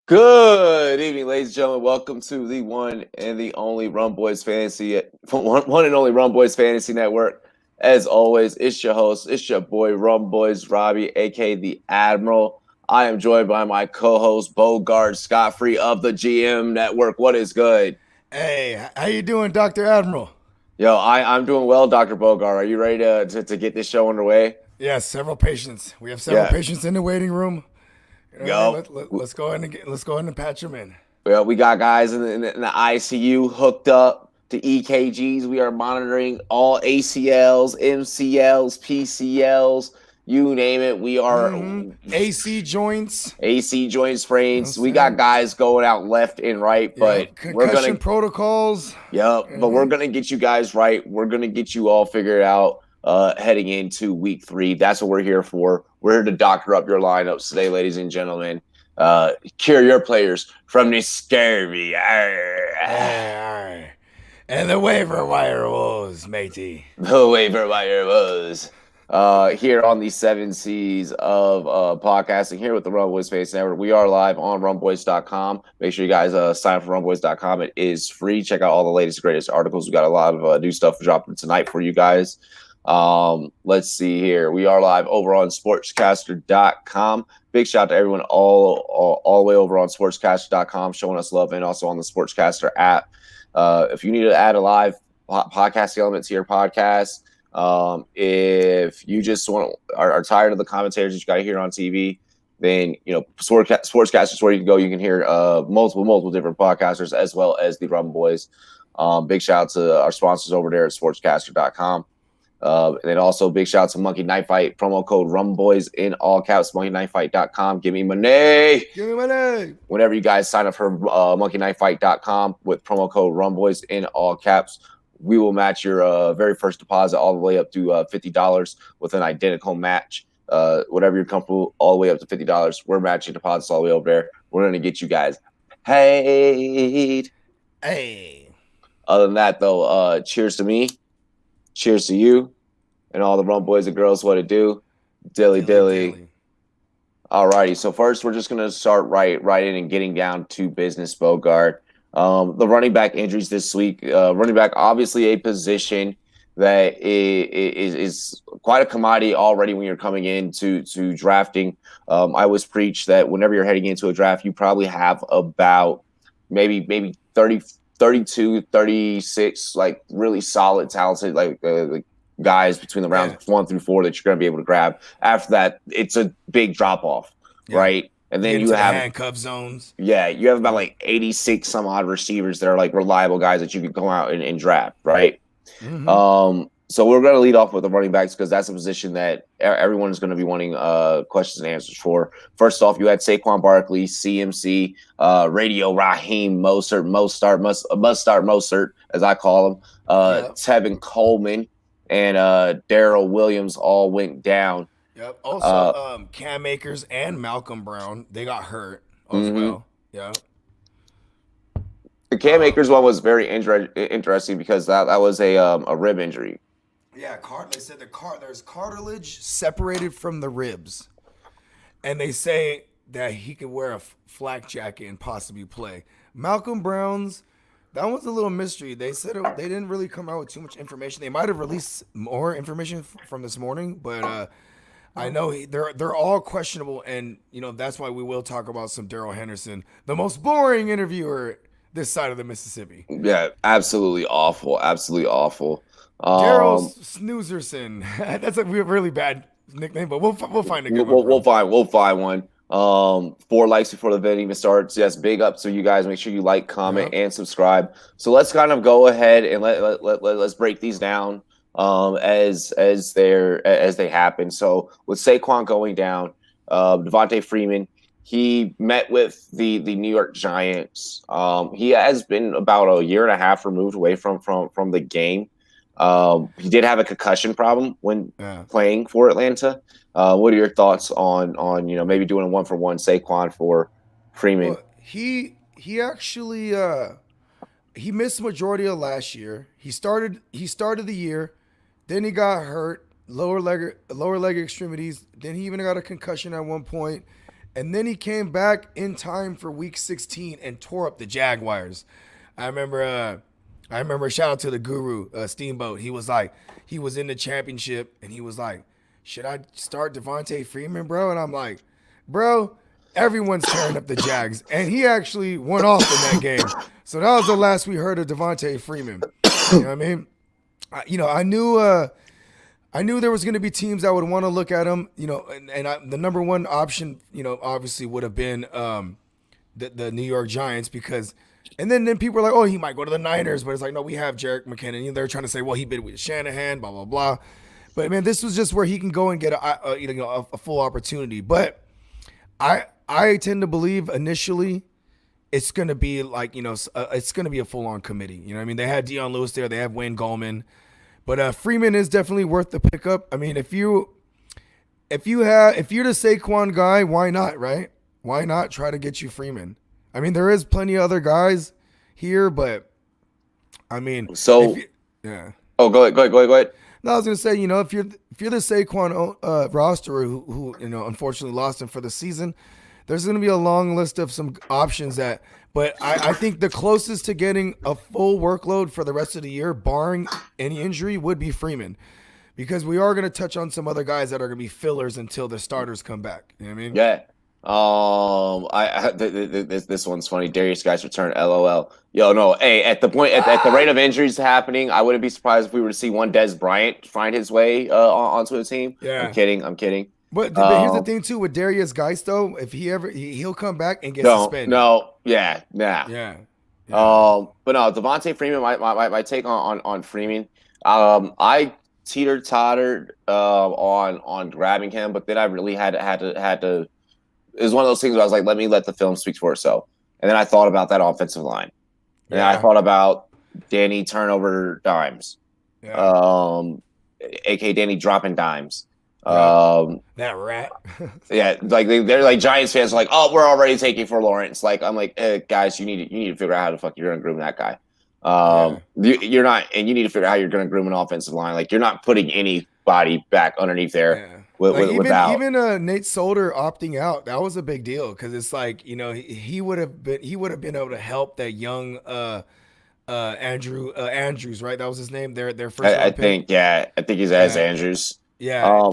Good evening, ladies and gentlemen. Welcome to the one and the only Rum Boys Fantasy, one and only Rum Boys Fantasy Network. As always, it's your host, it's your boy Rum Boys Robbie, aka the Admiral. I am joined by my co-host Bogard Scott Free of the GM Network. What is good? Hey, how you doing, Dr. Admiral? Yo, I'm doing well, Dr. Bogard. Are you ready to get this show underway? Yes, several patients. We have several Yeah. patients in the waiting room. You know what I mean? Yo. Let's go ahead and let's go ahead and patch them in. Well, we got guys in the ICU hooked up to EKGs. We are monitoring all ACLs, MCLs, PCLs, you name it. We are AC joints. AC joint You know what I'm sprains. We got saying? guys going out left and right, Yeah, but we're concussion gonna, protocols. yep, You know but what I we're mean? gonna get you guys right. We're gonna get you all figured out. Heading into week 3. That's what we're here for. We're here to doctor up your lineups today, ladies and gentlemen. Cure your players from this scurvy. Hey, and the waiver wire woes, matey. The waiver wire was here on the 7 C's of podcasting here with the Rumboys Face Network. We are live on rumboys.com. Make sure you guys sign up for rumboys.com. It is free. Check out all the latest, greatest articles. We got a lot of new stuff dropping tonight for you guys. Let's see here. We are live over on sportscaster.com. Big shout out to everyone all the way over on sportscaster.com showing us love, and also on the Sportscaster app. If you need to add a live podcast element to your podcast, if you just are tired of the commentators that you got to hear on TV, then Sportscast is where you can go. You can hear multiple different podcasters as well as the Rum Boys. Big shout out to our sponsors over there at sportscaster.com. And then also big shout out to Monkey Knife Fight, promo code RUMBOYS in all caps, monkeyknifefight.com. Give me money. Give me money. Whenever you guys sign up for monkeyknifefight.com with promo code RUMBOYS in all caps, we will match your very first deposit all the way up to $50 with an identical match. Whatever you're comfortable, all the way up to $50. We're matching deposits all the way over there. We're going to get you guys paid. Hey. Other than that, though, cheers to me. Cheers to you and all the Rum Boys and girls. What it do? Dilly. Alrighty. So first, we're just gonna start right in and getting down to business. Bogart. The running back injuries this week. Running back, obviously a position that is quite a commodity already when you're coming into drafting. I always preach that whenever you're heading into a draft, you probably have about maybe 32, 36, like really solid, talented, like guys between the rounds 1 through 4 that you're going to be able to grab. After that, it's a big drop off, right? And then you have handcuff zones. Yeah, you have about like 86 some odd receivers that are like reliable guys that you can go out and draft, right? So we're going to lead off with the running backs because that's a position that everyone is going to be wanting questions and answers for. First off, you had Saquon Barkley, CMC, Radio Raheem Mostert, must start Mostert, as I call him, Tevin Coleman, and Darrell Williams all went down. Yep. Also, Cam Akers and Malcolm Brown, they got hurt as well. Yeah. The Cam Akers one was very interesting because that was a rib injury. Yeah, they said there's cartilage separated from the ribs, and they say that he could wear a flak jacket and possibly play. Malcolm Brown's, that was a little mystery. They said they didn't really come out with too much information. They might have released more information from this morning, but I know they're all questionable, and that's why we will talk about some Darrell Henderson, the most boring interviewer this side of the Mississippi. Yeah, absolutely awful. Darrell Snoozerson. That's a really bad nickname, but we'll find a good one. We'll find one. 4 likes before the event even starts. Yes, big up to you guys. Make sure you like, comment, and subscribe. So let's kind of go ahead and let's break these down as they happen. So with Saquon going down, Devontae Freeman, he met with the New York Giants. He has been about a year and a half removed away from the game. He did have a concussion problem when playing for Atlanta. What are your thoughts on maybe doing a 1-for-1 Saquon for Freeman? Well, he actually he missed the majority of last year. He started the year, then he got hurt, lower leg extremities. Then he even got a concussion at one point, And then he came back in time for week 16 and tore up the Jaguars. I remember shout out to the guru, Steamboat. He was like, he was in the championship and he was like, should I start Devontae Freeman, bro? And I'm like, bro, everyone's tearing up the Jags. And he actually went off in that game. So that was the last we heard of Devontae Freeman. You know what I mean? I knew there was going to be teams that would want to look at him, the number one option, obviously would have been the New York Giants because, and then people are like, oh, he might go to the Niners, but it's like, no, we have Jerick McKinnon. They're trying to say, well, he been with Shanahan, blah, blah, blah. But man, this was just where he can go and get a full opportunity. But I tend to believe initially it's going to be like, it's going to be a full on committee. You know what I mean? They had Deion Lewis there. They have Wayne Gallman. But Freeman is definitely worth the pickup. I mean, if you're the Saquon guy, why not, right? Why not try to get you Freeman? I mean, there is plenty of other guys here, but I mean, yeah. Oh, go ahead. No, I was gonna say, if you're the Saquon roster who unfortunately lost him for the season, there's gonna be a long list of some options that. But I think the closest to getting a full workload for the rest of the year, barring any injury, would be Freeman. Because we are going to touch on some other guys that are going to be fillers until the starters come back. You know what I mean? Yeah. This one's funny. Darius Guys return. LOL. Yo, no. Hey, at the rate of injuries happening, I wouldn't be surprised if we were to see one Dez Bryant find his way onto the team. Yeah. I'm kidding. But here's the thing too with Darius Geis though, if he'll come back and get suspended. Yeah. Yeah. But no, Devontae Freeman. My take on Freeman. I teeter-tottered on grabbing him, but then I really had to. It was one of those things where I was like, let the film speak for itself. And then I thought about that offensive line, and then I thought about Danny turnover dimes, aka Danny dropping dimes. That rat. Yeah, like they're like Giants fans are like, oh, we're already taking for Lawrence. Like I'm like, guys, you need to figure out how the fuck you're gonna groom that guy. You're not, and you need to figure out how you're gonna groom an offensive line. Like you're not putting anybody back underneath there. Without even Nate Solder opting out, that was a big deal because it's like he would have been able to help that young Andrews, right? That was his name. Their first. I think he's as Andrews. Yeah.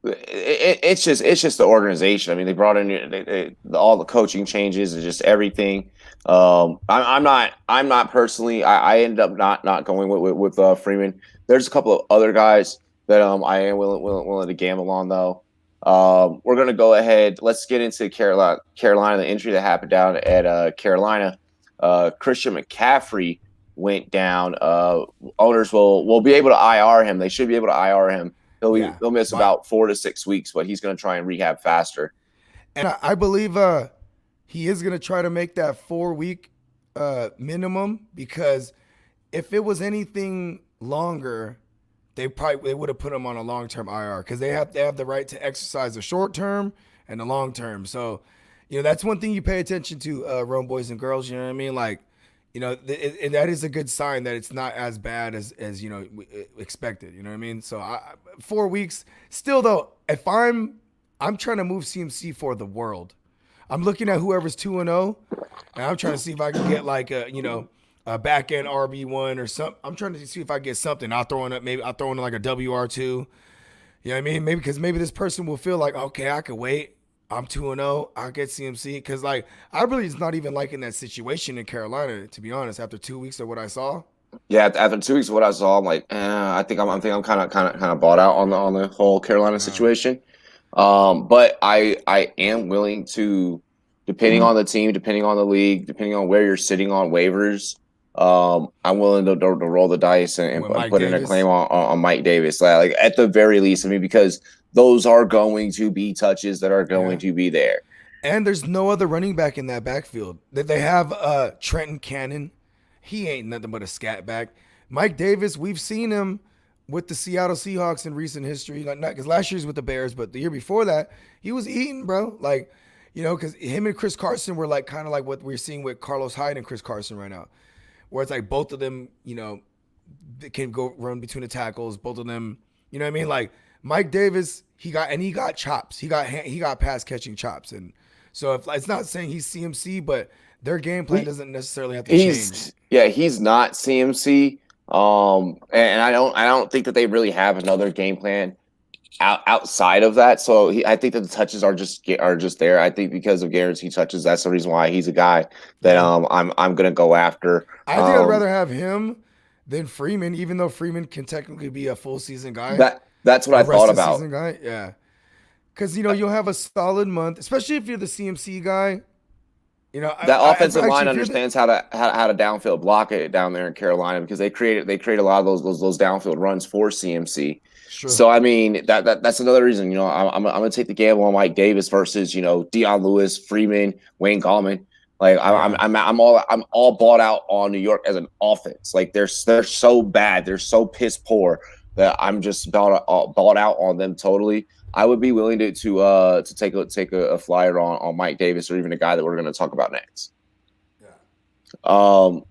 It's just the organization. I mean, they brought in all the coaching changes and just everything. I'm not personally. I ended up not going with Freeman. There's a couple of other guys that I am willing to gamble on though. We're gonna go ahead. Let's get into Carolina. The injury that happened down at Carolina. Christian McCaffrey went down. Owners will be able to IR him. They should be able to IR him. He'll miss about 4 to 6 weeks, but he's going to try and rehab faster. And I believe he is going to try to make that 4-week minimum because if it was anything longer, they would have put him on a long-term IR because they have the right to exercise the short term and the long term. So, that's one thing you pay attention to, Rome boys and girls. You know what I mean? Like, and that is a good sign that it's not as bad as expected. You know what I mean? So 4 weeks. Still though, if I'm trying to move CMC for the world, I'm looking at whoever's 2-0, and I'm trying to see if I can get like a back end RB1 or something. I'm trying to see if I get something. I'll throw in like a WR2. You know what I mean? Maybe because this person will feel like, okay, I could wait. I'm 2-0. I'll get CMC because I really is not even liking that situation in Carolina, to be honest. After 2 weeks of what I saw. Yeah, after 2 weeks of what I saw, I'm like, I think I'm kind of bought out on the whole Carolina situation. But I am willing to, depending on the team, depending on the league, depending on where you're sitting on waivers. I'm willing to roll the dice and put in a claim on Mike Davis. Like at the very least, I mean, because those are going to be touches that are going to be there. And there's no other running back in that backfield. They have Trenton Cannon. He ain't nothing but a scat back. Mike Davis, we've seen him with the Seattle Seahawks in recent history. Not because last year's with the Bears, but the year before that, he was eating, bro. Like, because him and Chris Carson were like kind of like what we're seeing with Carlos Hyde and Chris Carson right now. Where it's like both of them, they can go run between the tackles. Both of them, you know what I mean? Like Mike Davis, he got chops. He got pass catching chops, and so if it's not saying he's CMC, but their game plan He, doesn't necessarily have to change. he's not CMC. And I don't think that they really have another game plan outside of that. So I think that the touches are just there. I think because of guaranteed touches, that's the reason why he's a guy that Yeah. I'm gonna go after. I think I'd rather have him than Freeman, even though Freeman can technically be a full season guy, That's what a I thought rest of about. season guy. Yeah, because you'll have a solid month, especially if you're the CMC guy. That offensive line If you're the understands how to downfield block it down there in Carolina because they create a lot of those downfield runs for CMC. sure, So I mean that's another reason. I'm gonna take the gamble on Mike Davis versus Deion Lewis, Freeman, Wayne Gallman. Like yeah, I'm all bought out on New York as an offense. Like they're so bad, they're so piss poor that I'm just bought out on them totally. I would be willing to take a flyer on Mike Davis or even a guy that we're going to talk about next. yeah,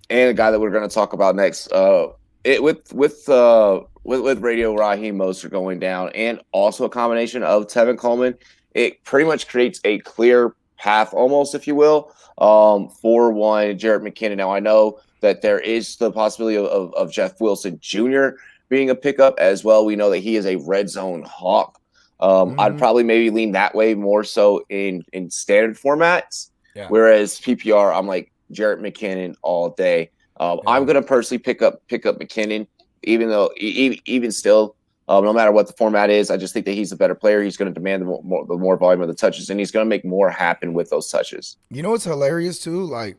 And a guy that we're going to talk about next. With Radio Raheem Mostert going down, and also a combination of Tevin Coleman, it pretty much creates a clear path, almost, if you will, for one Jarrett McKinnon. Now I know that there is the possibility of Jeff Wilson Jr. being a pickup as well. We know that he is a red zone hawk. I'd probably maybe lean that way more so in standard formats. yeah. Whereas PPR, I'm like Jarrett McKinnon all day. I'm gonna personally pick up McKinnon, even though even still, no matter what the format is, I just think that he's a better player. He's going to demand the more volume of the touches, and he's going to make more happen with those touches. You know what's hilarious too? Like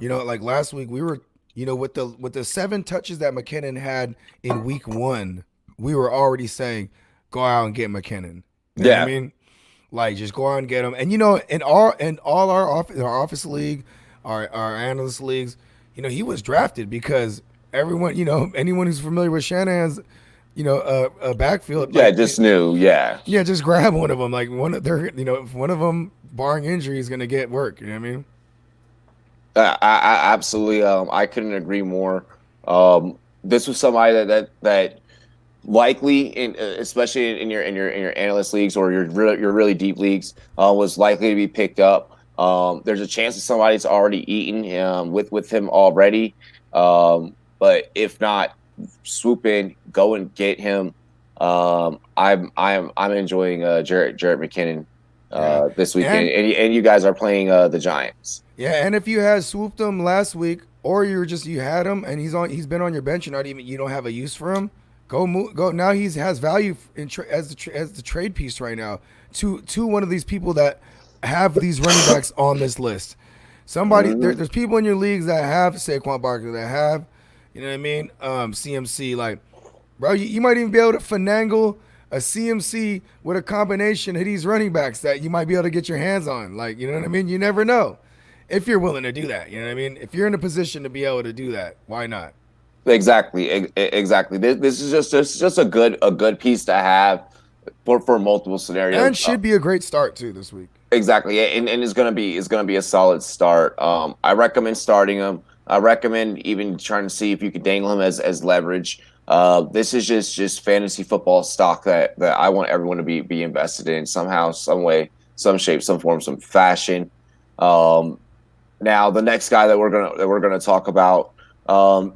last week we were, with the 7 touches that McKinnon had in week 1, we were already saying, go out and get McKinnon. You know what I mean? Like just go out and get him. And in all our office league, our analyst leagues, he was drafted because everyone, anyone who's familiar with Shanahan's, a backfield. Yeah, just knew. Yeah, just grab one of them. Like if one of them, barring injury, is going to get work. You know what I mean? I absolutely. I couldn't agree more. This was somebody that likely, especially in your analyst leagues or your really deep leagues, was likely to be picked up. There's a chance that somebody's already eaten with him already. But if not, swoop in, go and get him. I'm enjoying Jarrett McKinnon this weekend, and you guys are playing the Giants. Yeah, and if you had swooped him last week, or you had him and he's been on your bench, you don't have a use for him. Go now. He has value as the trade piece right now to one of these people that have these running backs on this list. There's people in your leagues that have Saquon Barkley, that have, you know what I mean, CMC. Like, bro, you might even be able to finagle a CMC with a combination of these running backs that you might be able to get your hands on. Like, you know what I mean? You never know if you're willing to do that. You know what I mean? If you're in a position to be able to do that, why not? Exactly. This is just a good piece to have for multiple scenarios, and should be a great start too this week. Exactly, and it's gonna be a solid start. I recommend starting him. I recommend even trying to see if you could dangle him as leverage. This is just fantasy football stock that I want everyone to be invested in somehow, some way, some shape, some form, some fashion. Now the next guy that we're gonna talk about.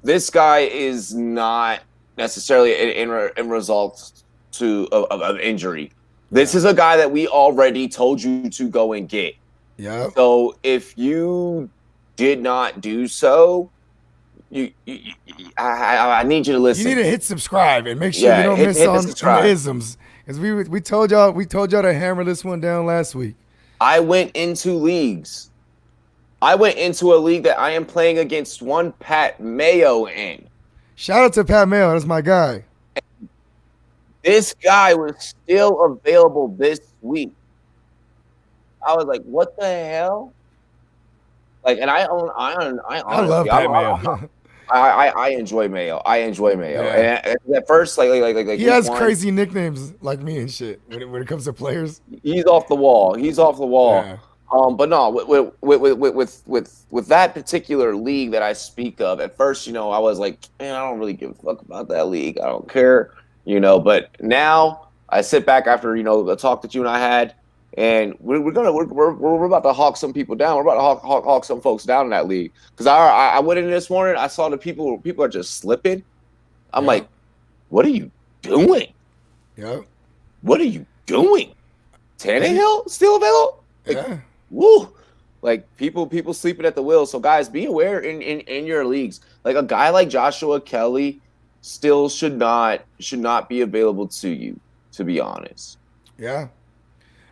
This guy is not necessarily in results of injury. This is a guy that we already told you to go and get. Yeah. So if you did not do so, I need you to listen. You need to hit subscribe and make sure you don't miss on the isms. Because we told y'all to hammer this one down last week. I went into leagues. I went into a league that I am playing against one Pat Mayo in. Shout out to Pat Mayo. That's my guy. This guy was still available this week. I was like, what the hell? Like, and I love Pat Mayo. I enjoy Mayo. I enjoy Mayo. Yeah. And at first, like he has crazy nicknames like me and shit when it comes to players. He's off the wall. Yeah. But no, with that particular league that I speak of, at first, I was like, man, I don't really give a fuck about that league. I don't care, But now I sit back after the talk that you and I had, and we're about to hawk some people down. We're about to hawk some folks down in that league. Because I went in this morning, I saw the people are just slipping. I'm Yeah. like, what are you doing? Yeah. What are you doing? Tannehill still available? Like, Yeah. woo! Like people sleeping at the wheel. So guys, be aware in your leagues. Like a guy like Joshua Kelly still should not be available to you. To be honest. Yeah.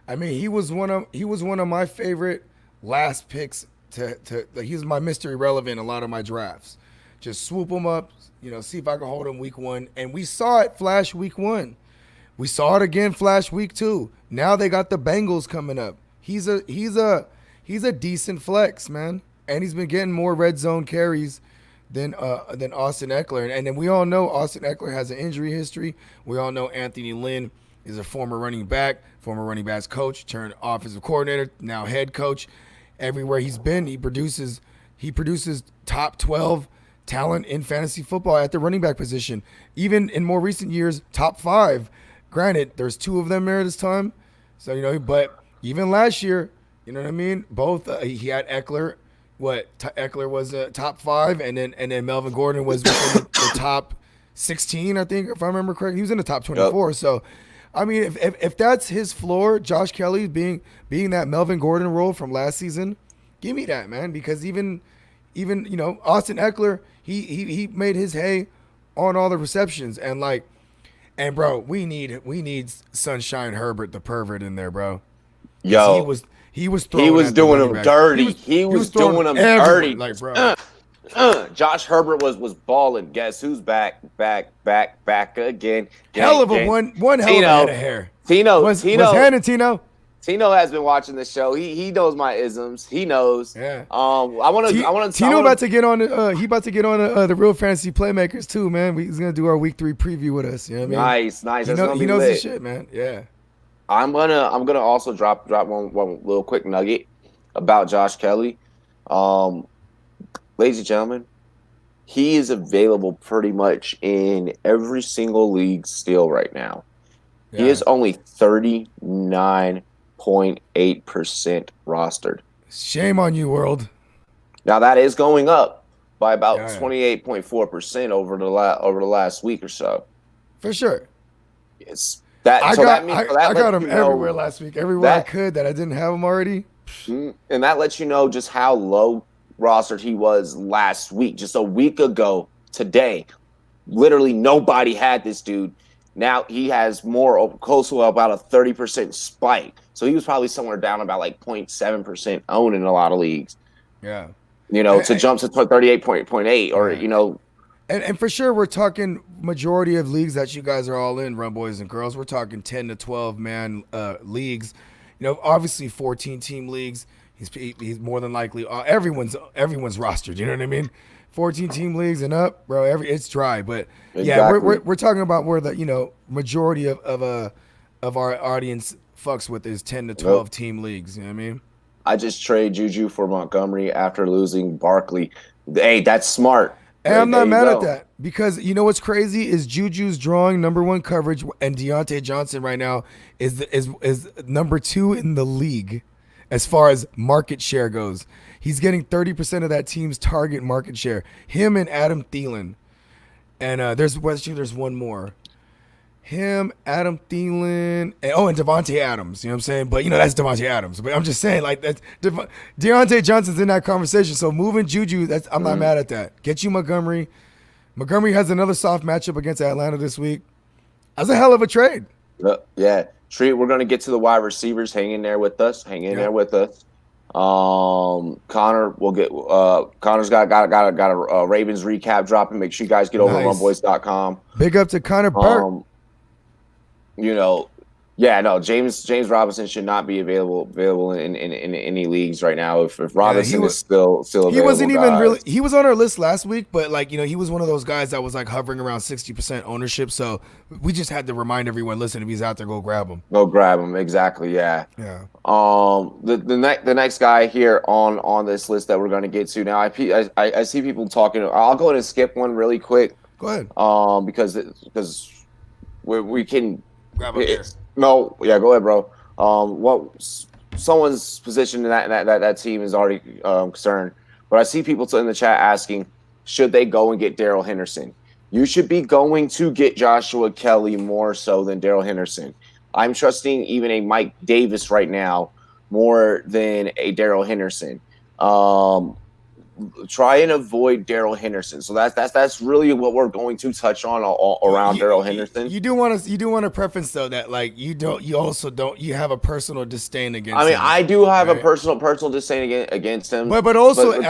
I mean, he was one of my favorite last picks to like, he was my mystery relevant in a lot of my drafts. Just swoop him up, see if I can hold him week 1. And we saw it flash week 1. We saw it again flash week 2. Now they got the Bengals coming up. He's a decent flex, man. And he's been getting more red zone carries than Austin Eckler. And then we all know Austin Eckler has an injury history. We all know Anthony Lynn is a former running backs coach, turned offensive coordinator, now head coach. Everywhere he's been, he produces top 12 talent in fantasy football at the running back position. Even in more recent years, top 5. Granted, there's 2 of them there this time. So, but even last year, you know what I mean? Both he had Eckler. Eckler was top 5, and then Melvin Gordon was within the top 16, I think, if I remember correctly. He was in the top 24. Yep. So, I mean, if that's his floor, Josh Kelly being that Melvin Gordon role from last season, give me that, man. Because even Austin Eckler, he made his hay on all the receptions, and bro, we need Sunshine Herbert the pervert in there, bro. Yo, he was doing him dirty. He was doing him dirty. Like, bro. Josh Herbert was balling. Guess who's back again? Hell of a one hell of a head of hair. Tino was Hannah Tino. Tino has been watching the show. He knows my isms. He knows. Yeah. I want to. Tino about to get on. He about to get on the Real Fantasy Playmakers too, man. He's gonna do our week 3 preview with us. You know what I mean? Nice. He knows his shit, man. Yeah. I'm gonna also drop one little quick nugget about Josh Kelly. Ladies and gentlemen, he is available pretty much in every single league still right now. Yeah. He is only 39.8% rostered. Shame on you, world. Now that is going up by about 28.4% over the last week or so. For sure. It's that. I got him everywhere last week. Everywhere I could that I didn't have him already. And that lets you know just how low rostered he was last week. Just a week ago today, literally nobody had this dude. Now he has close to about a 30% spike. So he was probably somewhere down about like 0.7% owned in a lot of leagues. Yeah. To jump to 38.8 or, And for sure, we're talking majority of leagues that you guys are all in, Run Boys and Girls. We're talking 10 to 12 man leagues. Obviously 14 team leagues. He's more than likely everyone's rostered. You know what I mean? 14 team leagues and up, bro. It's dry, but exactly. Yeah, we're talking about where the majority of our audience fucks with is 10 to 12 team leagues. You know what I mean? I just trade Juju for Montgomery after losing Barkley. Hey, that's smart. And I'm not mad at that because what's crazy is Juju's drawing number 1 coverage, and Deontay Johnson right now is number 2 in the league as far as market share goes. He's getting 30% of that team's target market share. Him and Adam Thielen, and there's one more. Him, Adam Thielen, and Devontae Adams. You know what I'm saying? But that's Devontae Adams. But I'm just saying, like, that's Deontay Johnson's in that conversation. So moving Juju, I'm not mad at that. Get you Montgomery. Montgomery has another soft matchup against Atlanta this week. That's a hell of a trade. Yeah, Treat. We're gonna get to the wide receivers. Hang in there with us. Connor will get. Connor's got a Ravens recap dropping. Make sure you guys get over to runboys.com. Big up to Connor Burke. James Robinson should not be available in any leagues right now. If Robinson is still available, he wasn't even really. He was on our list last week, but he was one of those guys that was like hovering around 60% ownership. So we just had to remind everyone, listen, if he's out there, go grab him. Go grab him, exactly. Yeah. Yeah. The next guy here on this list that we're going to get to now, I see people talking. I'll go ahead and skip one really quick. Go ahead. Because we can. grab a beer. No, yeah, go ahead, bro. Someone's position in that team is already concerned, but I see people in the chat asking, should they go and get Daryl Henderson? You should be going to get Joshua Kelly more so than Daryl Henderson. I'm trusting even a Mike Davis right now more than a Daryl Henderson. Try and avoid Daryl Henderson. So that's really what we're going to touch on all around Daryl Henderson. You do want to preference though that like you have a personal disdain against. I mean, him, I do have right? a personal disdain against him, but also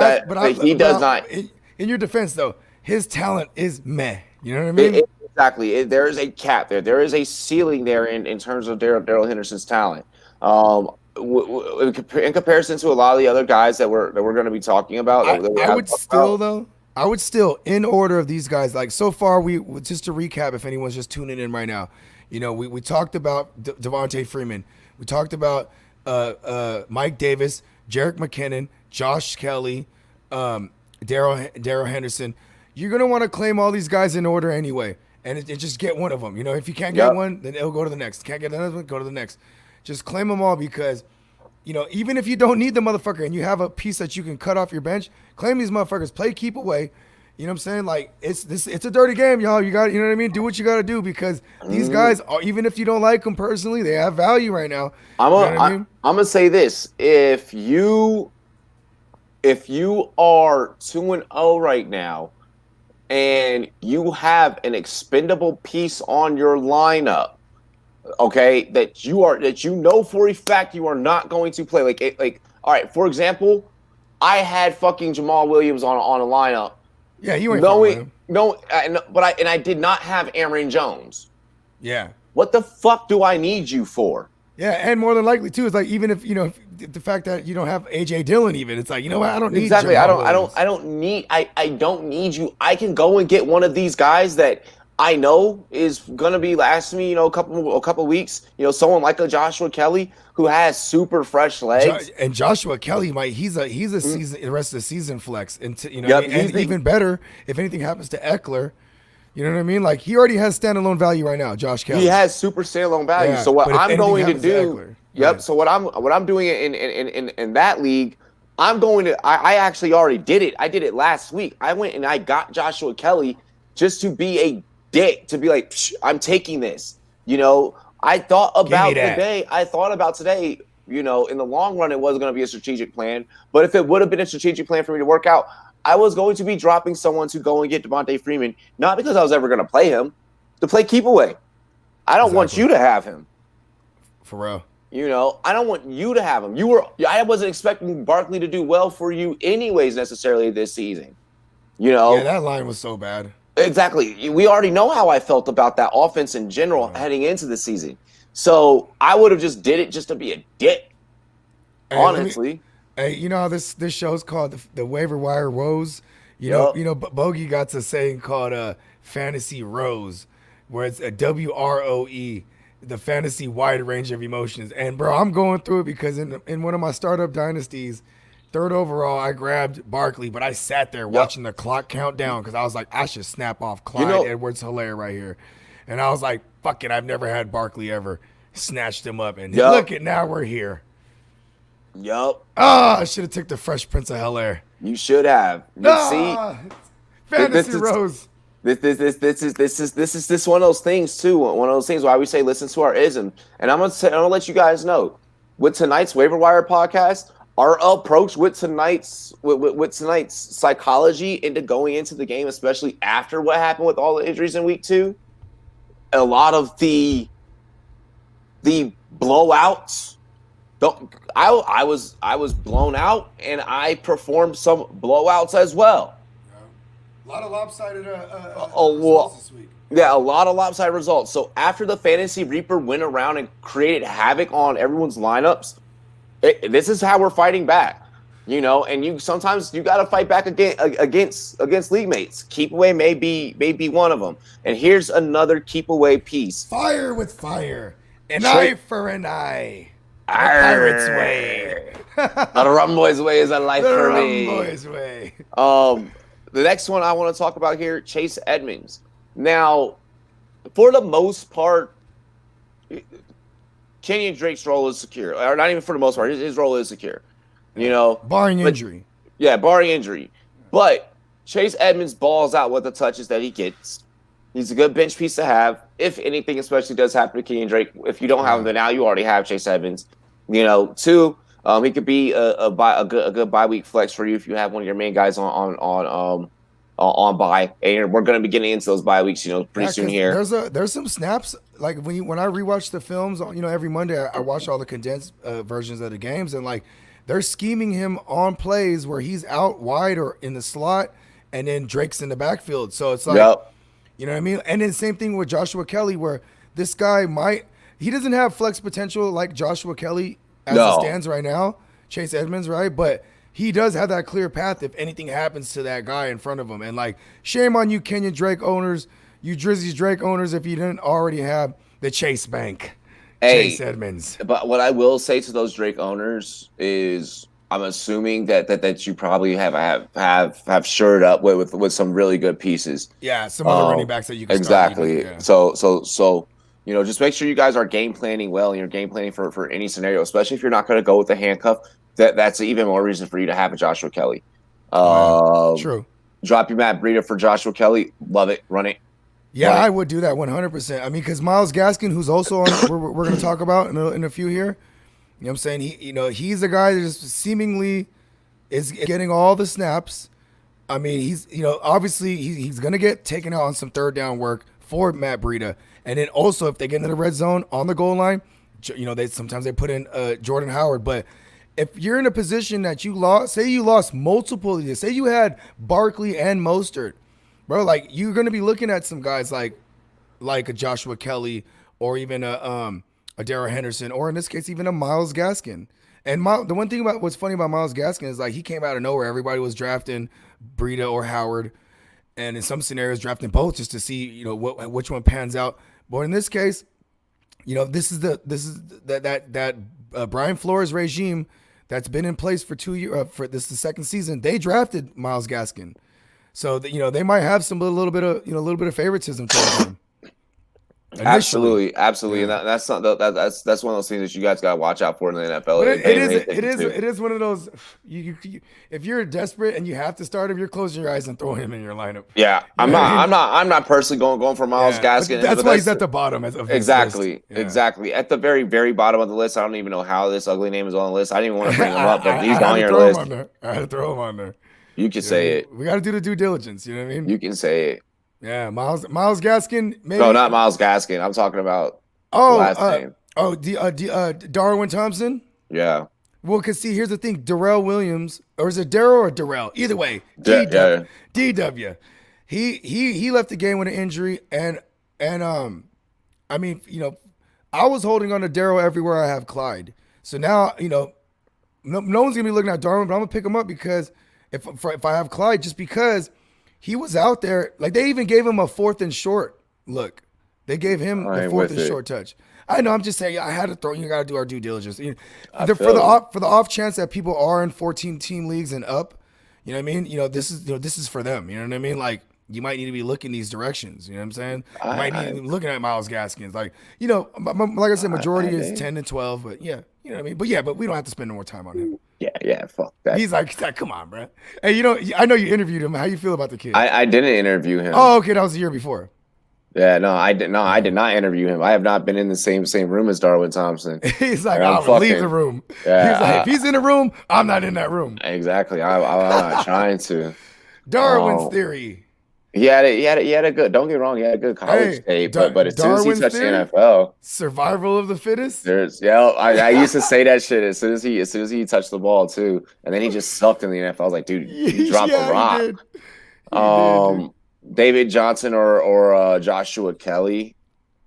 he does not. In your defense though, his talent is meh. You know what I mean? Exactly. There is a cap there. There is a ceiling there in terms of Daryl Henderson's talent. In comparison to a lot of the other guys that we're going to be talking about, I would still, in order of these guys, like so far, just to recap, if anyone's just tuning in right now, we talked about Devontae Freeman, we talked about Mike Davis, Jerick McKinnon, Josh Kelly, Daryl Henderson. You're gonna want to claim all these guys in order anyway, and just get one of them. If you can't get one, then it'll go to the next. Can't get another one, go to the next. Just claim them all because, even if you don't need the motherfucker and you have a piece that you can cut off your bench, claim these motherfuckers. Play keep away. You know what I'm saying? Like it's a dirty game, y'all. You got, you know what I mean? Do what you got to do because these guys, even if you don't like them personally, they have value right now. I'm gonna say this: if you are 2-0 right now, and you have an expendable piece on your lineup, okay, that you know for a fact you are not going to play. Like all right, for example, I had fucking Jamal Williams on a lineup. Yeah, you ain't but I did not have Aaron Jones. Yeah. What the fuck do I need you for? Yeah, and more than likely too, it's like even if the fact that you don't have AJ Dillon, even it's like what, I don't need exactly. Jamal I don't need you. I can go and get one of these guys that I know is gonna be lasting me, a couple weeks. Someone like a Joshua Kelly who has super fresh legs. And Joshua Kelly he's a season, the rest of the season flex, and even better if anything happens to Eckler. You know what I mean? Like he already has standalone value right now, Josh Kelly. He has super standalone value. Yeah, so what I'm going to do, Eckler, yep. Right. So what I'm doing in that league, I'm going to. I actually already did it. I did it last week. I went and I got Joshua Kelly just to be a dick, to be like, I'm taking this. I thought about today. In the long run, it wasn't going to be a strategic plan. But if it would have been a strategic plan for me to work out, I was going to be dropping someone to go and get Devontae Freeman, not because I was ever going to play him, to play keep away. I don't want you to have him. For real. I don't want you to have him. I wasn't expecting Barkley to do well for you anyways necessarily this season. Yeah, that line was so bad. Exactly. We already know how I felt about that offense in general heading into the season. So I would have just did it just to be a dick. Honestly. Hey, you know how this show's called the Waiver Wire Woes? Bogey got a saying called Fantasy Rose, where it's a WROE, the fantasy wide range of emotions. And bro, I'm going through it because in one of my startup dynasties, 3rd overall, I grabbed Barkley, but I sat there watching the clock count down because I was like, I should snap off Clyde Edwards-Helaire right here. And I was like, fuck it, I've never had Barkley ever. Snatched him up, and look at now we're here. Yup. I should have took the Fresh Prince of Helaire. You should have. Fantasy Rose. This is one of those things too. One of those things why we say listen to our ism. And I'm gonna let you guys know with tonight's Waiver Wire podcast, our approach with tonight's psychology into going into the game, especially after what happened with all the injuries in week 2, a lot of the blowouts. I was blown out, and I performed some blowouts as well. A lot of lopsided results this week. Yeah, a lot of lopsided results. So after the Fantasy Reaper went around and created havoc on everyone's lineups, this is how we're fighting back. And sometimes you got to fight back against league mates. Keep away may be one of them. And here's another keep away piece. Fire with fire. An eye for an eye. A pirate's way. The Rum Boys way is a life for me. The Rum Boys way. The next one I want to talk about here, Chase Edmonds. Now, for the most part, Kenyon Drake's role is secure, or not even for the most part. His role is secure, you know, barring but injury. yeah, barring injury. But Chase Edmonds balls out with the touches that he gets. He's a good bench piece to have. If anything, especially does happen to Kenyon Drake, if you don't have him, then now you already have Chase Edmonds. You know, two, he could be a good bye week flex for you if you have one of your main guys on bye. And we're going to be getting into those bye weeks, you know, pretty soon here. There's some snaps like when I rewatch the films, you know, every Monday I watch all the condensed versions of the games, and like they're scheming him on plays where he's out wide or in the slot, and then Drake's in the backfield. So it's like. Yep. You know what I mean? And then same thing with Joshua Kelly, where this guy he doesn't have flex potential like Joshua Kelly as it stands right now, Chase Edmonds, right? But he does have that clear path if anything happens to that guy in front of him. And like, shame on you, Kenyon Drake owners, you Drizzy's Drake owners, if you didn't already have the Chase Bank, Chase Edmonds. But what I will say to those Drake owners is, I'm assuming that you probably have shored up with some really good pieces. Yeah, some other running backs that you can exactly. Start even, So you know, just make sure you guys are game planning well, and you're game planning for any scenario, especially if you're not going to go with the handcuff. That's even more reason for you to have a Joshua Kelly. True. Drop your Matt Breida for Joshua Kelly. Love it. Run it. Yeah, I would do that 100%. I mean, because Myles Gaskin, who's also on, we're going to talk about in a few here. You know what I'm saying? He's a guy that just seemingly is getting all the snaps. I mean, he's, obviously he's going to get taken out on some third down work for Matt Breida. And then also if they get into the red zone on the goal line, sometimes they put in Jordan Howard. But if you're in a position that you lost multiple, say you had Barkley and Mostert, bro, like you're going to be looking at some guys like a Joshua Kelly or even a Darrell Henderson, or in this case, even a Myles Gaskin. And the one thing about what's funny about Myles Gaskin is like he came out of nowhere. Everybody was drafting Breida or Howard, and in some scenarios drafting both just to see which one pans out. But in this case, this is that Brian Flores regime that's been in place for 2 years. For this is the second season, they drafted Myles Gaskin, so that, they might have a little bit of favoritism towards him. Absolutely. Yeah. And that's one of those things that you guys got to watch out for in the NFL. But it is one of those. If you're desperate and you have to start him, you're closing your eyes and throwing him in your lineup. Yeah, I'm not personally going for Myles Gaskin. That's why he's at the bottom of exactly, list. Exactly at the very, very bottom of the list. I don't even know how this ugly name is on the list. I didn't even want to bring him up, but he's on your list. I had to throw him on there. You can say it. We got to do the due diligence. You know what I mean? You can say it. Yeah, Myles Gaskin. Maybe. No, not Myles Gaskin. I'm talking about last name. Darwin Thompson. Yeah. Well, because see, here's the thing: Darrell Williams, or is it Darrell or Darrell? Either way, DW. He left the game with an injury, and I mean, I was holding on to Darrell everywhere I have Clyde. So now, no one's gonna be looking at Darwin, but I'm gonna pick him up because if I have Clyde, just because. He was out there, like they even gave him a 4th and short look. They gave him the 4th and short touch. I know, I'm just saying, I had to throw. You got to do our due diligence. For the off chance that people are in 14 team leagues and up, you know what I mean. This is for them. You know what I mean. Like you might need to be looking these directions. You know what I'm saying. You might need to be looking at Myles Gaskins. Like like I said, majority is 10 and 12. But yeah, you know what I mean. But we don't have to spend more time on him. Yeah, fuck that. He's like, come on, bro. Hey, I know you interviewed him. How you feel about the kid? I didn't interview him. Oh, okay, that was the year before. Yeah, no, I did not interview him. I have not been in the same room as Darwin Thompson. He's like, I'll leave the room. Yeah, he's like, if he's in the room, I'm not in that room. Exactly. I'm not trying to. Darwin's theory. He had a good. Don't get wrong. He had a good college tape, but as soon as he touched the NFL, survival of the fittest. I used to say that shit as soon as he touched the ball too, and then he just sucked in the NFL. I was like, dude, you dropped a rock. He did. David Johnson or Joshua Kelly.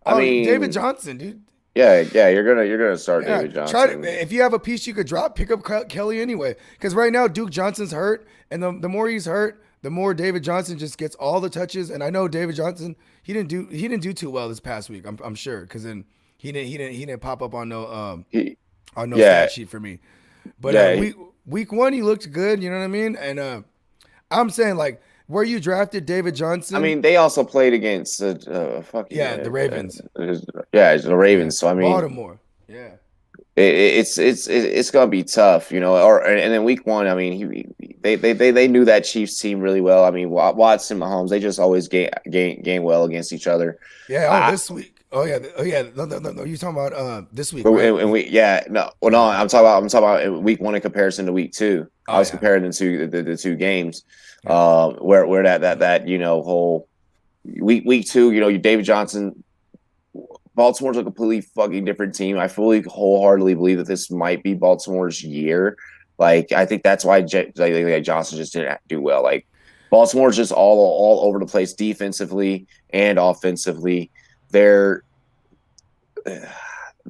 I mean, David Johnson, dude. Yeah, you're gonna start David Johnson. If you have a piece you could drop, pick up Kelly anyway. Because right now Duke Johnson's hurt, and the more he's hurt, the more David Johnson just gets all the touches. And I know David Johnson, he didn't do too well this past week. I'm sure, because then he didn't pop up on no stat sheet for me. But week 1 he looked good. You know what I mean? And I'm saying like where you drafted David Johnson. I mean, they also played against the Ravens. The Ravens. So I mean, Baltimore. Yeah. It's gonna be tough, you know. And then week one, I mean, they knew that Chiefs team really well. I mean, Watson, Mahomes, they just always game well against each other. Yeah. Oh, I, this week. Oh yeah. Oh yeah. No, no, no, no. You're talking about this week, but right? and we yeah no well no Yeah. I'm talking about week one in comparison to week two. I Oh was yeah. comparing the two games, Yeah. where that you know whole week two, you know, you David Johnson. Baltimore's a completely fucking different team. I fully wholeheartedly believe that this might be Baltimore's year. Like I think that's why Johnson just didn't do well. Like Baltimore's just all over the place defensively and offensively. They're I'm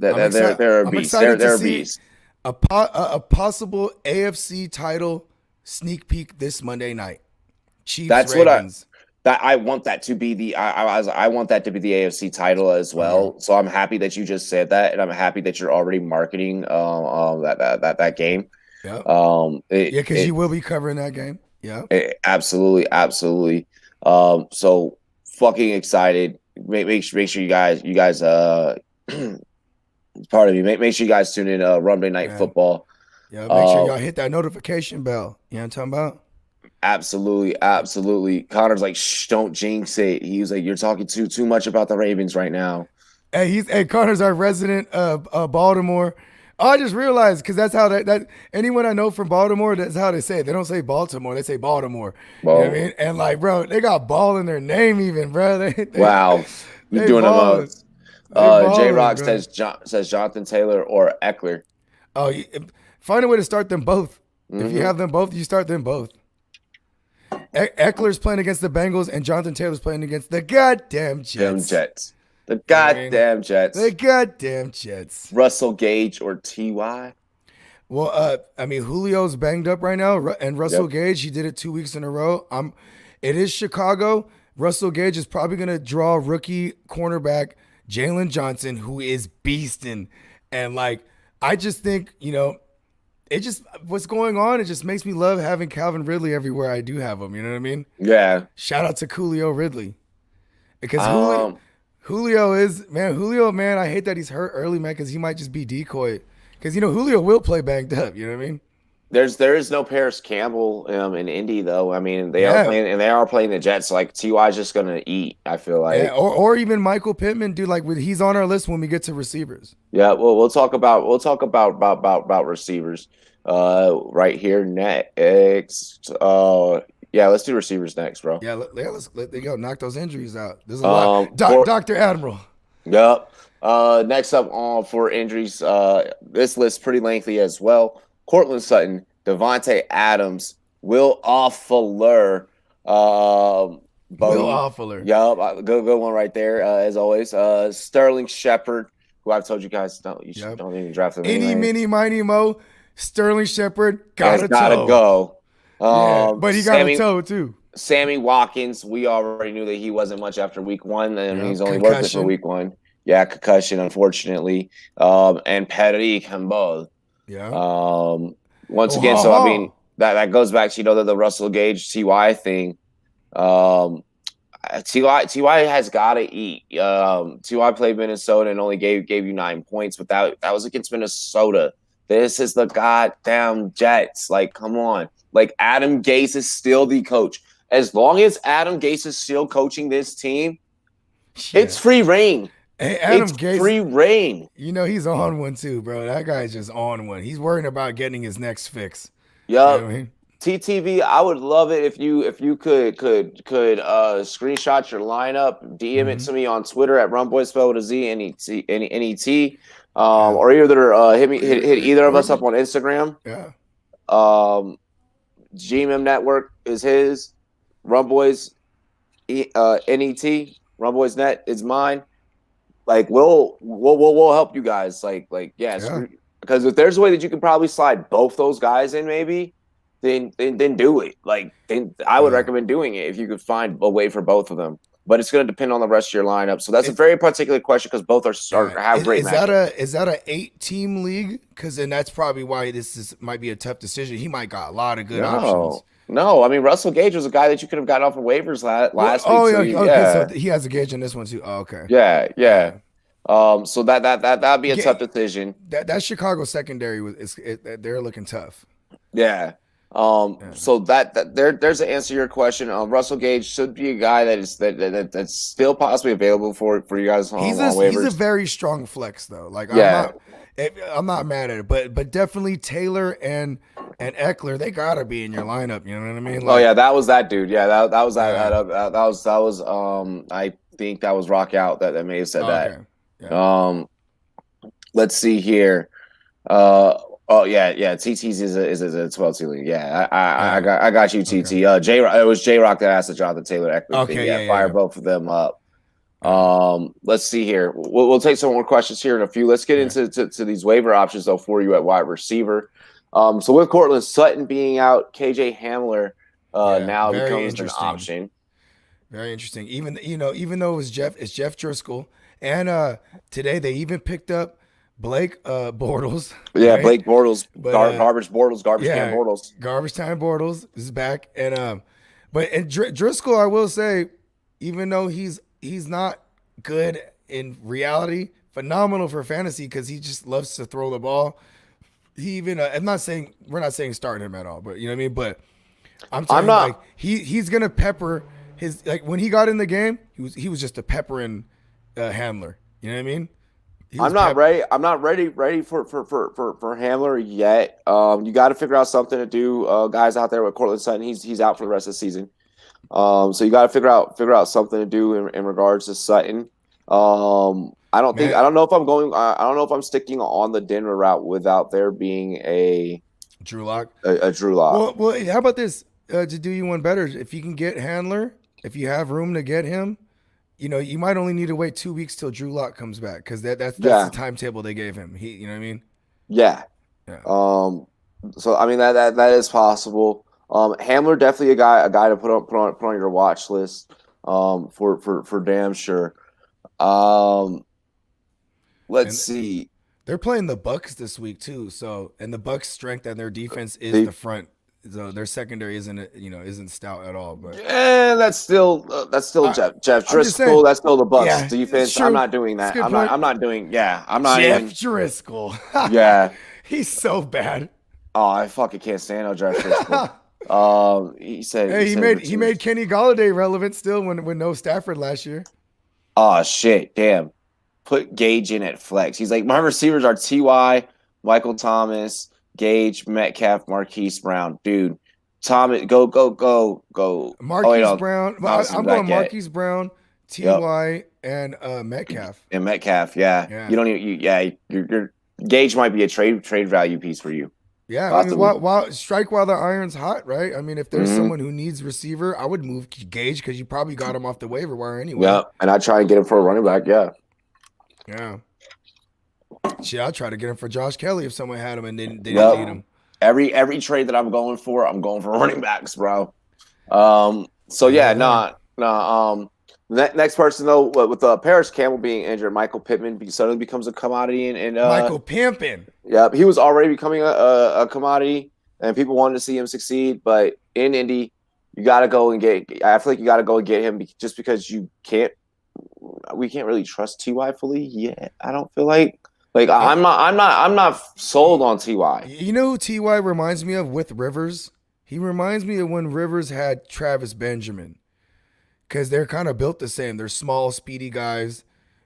excited. they're a I'm beast. excited to They're a see beast. a possible AFC title sneak peek this Monday night. Chiefs That's what Ravens. I want that to be I want that to be the AFC title as Okay. well. So I'm happy that you just said that, and I'm happy that you're already marketing that game. Yep. Um, it, Yeah, because it you will be covering that game. Yep. absolutely, absolutely. So fucking excited. Make sure you guys pardon me. Make sure you guys tune in. Monday Night Yeah. Football. Yeah. Make sure Uh, y'all hit that notification bell. You know what I'm talking about? absolutely, absolutely. Connor's like, shh, don't jinx it. He was like, you're talking too much about the Ravens right now. Hey, Connor's our resident Baltimore. Oh, I just realized because that's how that anyone I know from Baltimore, that's how they say it. They don't say Baltimore, they say Baltimore. You know what I Well, mean? And like, bro, they got ball in their name even, bro. wow, you're They doing the balling. most. They J balling, Rock bro. says Jonathan Taylor or Eckler. Oh, find a way to start them both. If you Mm-hmm. have them both, you start them both. Eckler's playing against the Bengals, and Jonathan Taylor's playing against the goddamn Them Jets. Jets, the You know what I mean? goddamn The Jets. goddamn Jets. Russell Gage or Ty. Well, I mean, Julio's banged up right now, and Russell Yep. Gage, he did it 2 weeks in a row. It is Chicago. Russell Gage is probably going to draw rookie cornerback Jalen Johnson, who is beasting, and like I just think it just what's going on. It just makes me love having Calvin Ridley everywhere I do have him. You know what I mean? Yeah. Shout out to Coolio Ridley because Um. Julio, man. I hate that he's hurt early, man, because he might just be decoy. Because Julio will play banged up. You know what I mean? There is no Paris Campbell in Indy though. I mean Yeah, they are playing the Jets. Like Ty's just gonna eat. I feel yeah. like. Or even Michael Pittman, dude. Like he's on our list when we get to receivers. Yeah. Well, we'll talk about receivers. Right here next. Yeah. Let's do receivers next, bro. Yeah, let they go knock those injuries out. There's a lot. For Doctor Admiral. Yep. Next up on for injuries, this list pretty lengthy as well. Cortland Sutton, Devontae Adams, Will Fuller, Will Bodie. Offuller. Yep, good one right there. As always, Sterling Shepard, who I've told you guys Yep. don't even draft him Any, anyway. mini, miny, mo. Sterling Shepard got Has a gotta toe. go. Yeah, but he got a Sammy toe too. Sammy Watkins, we already knew that he wasn't much after week one, and Yeah, he's only worth it for concussion. week one. Yeah, concussion, unfortunately. And Patrick Campbell. Yeah. Once Oh, again, ha so I mean ha. that goes back to the Russell Gage Ty thing. Um, Ty has got to eat. Ty played Minnesota and only gave you 9 points, but that was against Minnesota. This is the goddamn Jets. Like, come on. Like Adam Gase is still the coach. As long as Adam Gase is still coaching this team, Yeah. it's free reign. Hey, It's Adam Gase, free reign. he's on one too, bro. That guy's just on one. He's worrying about getting his next fix. You know Yup. what I mean? TTV, I would love it if you could screenshot your lineup, DM it Mm-hmm. to me on Twitter at Rumboy spelled with a Z N-E-T, Yeah. or either hit either of Or us up just, on Instagram. yeah. GMM Network is his. Rumboys NET Rumboys Net is mine. Like we'll help you guys. Yeah, Yeah. because if there's a way that you can probably slide both those guys in, maybe then do it. Like then I would Yeah. recommend doing it if you could find a way for both of them. But it's going to depend on the rest of your lineup. So that's a very particular question because both Yeah. have great Is that matchups. a 8-team league? Because then that's probably why might be a tough decision. He might got a lot of good options. No. I mean Russell Gage was a guy that you could have gotten off of waivers last week. Oh So yeah. Okay. So yeah, he has a gauge on this one too. Oh, okay. yeah. Yeah. So that'd be a tough decision. That Chicago secondary they're looking tough. Yeah. Yeah. So there's an answer to your question. Russell Gage should be a guy that's still possibly available for you guys on He's a waivers. very strong flex though. Like Yeah. I'm not mad at it, but definitely Taylor and Eckler, they gotta be in your lineup. You know what I mean? Oh Like, yeah, that was that dude. Yeah, that was yeah. that was I think that was Rock Out that may have said Oh, that. okay. Yeah. Um, let's see here. Uh, oh yeah. TT's is a 12 ceiling. Yeah, Yeah. I got you, Okay. TT. It was J Rock that asked the Jonathan Taylor Eckler thing. Okay. Yeah, Yeah. Yeah. fire Yeah. both of them up. Yeah. Let's see here. We'll take some more questions here in a few. Let's get Yeah. into to these waiver options though for you at wide receiver. So with Cortland Sutton being out, KJ Hamler Yeah. now Very becomes an interesting. option. Very interesting. Even though it's Jeff Driscoll, and today they even picked up Blake Bortles, Yeah, right? Blake Bortles, But garbage Bortles, garbage can yeah, Bortles. garbage time Bortles is back, and Driscoll, I will say, even though he's not good in reality, phenomenal for fantasy because he just loves to throw the ball. He even I'm not saying we're not saying start him at all, but you know what I mean. But I'm I'm telling you, like not. he's gonna pepper his like when he got in the game, he was just a peppering handler. You know what I mean? He was I'm not pep. ready. I'm not ready for Hamler yet. You got to figure out something to do, guys out there with Cortland Sutton. He's out for the rest of the season. So you got to figure out something to do in regards to Sutton. Man, I don't know if I'm going. I don't know if I'm sticking on the Denver route without there being Drew Lock. a Drew Lock. Well, how about this? To do you one better, if you can get handler, if you have room to get him, you might only need to wait 2 weeks till Drew Lock comes back because that's the Yeah, timetable they gave him. You know what I mean? yeah. Yeah. So I mean that is possible. Hamler definitely a guy to put on your watch list. For damn sure. Um, let's And see. they're playing the Bucks this week too. So, and the Bucks' strength and their defense is They, the front. So their secondary isn't stout at all. But yeah, that's still I, Jeff I'm just saying, Driscoll. That's still the Bucks yeah, it's defense. I'm true. not doing It's a that. good point. I'm not doing. Yeah, I'm not Jeff even. Driscoll, Yeah. he's so bad. Oh, I fucking can't stand no Jeff Driscoll. He Hey, he said it made for he two. made Kenny Galladay relevant still when no Stafford last year. Oh shit, damn. Put Gage in at flex. He's like, my receivers are Ty, Michael Thomas, Gage, Metcalf, Marquise Brown. Dude, Thomas, go. Oh wait, Marquise no, Brown. Thomas isn't I'm going back yet. Marquise Brown, Yep, Ty, and Metcalf. and Metcalf. Yeah, Yeah, you don't even. Your Gage might be a trade value piece for you, yeah. I mean, possibly. while strike while the iron's hot, right? I mean, if there's Mm-hmm. someone who needs receiver, I would move Gage because you probably got him off the waiver wire anyway. Yeah, and I try and get him for a running back. Yeah. Yeah. Shit, I'll try to get him for Josh Kelly if someone had him and they didn't need Yep. him. Every trade that I'm going for running backs, bro. So yeah, Hell yeah. nah. Next person though, with Paris Campbell being injured, Michael Pittman suddenly becomes a commodity, and Michael Pimpin. yeah, he was already becoming a commodity, and people wanted to see him succeed. But in Indy, you got to go and get. I feel like you got to go and get him just because we can't really trust Ty fully yet. I don't feel like I, I'm not sold on Ty. You know who Ty reminds me of with Rivers? He reminds me of when Rivers had Travis Benjamin because they're kind of built the same. They're small, speedy guys.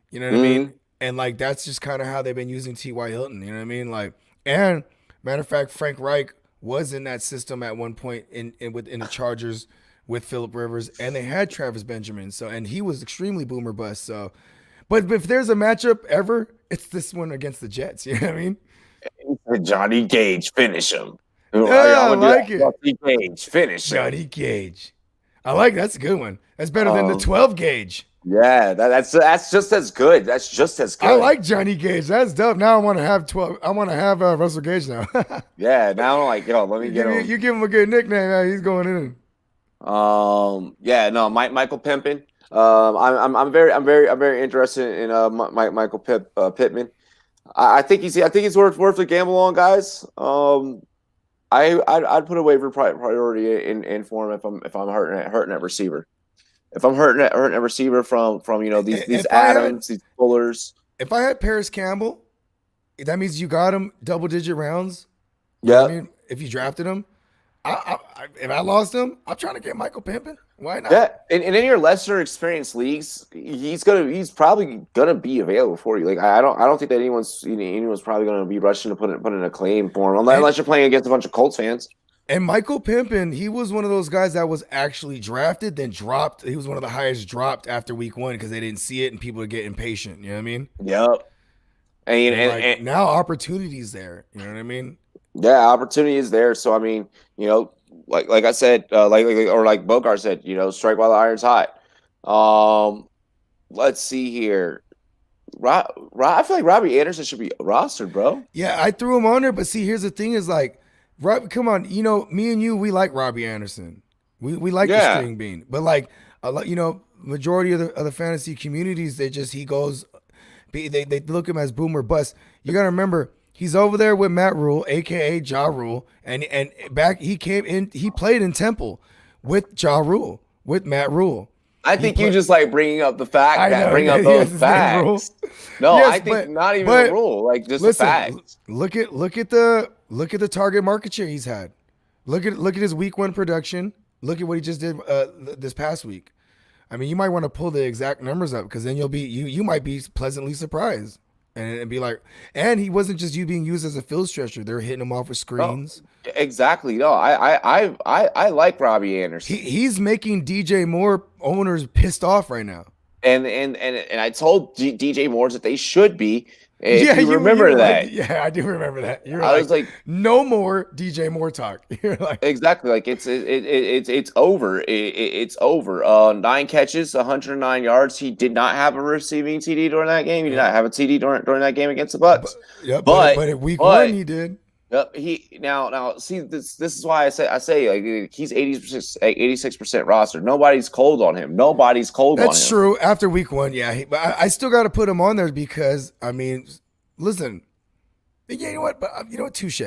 You know what I mean? Mm-hmm. And like that's just kind of how they've been using T.Y. Hilton. You know what I mean? Like, and matter of fact, Frank Reich was in that system at one point in the Chargers with Phillip Rivers, and they had Travis Benjamin. So, and he was extremely boomer bust. So, but if there's a matchup ever, it's this one against the Jets. You know what I mean? Johnny Gage, finish him. Yeah, I I'm gonna do like that. it. Johnny Gage, finish him. Johnny Gage. I like that's a good one. That's better than the Um, 12 gauge. yeah, that's just as good. That's just as good. I like Johnny Gage. That's dope. Now I want to have 12. I want to have Russell Gage now. Yeah, now I'm like, yo, let me you, get him. you give him a good nickname. He's going in. Yeah, no, Michael Pimpin. I'm very interested in Michael Pittman. I think he's worth a gamble on, guys. I'd put a waiver priority in for him if I'm hurting at receiver. If I'm hurting at receiver from these If I had Adams, these Fullers. if I had Paris Campbell, that means you got him double digit rounds. You know what I Yep. mean? If you drafted him, if I lost him, I'm trying to get Michael Pimpin. Why not? Yeah, and in your lesser experienced leagues, he's probably gonna be available for you. Like I don't think that anyone's probably gonna be rushing to put in a claim for him And unless you're playing against a bunch of Colts fans. and Michael Pimpin, he was one of those guys that was actually drafted, then dropped. He was one of the highest dropped after week one because they didn't see it and people would get impatient. You know what I mean? Yep. And, And and, like and now opportunities there. You know what I mean? yeah, opportunity is there. So I mean, like I said, like Bogart said, strike while the iron's hot. Let's see here. I feel like Robbie Anderson should be rostered, bro. Yeah, I threw him on there, but see, here's the thing: is like, Rob, come on, me and you, we like Robbie Anderson. We like the Yeah, string bean, but like a lot, majority of the fantasy communities, he goes, they look him as boomer bust. You gotta remember, he's over there with Matt Rule, aka Ja Rule, and back he came in, he played in Temple with Ja Rule, with Matt Rule. I He think you put, just like I know, bring up he those has his name Rule. facts. No, Yes, I think not even the but rule, like just the listen, facts. look at the target market share he's had. Look at his week one production. Look at what he just did this past week. I mean, you might want to pull the exact numbers up because then you might be pleasantly surprised and be like, and he wasn't just you being used as a field stretcher. They're hitting him off with No, screens. exactly. No, I like Robbie Anderson. He's making DJ Moore owners pissed off right now. And I told DJ Moores that they should be. If Yeah, you you remember were like, that, yeah, I do remember that. You're I was like, like, no more DJ Moore talk. You're like, exactly, like it's over. It's over. 9 catches, 109 yards. He did not have a receiving TD during that game. He did yeah, not have a TD during that game against the but Bucks. yeah, But but at week one but he did. he now see this is why I say like he's 86% roster. Nobody's cold on him. Nobody's cold on That's him. true. After week one, yeah, but I still got to put him on there because I mean, listen, yeah, you know what? But you know what? Touche.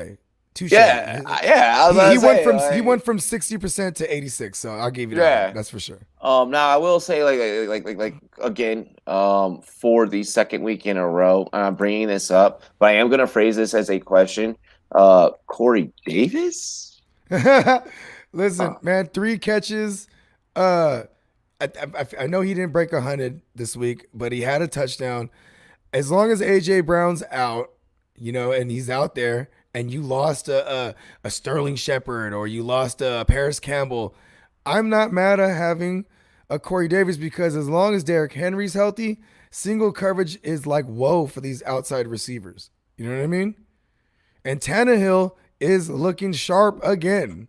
Yeah, yeah. I was about He to went say, from like, 60% to 86. So I'll give you that one. yeah. That's for sure. Now I will say like again, for the second week in a row, I'm bringing this up, but I am gonna phrase this as a question. Corey Davis? Listen, Uh, man, 3 catches. Uh, I know he didn't break 100 this week, but he had a touchdown. As long as AJ Brown's out, and he's out there, and you lost a Sterling Shepard or you lost a Paris Campbell, I'm not mad at having a Corey Davis because as long as Derrick Henry's healthy, single coverage is like whoa for these outside receivers. You know what I mean? And Tannehill is looking sharp again.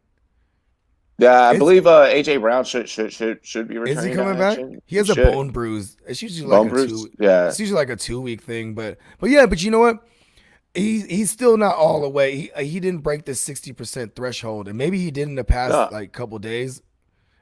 yeah, I It's believe AJ Brown should be Is he returning to coming back? action. He He has a should. bone bruise. It's usually like Bone a bruise? two. Yeah. It's usually like a 2 week thing, but yeah, but you know what? He's still not all the way. He didn't break the 60% threshold, and maybe he did in the past No. like couple days,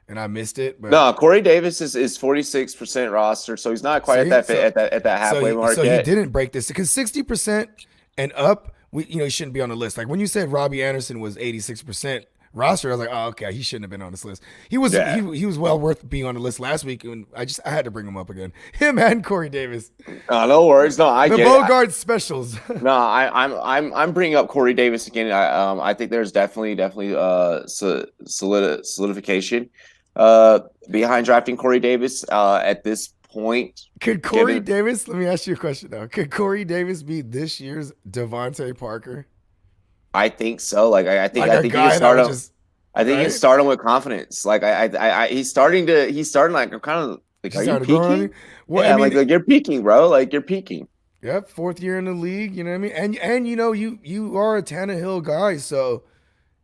and I missed it. But No, Corey Davis is 46% roster, so he's not quite at see, that at that halfway mark so he yet. didn't break this because 60% and up, he shouldn't be on the list. Like when you said Robbie Anderson was 86% roster, I was like, oh, okay, he shouldn't have been on this list. He was Yeah. he was well worth being on the list last week, and I had to bring him up again. Him and Corey Davis, No worries. No, I the get it. Bogart specials. No, I'm bringing up Corey Davis again. I think there's definitely solidification behind drafting Corey Davis at this point. Could Corey Given Davis? Let me ask you a question though. Could Corey Davis be this year's Devontae Parker? I think so. Like I think Like a you guy can that start would him. just I think you can right? start him with confidence. Like he's starting like I'm kind of like, She are you started growing on me. peaking? Well, I Yeah, mean, like you're peaking, bro. Like you're peaking. yep, 4th year in the league. You know what I mean? And you are a Tannehill guy, so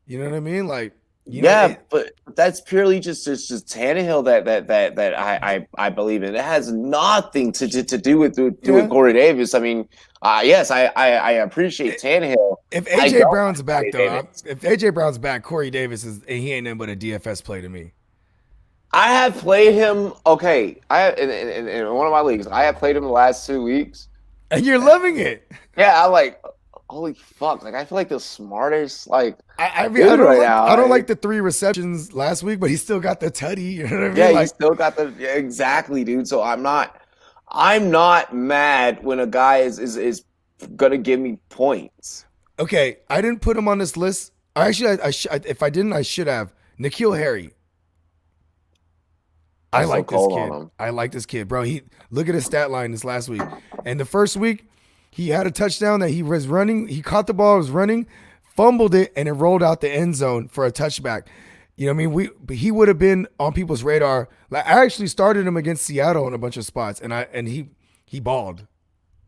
you know what I mean. Like Yeah, but that's purely just Tannehill that I believe in. It has nothing to do with yeah. Corey Davis. I mean, yes, I appreciate Tannehill. If I AJ don't Brown's like back Corey though, Davis. if AJ Brown's back, Corey Davis he ain't nothing but a DFS play to me. I have played him. Okay, in one of my leagues, I have played him the last 2 weeks. And you're loving it. Yeah, I'm like, holy fuck! Like I feel like the smartest I mean, dude right now. I don't like the 3 receptions last week, but he still got the tutty. You know what I mean? Yeah, he Like, still got the exactly, dude. So I'm not. I'm not mad when a guy is gonna give me points. Okay, I didn't put him on this list. If I didn't, I should have. N'Keal Harry. I I'm so like this cold on kid. him. I like this kid, bro. He look at his stat line this last week. And the first week, he had a touchdown that he was running. He caught the ball, was running, fumbled it, and it rolled out the end zone for a touchback. You know what I mean? He would have been on people's radar. Like I actually started him against Seattle in a bunch of spots, and he balled.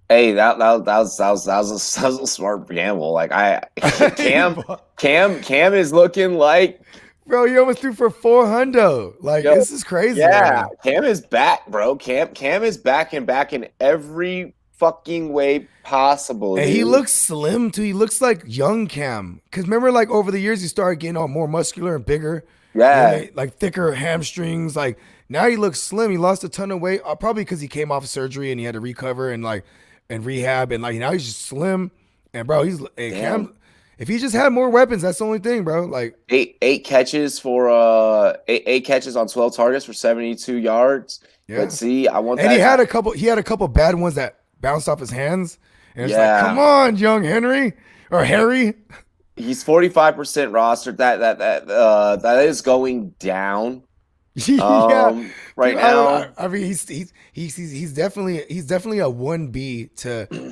Hey, that was a smart gamble. Like Cam is looking like Bro, he almost threw for 400. Like yo, this is crazy right yeah, now. Cam is back, bro. Cam is back and back in every fucking way possible, And he dude. looks slim too. He looks like young Cam. Cause remember, like over the years, he started getting all more muscular and bigger. You know, Yeah, like thicker hamstrings. Like now he looks slim. He lost a ton of weight, probably because he came off of surgery and he had to recover and rehab. And like now he's just slim. And bro, damn. Cam. If he just had more weapons, that's the only thing, bro. Like Eight catches for eight catches on 12 targets for 72 yards. yeah. Let's see. I want And that. he had a couple bad ones that bounced off his hands. And it's like, come Yeah. on, young Henry or Harry. He's 45% rostered. That is going down. Yeah, Right dude, now. I mean, he's definitely a 1B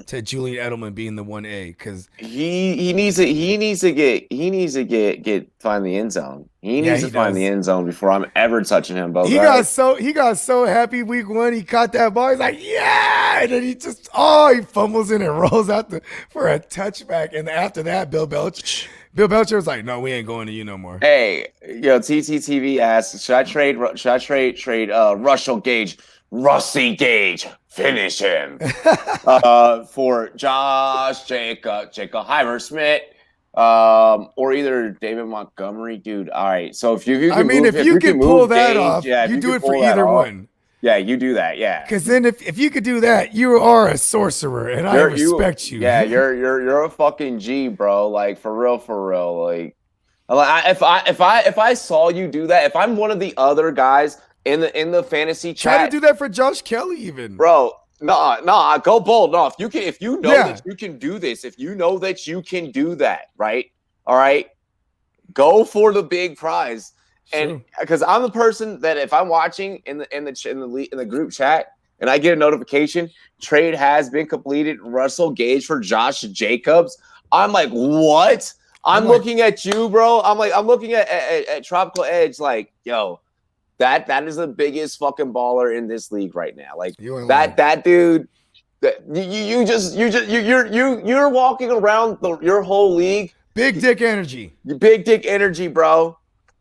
to Julian Edelman being the 1A because He needs to get find the end zone. He yeah, needs he to find the does. end zone before I'm ever touching him, bro. He got so happy week 1 he caught that ball. He's like, yeah, and then he fumbles in and rolls out for a touchback. And after that, Bill Belcher was like, no, we ain't going to you no more. Hey, yo, TTTV asks, should I trade Russell Gage, Rusty Gage, finish him, for Jacob Hymer-Smith, or either David Montgomery, dude. All right, so if you can move, if you could pull that Gage, off, yeah, you if do can it for pull that either off, one. yeah, you do that, yeah. Because then if you could do that, you are a sorcerer, and I respect you. Yeah, you're a fucking G, bro. Like for real. Like, if I saw you do that, if I'm one of the other guys in the fantasy Try chat, to do that for Josh Kelly, even. bro. Nah, go bold. No, if you know Yeah. that you can do this, if you know that you can do that, right? All right, go for the big prize. And True. because I'm the person that if I'm watching in the group chat and I get a notification, trade has been completed, Russell Gage for Josh Jacobs, I'm like, what? I'm like- looking at you, bro. I'm looking at Tropical Edge, like, yo, that is the biggest fucking baller in this league right now. Like that dude. You're walking around your whole league. Big dick energy. Big dick energy, bro.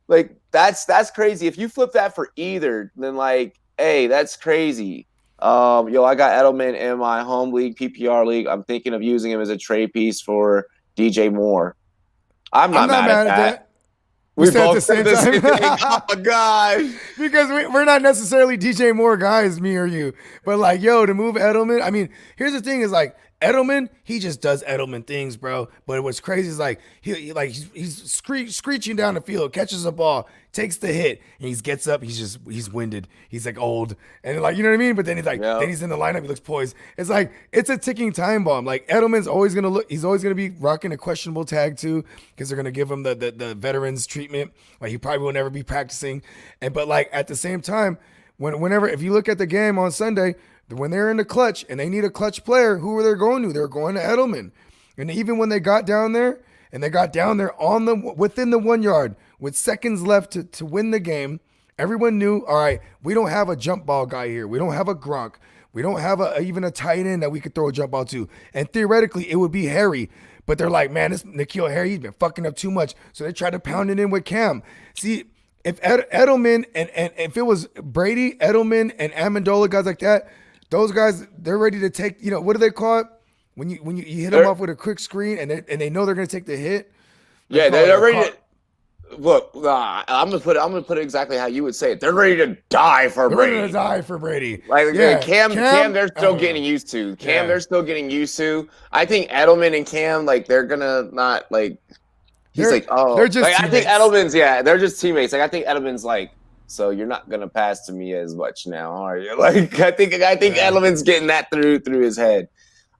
Like that's crazy. If you flip that for either, then like, hey, that's crazy. Yo, I got Edelman in my home league, PPR league. I'm thinking of using him as a trade piece for DJ Moore. I'm not mad at that. We both said the same thing. Oh my gosh. Because we're not necessarily DJ Moore guys, me or you. But like, yo, to move Edelman, I mean, here's the thing is like Edelman, he just does Edelman things, bro. But what's crazy is like he's screeching down the field, catches a ball, takes the hit, and he gets up. He's winded. He's like old, and like you know what I mean. But then he's like, then he's in the lineup. He looks poised. It's like it's a ticking time bomb. Like Edelman's always gonna look. He's always gonna be rocking a questionable tag too, because they're gonna give him the veterans treatment. Like he probably will never be practicing. But like at the same time, whenever if you look at the game on Sunday. When they're in the clutch and they need a clutch player, who are they going to? They're going to Edelman. And even when they got down there, within the 1 yard with seconds left to win the game, everyone knew, all right, we don't have a jump ball guy here. We don't have a Gronk. We don't have even a tight end that we could throw a jump ball to. And theoretically, it would be Harry. But they're like, man, this N'Keal Harry, he's been fucking up too much. So they tried to pound it in with Cam. See, if Edelman and if it was Brady, Edelman, and Amendola, guys like that, those guys, they're ready to take, what do they call it? When you hit them off with a quick screen and they know they're going to take the hit. Yeah, they're ready to look. I'm gonna put it exactly how you would say it. They're ready to die for Brady. They're ready to die for Brady. Like Cam, they're still getting used to. They're still getting used to. I think Edelman and Cam, like they're gonna not like. He's like, oh, they're just. Like, I think Edelman's, they're just teammates. Like I think Edelman's like so you're not gonna pass to me as much now, are you? Like I think Edelman's getting that through his head.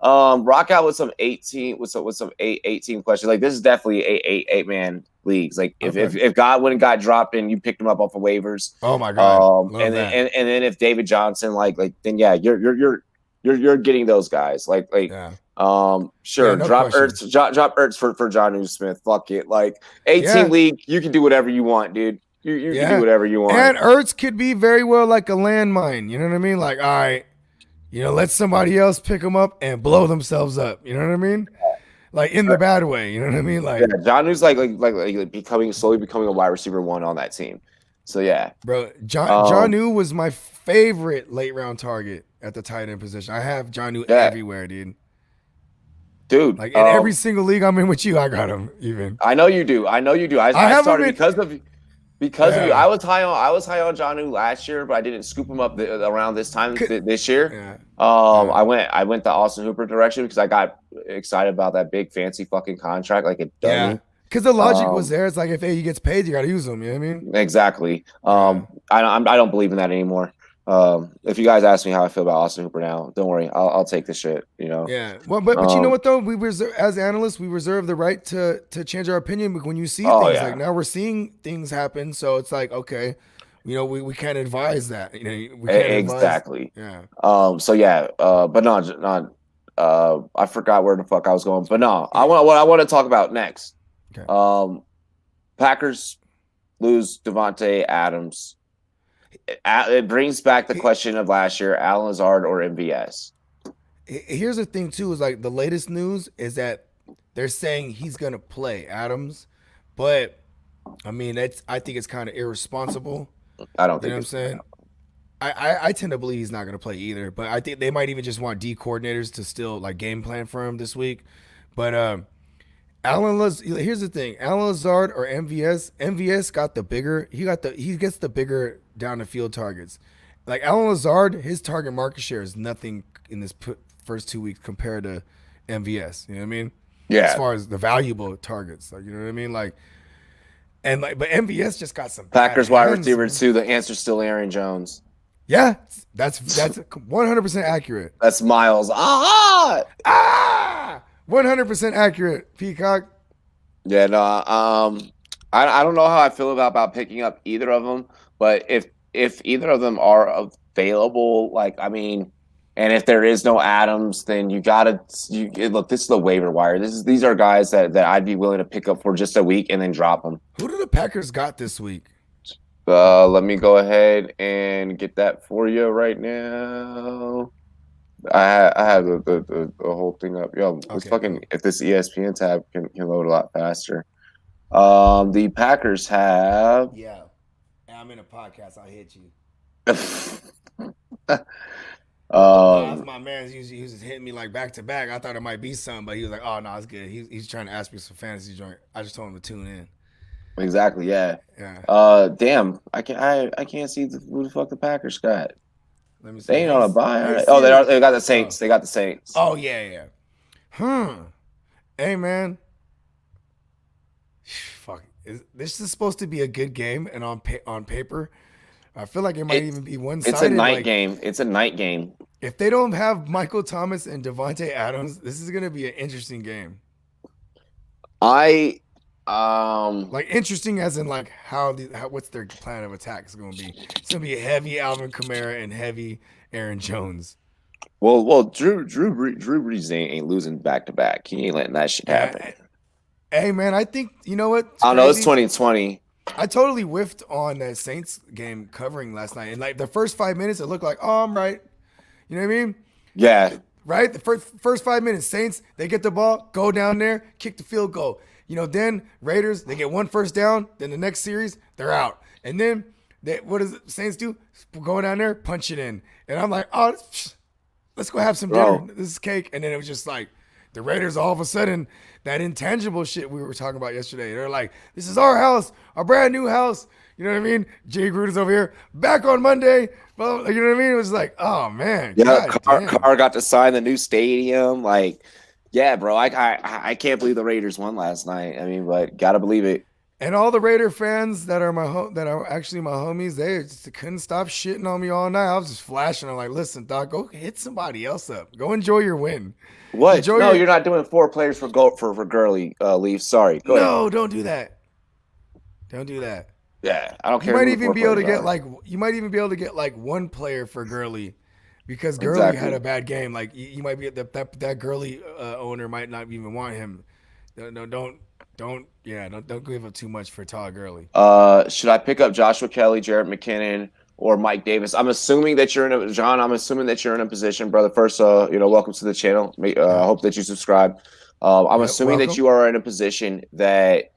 Rock out with some 18 with some 18 questions. Like this is definitely eight man leagues. Like if Godwin got dropped and you picked him up off of waivers, oh my god, love and then that. and then if David Johnson then yeah, you're getting those guys. Sure, no drop question. Drop Ertz for Jonnu Smith. Fuck it. Like 18 league, you can do whatever you want, dude. You can do whatever you want. And Ertz could be very well like a landmine. You know what I mean? Like, all right, let somebody else pick them up and blow themselves up. You know what I mean? Like in the bad way. You know what I mean? Like Jonnu's slowly becoming a wide receiver 1 on that team. So yeah, bro, Jonnu was my favorite late round target at the tight end position. I have Jonnu everywhere, dude. Dude, like in every single league I'm in with you, I got him. Even I know you do. I started because of you. I was high on Jonnu last year, but I didn't scoop him up around this time this year. I went the Austin Hooper direction because I got excited about that big fancy fucking contract, like it dummy. Because the logic was there. It's like if he gets paid, you got to use him. You know what I mean? Exactly. I don't believe in that anymore. If you guys ask me how I feel about Austin Hooper now, don't worry, I'll take the shit. Yeah. Well, but you know what though? We as analysts, we reserve the right to change our opinion when you see things. Like now we're seeing things happen, so it's like okay, we can't advise that. We can't exactly. Yeah. But no, I forgot where the fuck I was going. But no, what I want to talk about next. Okay. Packers lose Devontae Adams. It brings back the question of last year: Allen Lazard or MVS. Here's the thing too: is like the latest news is that they're saying he's gonna play Adams, but I mean I think it's kind of irresponsible. I don't think what I'm saying. I tend to believe he's not gonna play either, but I think they might even just want D coordinators to still like game plan for him this week. But here's the thing: Allen Lazard or MVS. MVS got the bigger. He gets the bigger down the field targets. Like Allen Lazard, his target market share is nothing in this first 2 weeks compared to MVS. You know what I mean? Yeah. As far as the valuable targets, like you know what I mean, like. And but MVS just got some Packers wide receiver 2. The answer's still Aaron Jones. Yeah, that's 100% accurate. That's Miles. 100% accurate, Peacock. Yeah, no. I don't know how I feel about picking up either of them, but if either of them are available, like I mean, and if there is no Adams, then you look. This is the waiver wire. These are guys that I'd be willing to pick up for just a week and then drop them. Who do the Packers got this week? Let me go ahead and get that for you right now. I have the whole thing up. Yo, if this ESPN tab can load a lot faster. The Packers have. Yeah, I'm in a podcast. I'll hit you. My man, he was just hitting me like back to back. I thought it might be something, but he was like, "Oh no, it's good." He's trying to ask me some fantasy joint. I just told him to tune in. Exactly. Yeah. Yeah. Damn. I can't see who the fuck the Packers got. Let me see. They ain't on a bye. Right? Oh, they got the Saints. They got the Saints. Oh yeah. Hey man. Fuck. This is supposed to be a good game, and on paper, I feel like it might even be one-sided. It's a night game. It's a night game. If they don't have Michael Thomas and Devontae Adams, this is gonna be an interesting game. Like interesting as in like what's their plan of attack is going to be. It's going to be heavy Alvin Kamara and heavy Aaron Jones. Well, Drew Brees ain't losing back to back. He ain't letting that shit happen. Hey man, I think you know what? I know it's 2020. I totally whiffed on that Saints game covering last night, and like the first 5 minutes, it looked like, oh, I'm right. You know what I mean? Yeah. Right. The first 5 minutes, Saints they get the ball, go down there, kick the field goal. Then Raiders, they get one first down. Then the next series, they're out. And then what does the Saints do? Go down there, punch it in. And I'm like, oh, let's go have some dinner. This is cake. And then it was just like the Raiders all of a sudden, that intangible shit we were talking about yesterday. They're like, this is our house, our brand new house. You know what I mean? Jay Gruden's over here, back on Monday. Well, you know what I mean? It was like, oh, man. Yeah, Carr got to sign the new stadium. Like, yeah, bro, I can't believe the Raiders won last night. I mean, but gotta believe it. And all the Raider fans that are that are actually my homies, they just couldn't stop shitting on me all night. I was just flashing. I'm like, listen, Doc, go hit somebody else up. Go enjoy your win. What? Enjoy No, your you're not doing 4 players for Gurley, Leaf. Sorry. Go ahead. No, don't do that. Don't do that. Yeah, I don't You care might who the even four be able players to get are. like you might even be able to get like one player for Gurley because Gurley had Exactly. a bad game. Like you might be that Gurley owner might not even want him. No, don't give up too much for Todd Gurley. Should I pick up Joshua Kelly, Jarrett McKinnon, or Mike Davis? I'm assuming that you're in a John. I'm assuming that you're in a position, brother. First, welcome to the channel. I Yeah, hope that you subscribe. I'm yeah. assuming that Welcome. you are in a position that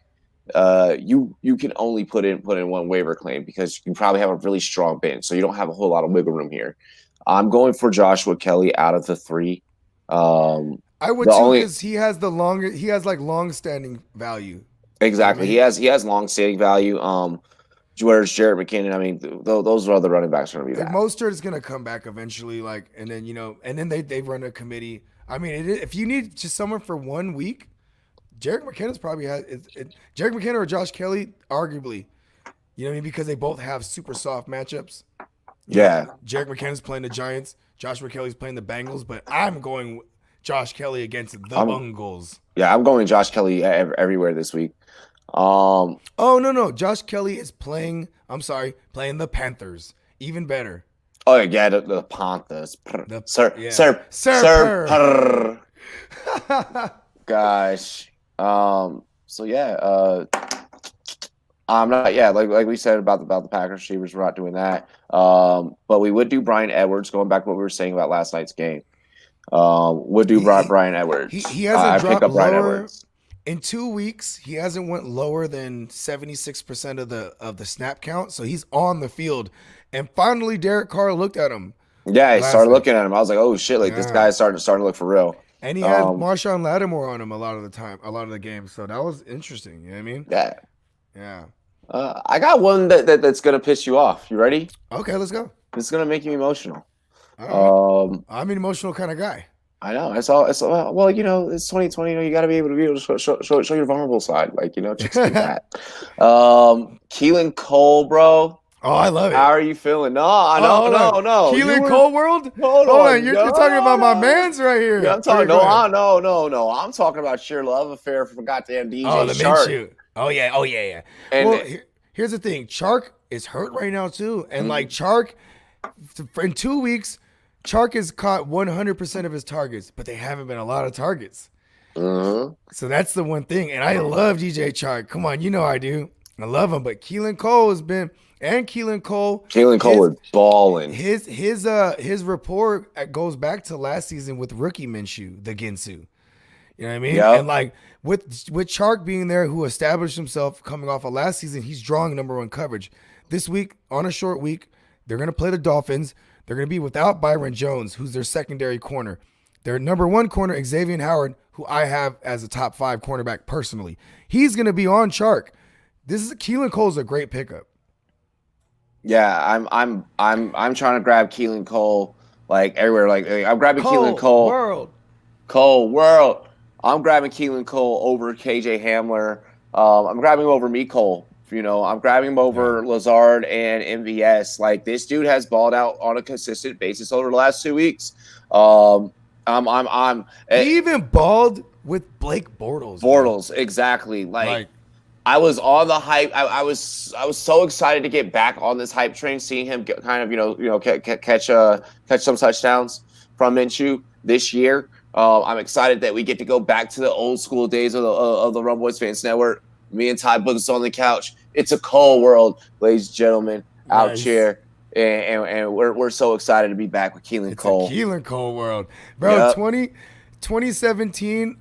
you can only put in one waiver claim because you probably have a really strong bench, so you don't have a whole lot of wiggle room here. I'm going for Joshua Kelly out of the three. Um, I would the too only because he has the longer he has like long standing value. You know what I exactly mean? he has long standing value. Whereas Jarrett McKinnon, I mean, those are other running backs are going to be Like back. Mostert is gonna come back eventually. Like and then and then they run a committee. I mean, if you need just someone for 1 week, Jerick McKinnon's probably has Jerick McKinnon or Josh Kelly, arguably. You know what I mean? Because they both have super soft matchups. Yeah, Jerick McKinnon's playing the Giants, Joshua Kelly's playing the Bengals, but I'm going Josh Kelly against the I'm Bungles. I'm going Josh Kelly everywhere this week. Um, Oh no, Josh Kelly is playing. I'm sorry, playing the Panthers. Even better. oh yeah, the Panthers, The sir, yeah, sir, Sir sir, Purr. Purr. Gosh. So yeah, I'm not. Yeah, like we said about the Packers receivers, we're not doing that. But we would do Brian Edwards. Going back to what we were saying about last night's game. Would do he, he Brian he Edwards. hasn't I pick dropped up Brian lower Edwards. in 2 weeks. He hasn't went lower than 76% of the snap count. So he's on the field. And finally, Derek Carr looked at him Yeah, I last started night. looking at him. I was like, oh shit, like this Yeah. guy's starting to look for real. And he had Um, Marshawn Lattimore on him a lot of the time, a lot of the games. So that was interesting. You know what I mean? yeah. Yeah. I got one that's gonna piss you off. You ready? Okay, let's go. It's gonna make you emotional. All right. Um, I'm an emotional kind of guy. I know. It's well, it's 2020. You got to be able to show your vulnerable side. Like, chicks do Oh, that. Keelan Cole, bro. I love How it. are you feeling? Oh, hold on. No. You Keelan were Cole World? hold Hold on. on. You're talking about my No. man's right Yeah, here. I'm Okay, talking. go ahead. No. I'm talking about sheer love affair for goddamn Oh, DJ the Shark. Minshew. Oh yeah. Oh yeah. And Well, here's the thing. Chark is hurt right now too, and like mm, Chark, in 2 weeks, Chark has caught 100% of his targets, but they haven't been a lot of targets. mhm. So that's the one thing. And I love DJ Chark. Come on, you know I do. I love him. But Keelan Cole has been, and Keelan Cole, Keelan Cole his is balling. his report goes back to last season with rookie Minshew, the Ginsu. You know what I mean? And Yep. like with Chark being there, who established himself coming off of last season, he's drawing number one coverage. This week, on a short week, they're gonna play the Dolphins. They're gonna be without Byron Jones, who's their secondary corner. Their number one corner, Xavier Howard, who I have as a top 5 cornerback personally. He's gonna be on Chark. This is Keelan Cole's a great pickup. Yeah, I'm trying to grab Keelan Cole like everywhere. Like I'm grabbing Keelan Cole Cole. World. Cole World. I'm grabbing Keelan Cole over KJ Hamler. I'm grabbing him over me Cole. I'm grabbing him Yeah. over Lazard and MVS. Like this dude has balled out on a consistent basis over the last 2 weeks. I'm He even balled with Blake Bortles. Man. Bortles exactly. Like Like I was on the hype. I was so excited to get back on this hype train, seeing him kind of catch some touchdowns from Minshew this year. I'm excited that we get to go back to the old school days of the Run Boys Fans Network. Me and Ty Books on the couch. It's a cold world, ladies and gentlemen, out nice. here, and we're so excited to be back with Keelan It's Cole. a Keelan Cole world. Bro, Yep. 2017,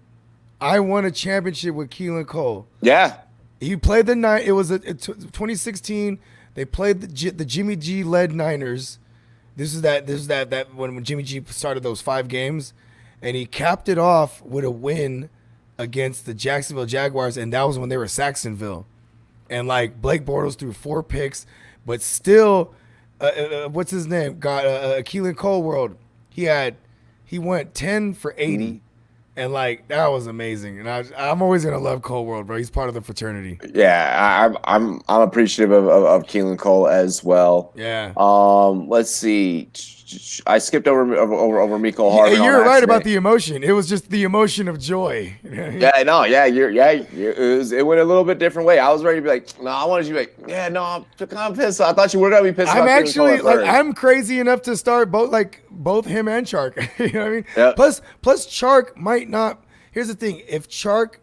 I won a championship with Keelan Cole. Yeah. He played the night. It was 2016. They played the Jimmy G led Niners. This is that when Jimmy G started those 5 games, and he capped it off with a win against the Jacksonville Jaguars, and that was when they were Saxonville. And like Blake Bortles threw 4 picks, but still, what's his name? Got Keelan Cole world. He went 10 for 80. And like that was amazing. And I'm always gonna love Cole World, bro. He's part of the fraternity. Yeah, I'm appreciative of Keelan Cole as well. Yeah. Let's see. I skipped over Miko Yeah, Hardman on you're right about accident. the emotion. It was just the emotion of joy. Yeah, no, yeah, it went a little bit different way. I was ready to be like, no, I wanted you to be like, yeah, no, I'm kind of pissed. I thought you were gonna be pissed I'm about Keelan Cole actually at like first. I'm crazy enough to start both him and Chark. You know what I mean? Yep. Plus Chark might not. Here's the thing: if Chark,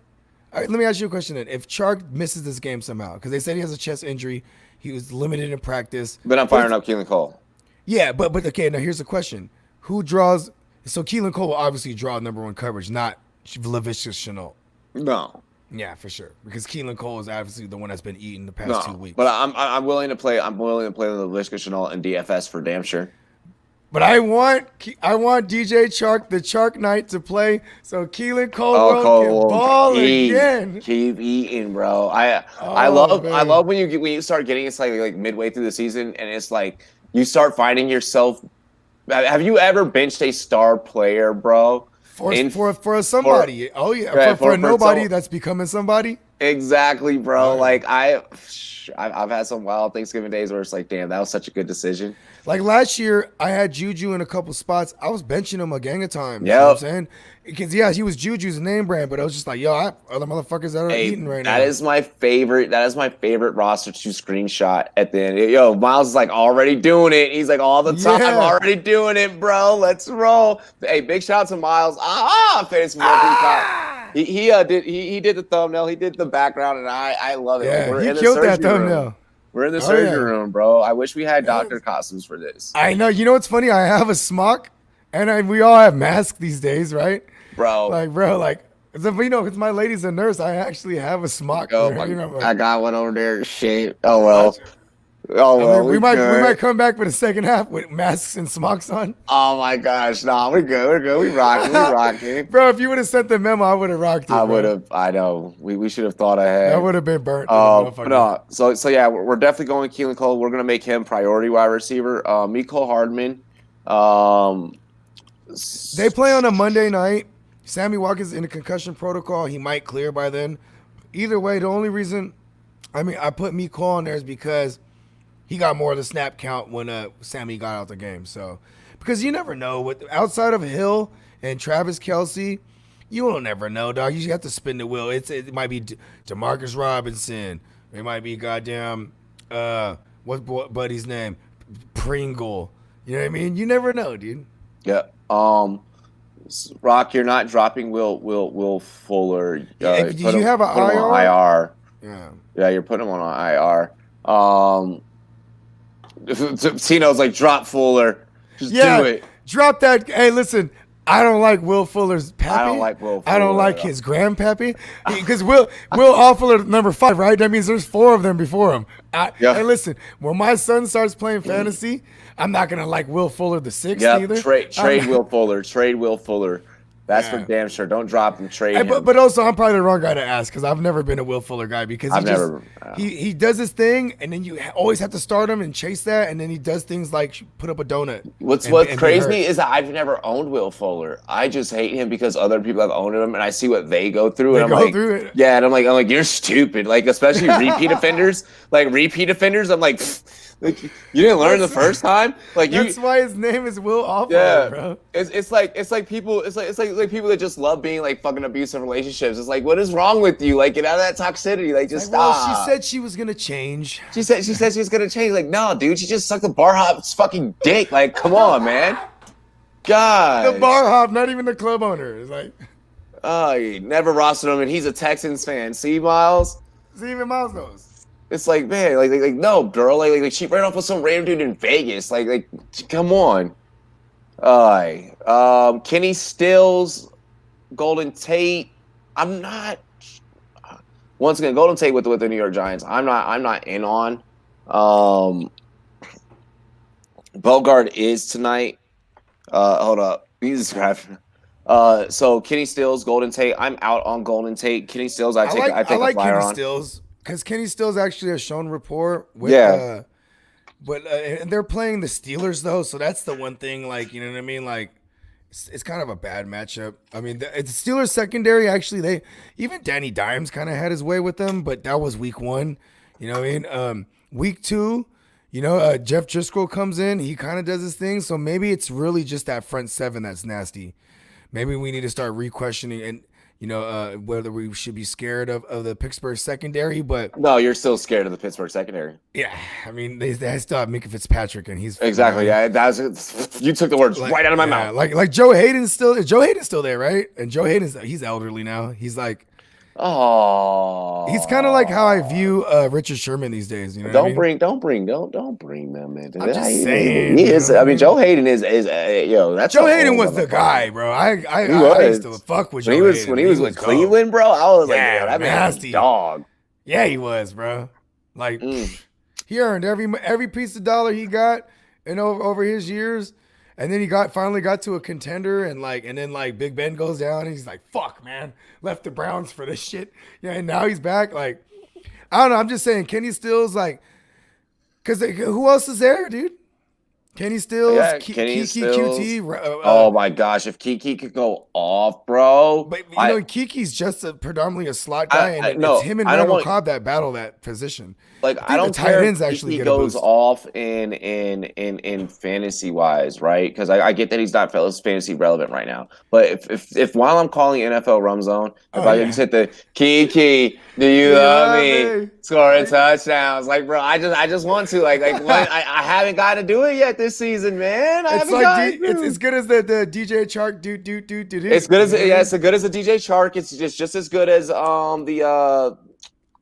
all right, let me ask you a question then. If Chark misses this game somehow, because they said he has a chest injury, he was limited in practice. But I'm firing up Keelan Cole. Yeah, but okay. Now here's the question: who draws? So Keelan Cole will obviously draw number one coverage, not Laviska Shenault. No. Yeah, for sure. Because Keelan Cole is obviously the one that's been eating the past No, 2 weeks. but I'm willing to play. I'm willing to play the Laviska Shenault and DFS for damn sure. But I want DJ Chark, the Chark Knight, to play so Keelan Cole Oh, can Cole, ball keep, again. keep eating, bro. I Oh, man. love when you start getting it's like midway through the season and it's like you start finding yourself. Have you ever benched a star player, bro? For somebody. Oh yeah, Right, for a nobody so- that's becoming somebody. Exactly, bro. Oh, yeah. Like I've had some wild Thanksgiving days where it's like, damn, that was such a good decision. Like last year, I had Juju in a couple spots. I was benching him a gang of times. You know what I'm Yep. saying? Because yeah, he was Juju's name brand, but I was just like, yo, other motherfuckers that are Hey, eating right now. that is my favorite. That is my favorite roster to screenshot at the end. Yo, Miles is like already doing it. He's like all the time, Yeah. already doing it, bro. Let's roll. Hey, big shout out to Miles. Fantasy he did the thumbnail. He did the background, and I love it. Yeah, We're he in the killed that surgery room. thumbnail. We're in the Oh, surgery yeah. room, bro. I wish we had doctor costumes for this, I know. You know what's funny? I have a smock, and we all have masks these days, right? bro. It's my lady's a nurse. I actually have a smock. Oh there, my, you know, I got one over there. Shit. Oh well. Oh I well. mean, we might good. come back for the second half with masks and smocks on. Oh my gosh. Nah, we're good. We're good. We rocking. We rocking. Bro, if you would have sent the memo, I would have rocked it. I bro. would have. I know. We should have thought ahead. That would have been burnt. No. So yeah, we're definitely going Keelan Cole. We're gonna make him priority wide receiver. Miko Hardman. They play on a Monday night. Sammy Watkins in a concussion protocol. He might clear by then. Either way, the only reason I put Miko on there is because he got more of the snap count when Sammy got out the game. So because you never know what outside of Hill and Travis Kelce, you will never know, dog. You just have to spin the wheel. It might be Demarcus Robinson. It might be goddamn what's buddy's name? Pringle. You know what I mean? You never know, dude. Yeah. Rock, you're not dropping Will Fuller. Yeah, did you have an put him on IR? Yeah. Yeah, you're putting him on IR. Tino's like, drop Fuller. Just do it. Drop that. Hey, listen, I don't like Will Fuller's pappy. I don't like Will I don't Fuller like at all. his grandpappy. Because Will Fuller number 5, right? That means there's 4 of them before him. Yeah. Hey, listen, when my son starts playing fantasy, I'm not gonna like Will Fuller the 6th either. Trade Will Fuller. Trade Will Fuller. That's for damn sure. Don't drop him. Trade him. But also, I'm probably the wrong guy to ask because I've never been a Will Fuller guy because he does his thing and then you always have to start him and chase that and then he does things like put up a donut. What's crazy me is that I've never owned Will Fuller. I just hate him because other people have owned him and I see what they go through and I'm like, yeah, and I'm like, you're stupid. Like especially repeat offenders. I'm like. Like, you didn't learn the first time. That's why his name is Will Fuller, yeah, bro. It's like people people that just love being like fucking abusive relationships. It's like, what is wrong with you? Like, get out of that toxicity. Like, just stop. Well, she said she was gonna change. She said she was gonna change. Like, no, dude, she just sucked the bar hop's fucking dick. Like, come on, man. God. The bar hop, not even the club owner. It's like, he never rostered him, and he's a Texans fan. See, Miles. see, even Miles knows. It's like, man, like no, girl, like she ran off with some random dude in Vegas. Like, come on. Kenny Stills, Golden Tate. I'm not. Once again, Golden Tate with the New York Giants. I'm not in on. Bogart is tonight. Hold up. Jesus Christ. So Kenny Stills, Golden Tate. I'm out on Golden Tate. Kenny Stills, I take I a like flyer Kenny on. Stills because Kenny Stills actually has shown rapport with. Yeah. But and they're playing the Steelers though, so that's the one thing. Like, you know what I mean? Like, it's kind of a bad matchup. I mean, it's Steelers secondary. Actually, they even Danny Dimes kind of had his way with them, but that was week 1. You know what I mean? Week 2, Jeff Driscoll comes in. He kind of does his thing. So maybe it's really just that front 7 that's nasty. Maybe we need to start re-questioning and whether we should be scared of the Pittsburgh secondary. But No, you're still scared of the Pittsburgh secondary. yeah, I mean they still have Minka Fitzpatrick, and he's Exactly. Yeah, you took the words right out of my mouth. Like Joe Hayden's still there, right? And Joe he's elderly now. He's like, oh, he's kind of like how I view Richard Sherman these days. You know, don't bring them into I'm that. just saying. He is. I mean, Joe Hayden is that's Joe Hayden was the guy, bro. I used to fuck with Joe Hayden. When he was with Cleveland, bro. I was like, yeah, that nasty man dog. Yeah, he was, bro. Like he earned every piece of dollar he got, and over his years. And then he finally got to a contender, and then Big Ben goes down. And he's like, "Fuck, man, left the Browns for this shit." Yeah, and now he's back. Like, I don't know. I'm just saying, Kenny Stills, because who else is there, dude? Kenny Stills, Kenny Stills. QT. Oh my gosh, if Kiki could go off, bro. But Kiki's just predominantly a slot guy, and it's him and Randall Cobb that battle that position. Like I don't care if actually he goes off in fantasy wise, right? Because I get that he's not fantasy relevant right now. But if while I'm calling NFL Rum Zone, if I just hit the Kiki, do you love me? Scoring touchdowns, like bro, I just want to like what I haven't got to do it yet this season, man. It's like it's as good as the DJ Chark do. It's good as it's as good as the DJ Chark. It's just as good as I know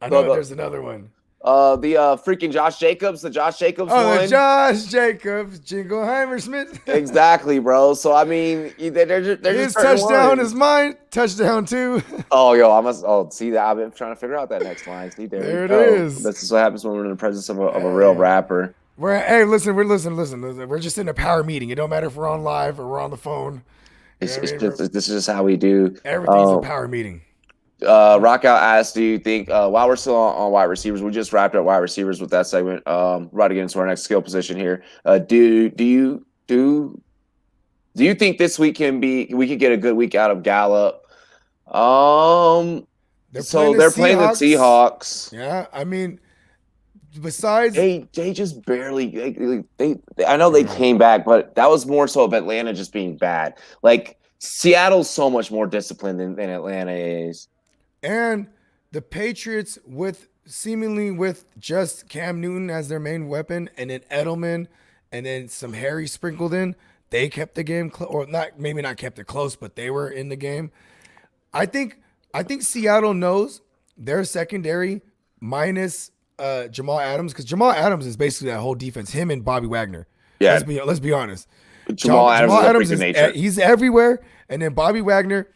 there's another one. The freaking Josh Jacobs one. The Josh Jacobs, Jingleheimer Smith. Exactly, bro. So I mean, they're his touchdown is mine. Touchdown too. Oh, yo, I must. Oh, see that I've been trying to figure out that next line. See, there it is. This is what happens when we're in the presence of a real rapper. Listen. We're just in a power meeting. It don't matter if we're on live or we're on the phone. This is just how we do. Everything's a power meeting. Rockout asked, do you think while we're still on wide receivers, we just wrapped up wide receivers with that segment. We're about to get into our next skill position here. Do you think this week we could get a good week out of Gallup? They're playing the Seahawks. Yeah, I mean, besides they just barely I know they came back, but that was more so of Atlanta just being bad. Like Seattle's so much more disciplined than Atlanta is. And the Patriots seemingly with just Cam Newton as their main weapon, and then Edelman, and then some Harry sprinkled in, they kept the game maybe not kept it close, but they were in the game. I think Seattle knows their secondary minus Jamal Adams, because Jamal Adams is basically that whole defense. Him and Bobby Wagner. Yeah, let's be honest. Jamal Adams is nature. He's everywhere, and then Bobby Wagner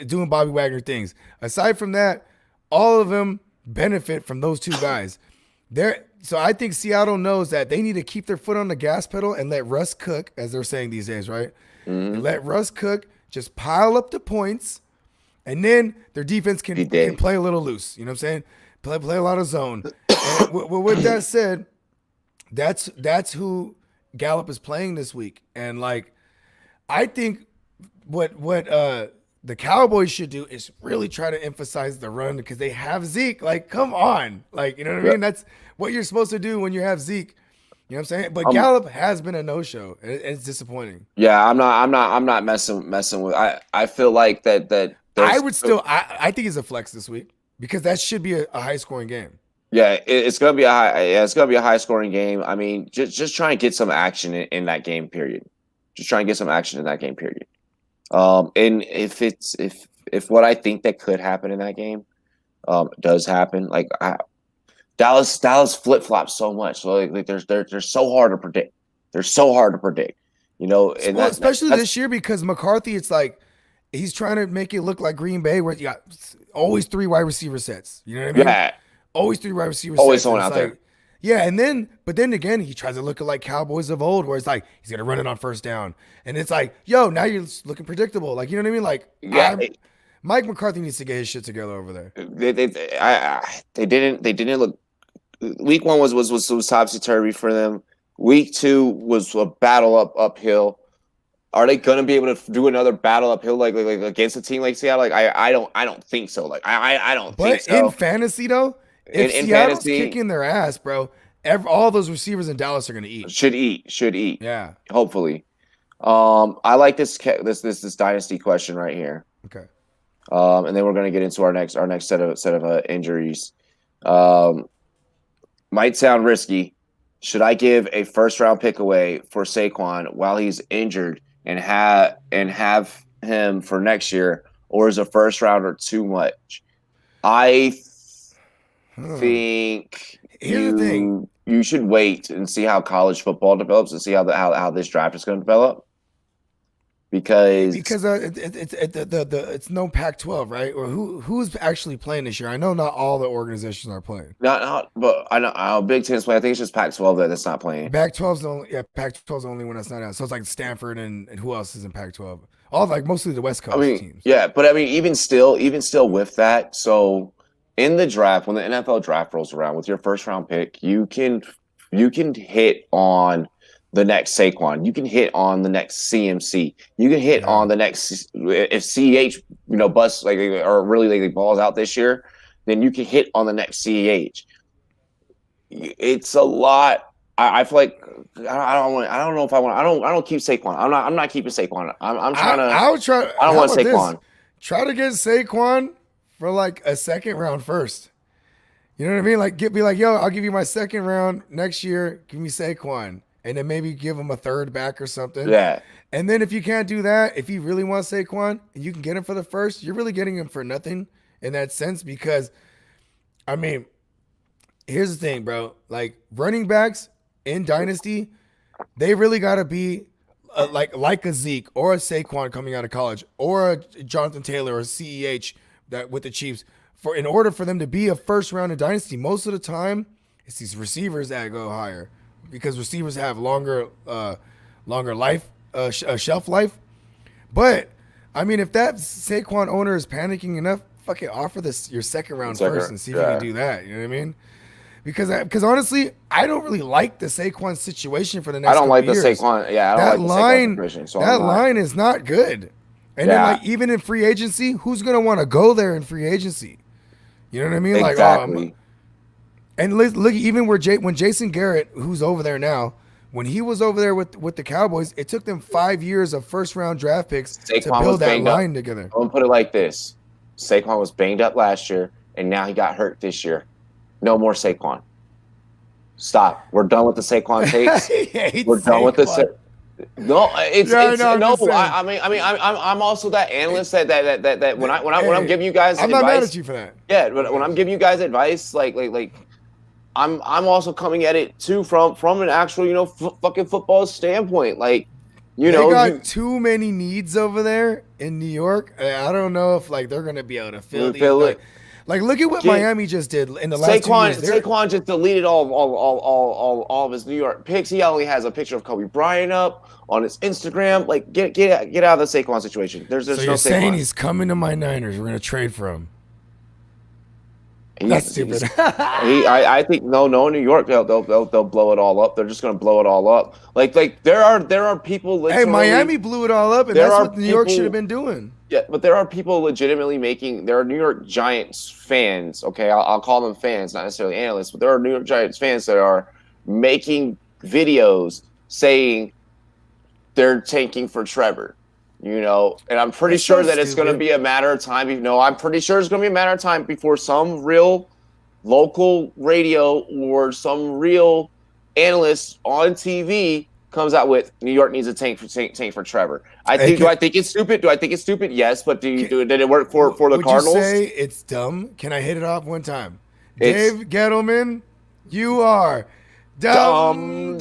doing Bobby Wagner things. Aside from that, all of them benefit from those two guys. So I think Seattle knows that they need to keep their foot on the gas pedal and let Russ cook, as they're saying these days, right? Mm-hmm. Let Russ cook, just pile up the points, and then their defense can play a little loose. You know what I'm saying? Play a lot of zone. And with that said, that's who Gallup is playing this week. And I think what the Cowboys should do is really try to emphasize the run, because they have Zeke. Like, come on. Like, you know what I mean? That's what you're supposed to do when you have Zeke. You know what I'm saying? But Gallup has been a no-show. It's disappointing. Yeah, I'm not messing with. I feel like that I think it's a flex this week, because that should be a high-scoring game. Yeah, it's gonna be a high-scoring game. I mean, just try and get some action in that game period. Just try and get some action in that game period. And if what I think that could happen in that game, does happen, like Dallas flip-flops so much. So like they're so hard to predict. They're so hard to predict. You know, and especially this year, because McCarthy, it's like he's trying to make it look like Green Bay, where you got always 3 wide receiver sets. You know what I mean? Yeah. Always 3 wide receiver always sets. Always someone out there. Yeah, but then again, he tries to look like Cowboys of old, where it's like he's gonna run it on first down, and it's like, yo, now you're looking predictable. Like, you know what I mean? Like, yeah, Mike McCarthy needs to get his shit together over there. They didn't look. Week 1 was topsy turvy for them. Week 2 was a battle uphill. are they going to be able to do another battle uphill like against a team like Seattle? Like I don't think so. Like I don't think But so. in fantasy though, if In Seattle's fantasy, kicking their ass, bro, all those receivers in Dallas are gonna eat. should eat. Yeah. Hopefully. I like this dynasty question right here. Okay. And then we're going to get into our next set of injuries. Might sound risky. Should I give a first round pick away for Saquon while he's injured and have him for next year, or is a first rounder too much? I think Here's the thing. You should wait and see how college football develops and see how this draft is going to develop. Because it's no Pac-12, right? Or who's actually playing this year? I know not all the organizations are playing. not but I know Big Ten's playing. I think it's just Pac-12 that's not playing. Pac-12's the only one that's not out. So it's like Stanford and who else is in Pac-12? All like mostly the West Coast teams. Yeah, but I mean, even still with that, so in the draft, when the NFL draft rolls around with your first round pick, you can hit on the next Saquon. You can hit on the next CMC. You can hit on the next if CH busts or really like balls out this year, then you can hit on the next CH. It's a lot. I feel like I don't know if I want. I don't keep Saquon. I'm not keeping Saquon. I'm trying to. I'll try. I don't want Saquon. This? Try to get Saquon for like a second round first. You know what I mean? Like be like, yo, I'll give you my second round next year. Give me Saquon. And then maybe give him a third back or something. Yeah. And then if you can't do that, if you really want Saquon and you can get him for the first, you're really getting him for nothing in that sense because, I mean, here's the thing, bro. Like running backs in Dynasty, they really got to be like a Zeke or a Saquon coming out of college or a Jonathan Taylor or a CEH that with the Chiefs in order for them to be a first round in Dynasty. Most of the time, it's these receivers that go higher. Because receivers have longer life, shelf life. But I mean, if that Saquon owner is panicking enough, fucking offer this your second round first and see if you can do that. You know what I mean? Because honestly, I don't really like the Saquon situation for the next. I don't like years. the Saquon. Yeah, I don't like the Saquon situation. That line is not good. And then like even in free agency, who's gonna want to go there in free agency? You know what I mean? Exactly. Like, and look, even when Jason Garrett, who's over there now, when he was over there with the Cowboys, it took them 5 years of first round draft picks to build that line together. I'm gonna put it like this: Saquon was banged up last year, and now he got hurt this year. No more Saquon. Stop. We're done with the Saquon takes. We're done with the. No, I'm also that analyst that when I'm giving you guys I'm advice, not mad at you for that. Yeah, when I'm giving you guys advice, like I'm also coming at it too from an actual fucking football standpoint. Like they got too many needs over there in New York. I don't know if like they're gonna be able to fill it. Like look at what Miami just did in the last 2 years. Saquon just deleted all of his New York picks. He only has a picture of Kobe Bryant up on his Instagram. Like get out of the Saquon situation. There's so no you're Saquon. Saying he's coming to my Niners. We're gonna trade for him. That's stupid. I think no in New York they'll blow it all up. They're just gonna blow it all up. Like there are people. Hey, Miami blew it all up, and that's what New York should have been doing. Yeah, but there are people legitimately there are New York Giants fans. Okay, I'll call them fans, not necessarily analysts, but there are New York Giants fans that are making videos saying they're tanking for Trevor. And I'm pretty sure that it's going to be a matter of time. I'm pretty sure it's going to be a matter of time before some real local radio or some real analyst on TV comes out with New York needs a tank for Trevor. Do I think it's stupid? Do I think it's stupid? Yes, but did it work for the Cardinals? Would you say it's dumb? Can I hit it off one time? Dave Gettleman, you are dumb.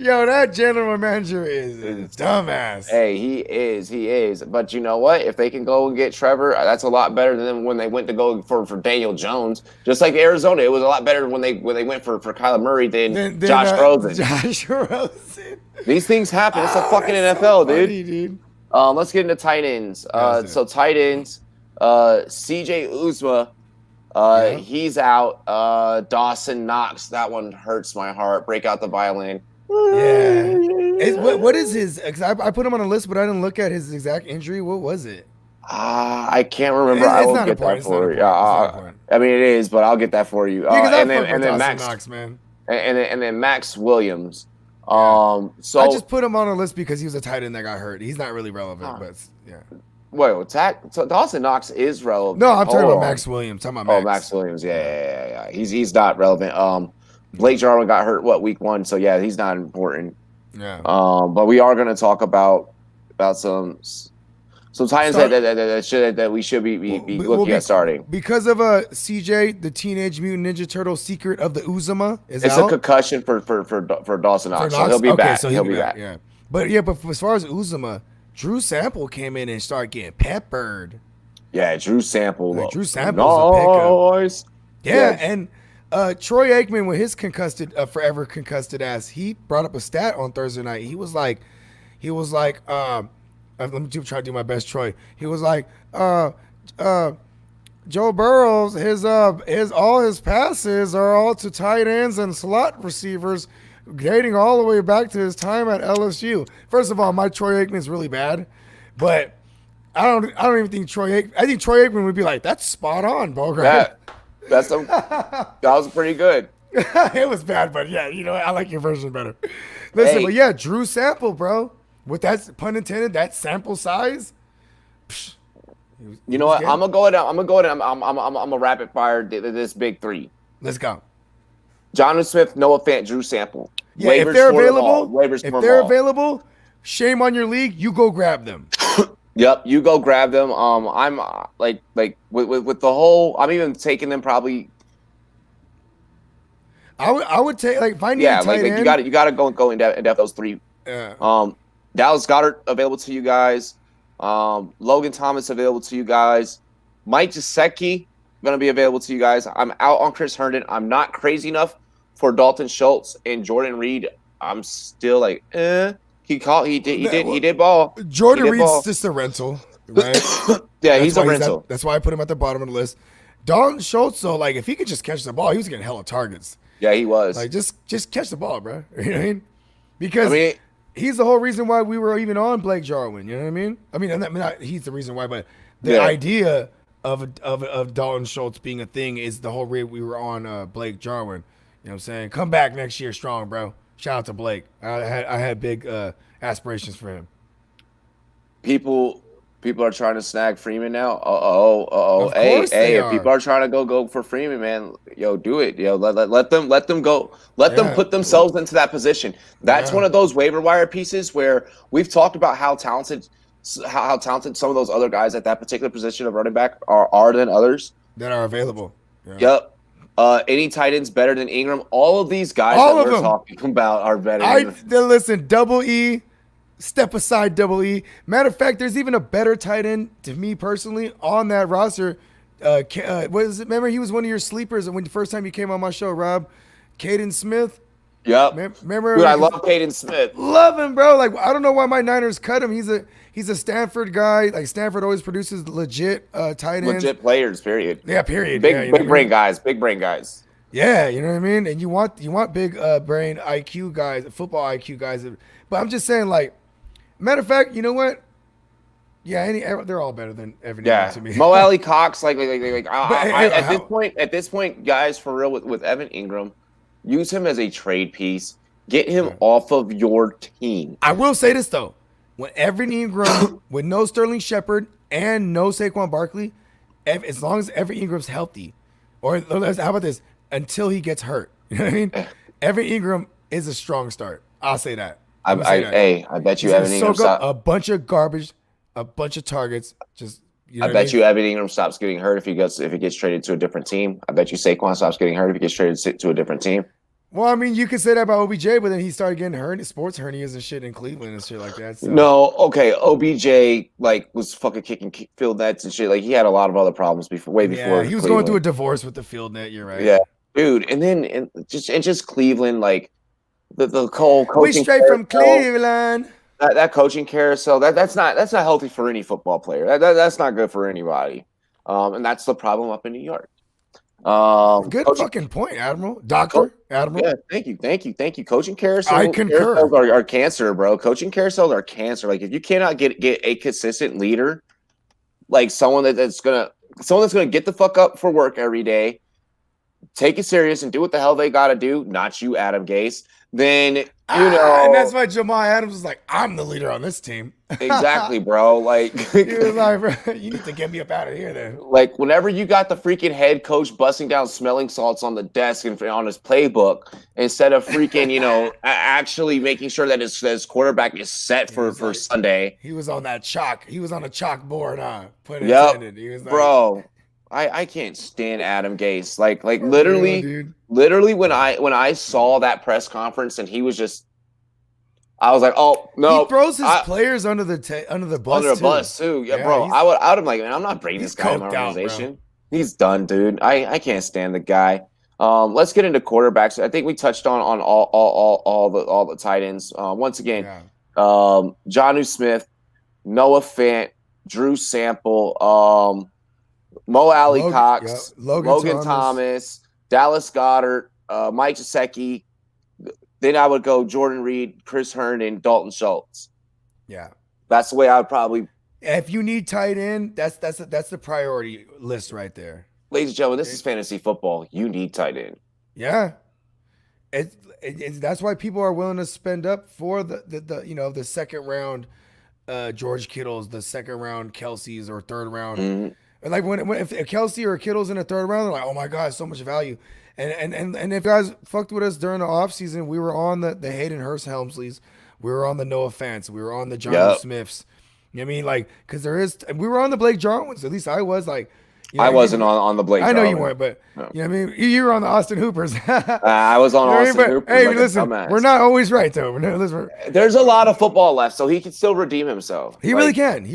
Yo, that general manager is a dumbass. Hey, he is. But you know what? If they can go and get Trevor, that's a lot better than when they went to go for Daniel Jones. Just like Arizona, it was a lot better when they went for Kyler Murray than Josh Rosen. Josh Rosen. These things happen. It's the fucking NFL, funny, dude. Let's get into tight ends. So tight ends, CJ Uzomah, he's out. Dawson Knox, that one hurts my heart. Break out the violin. Yeah. What is his? Cause I put him on a list, but I didn't look at his exact injury. What was it? I can't remember. I It's will not get that important. It's not for you. important. It's not important. I mean, it is, but I'll get that for you. Yeah, because I And then fuck with Dawson Max Knox, man. and then Max Williams. Yeah. I So just put him on a list because he was a tight end that got hurt. He's not really relevant, but yeah. wait, so Dawson Knox is relevant. No, I'm talking Hold about on. Max Williams. Talking about Oh, Max. Max Williams. Yeah. He's not relevant. Blake Jarwin got hurt week 1, so yeah, he's not important. Yeah. But we are going to talk about some Titans that we should be looking at starting because of CJ, the Teenage Mutant Ninja Turtle Secret of the Uzuma is it's out. a concussion for Dawson Knox, so he'll be back. So he'll be back. Yeah, but as far as Uzuma, Drew Sample came in and started getting peppered. Yeah, Drew Sample. Drew Sample's nice. a pickup. Yeah, and Troy Aikman with his forever concussed ass, he brought up a stat on Thursday night. He was like, let me try to do my best, Troy. He was like, Joe Burrows, his all his passes are all to tight ends and slot receivers, dating all the way back to his time at LSU. First of all, my Troy Aikman is really bad, but I don't even think I think Troy Aikman would be like, that's spot on, Bogart. That was pretty good. It was bad, but yeah, I like your version better. Listen, but yeah, Drew Sample, bro. With that, pun intended, that sample size. You know what? I'm gonna go ahead. I'm gonna rapid fire this big 3. Let's go. Jonnu Smith, Noah Fant, Drew Sample. Yeah, if they're available, shame on your league. You go grab them. Yep, you go grab them. I'm like with the whole. I'm even taking them probably. I would take if I need a tight end. You got to go in depth those 3. Yeah. Dallas Goedert available to you guys. Logan Thomas available to you guys. Mike Gesicki going to be available to you guys. I'm out on Chris Herndon. I'm not crazy enough for Dalton Schultz and Jordan Reed. I'm still like, He did ball. Jordan Reed's just a rental, right? Yeah, he's a rental. That's why I put him at the bottom of the list. Dalton Schultz, though, if he could just catch the ball, he was getting hella targets. Yeah, he was. Just catch the ball, bro. You know what I mean? Because he's the whole reason why we were even on Blake Jarwin. You know what I mean? I mean, not he's the reason why, but the idea of Dalton Schultz being a thing is the whole reason we were on Blake Jarwin. You know what I'm saying? Come back next year strong, bro. Shout out to Blake. I had big aspirations for him. People are trying to snag Freeman now. Hey, if people are trying to go for Freeman, man, do it. Let them go. Let them put themselves into that position. That's one of those waiver wire pieces where we've talked about how talented some of those other guys at that particular position of running back are than others that are available. Yeah. Yep. Any tight ends better than Ingram? All of these guys we're talking about are better. Listen, Double E. Step aside, Double E. Matter of fact, there's even a better tight end to me personally on that roster. What is it? Remember, he was one of your sleepers when the first time you came on my show, Rob. Caden Smith. Yep. Remember? Dude, I love Caden Smith. Love him, bro. I don't know why my Niners cut him. He's a Stanford guy. Stanford always produces legit tight ends. Legit players, period. Yeah, period. Big brain guys. Yeah, you know what I mean? And you want big brain IQ guys, football IQ guys. But I'm just saying, matter of fact, you know what? Yeah, they're all better than Evan Ingram to me. Mo Alley Cox, at this point, guys, for real, with Evan Ingram, use him as a trade piece. Get him off of your team. I will say this though, when Evan Ingram, with no Sterling Shepard and no Saquon Barkley, as long as Evan Ingram's healthy, or how about this, until he gets hurt, you know what I mean? Evan Ingram is a strong start. I'll say that. I bet you Evan Ingram stops a bunch of garbage, a bunch of targets. Just I bet you Evan Ingram stops getting hurt if he gets traded to a different team. I bet you Saquon stops getting hurt if he gets traded to a different team. Well, I mean, you could say that about OBJ, but then he started getting hurt, sports hernias and shit in Cleveland and shit like that. So. No, okay, OBJ was fucking kicking field nets and shit. He had a lot of other problems before. Yeah, he was going through a divorce with the field net. You're right. Yeah, dude, and then just Cleveland, the whole coaching. We straight from Cleveland. That coaching carousel, that's not healthy for any football player. That's not good for anybody. And that's the problem up in New York. Good fucking point, Admiral. Admiral. Yeah, thank you. Coaching I concur. carousels are cancer, bro. Coaching carousels are cancer. Like if you cannot get a consistent leader, like someone that's gonna get the fuck up for work every day, take it serious and do what the hell they gotta do, not you, Adam Gase, then And that's why Jamal Adams was like, I'm the leader on this team. exactly, bro. Like He was like, bro, you need to get me up out of here then. like whenever you got the freaking head coach busting down smelling salts on the desk and on his playbook instead of freaking, actually making sure that his quarterback is set for Sunday. He was on that chalk. He was on a chalkboard, put it Yep, intended. He was like, bro. I can't stand Adam Gase. Like real, dude. literally when I saw that press conference and he was just, I was like, oh no, he throws his players under the bus too. Yeah, bro. I would have like, man, I'm not bringing this guy in my organization. He's done, dude. I can't stand the guy. Let's get into quarterbacks. I think we touched on all the tight ends. Once again, Jonnu Smith, Noah Fant, Drew Sample, Mo Alley Cox, Logan Thomas, Dallas Goedert, Mike Gesicki. Then I would go Jordan Reed, Chris Herndon, Dalton Schultz. Yeah, that's the way I would probably. If you need tight end, that's the priority list right there. Ladies and gentlemen, this is fantasy football. You need tight end. Yeah, that's why people are willing to spend up for the second round, George Kittles, the second round Kelsey's or third round. Mm-hmm. Like if Kelsey or Kittle's in the third round, they're like, oh my god, so much value. And if guys fucked with us during the offseason, we were on the Hayden Hurst Helmsleys, we were on the Noah Fants, we were on the Jonnu Smiths. You know what I mean? Like, because we were on the Blake Jarwins. At least I was. Like, I wasn't on the Blake. I know you weren't, but no. You know what I mean? You were on the Austin Hoopers. I was on Austin Hoopers. Hey, listen, we're not always right though. There's a lot of football left, so he can still redeem himself. He really can.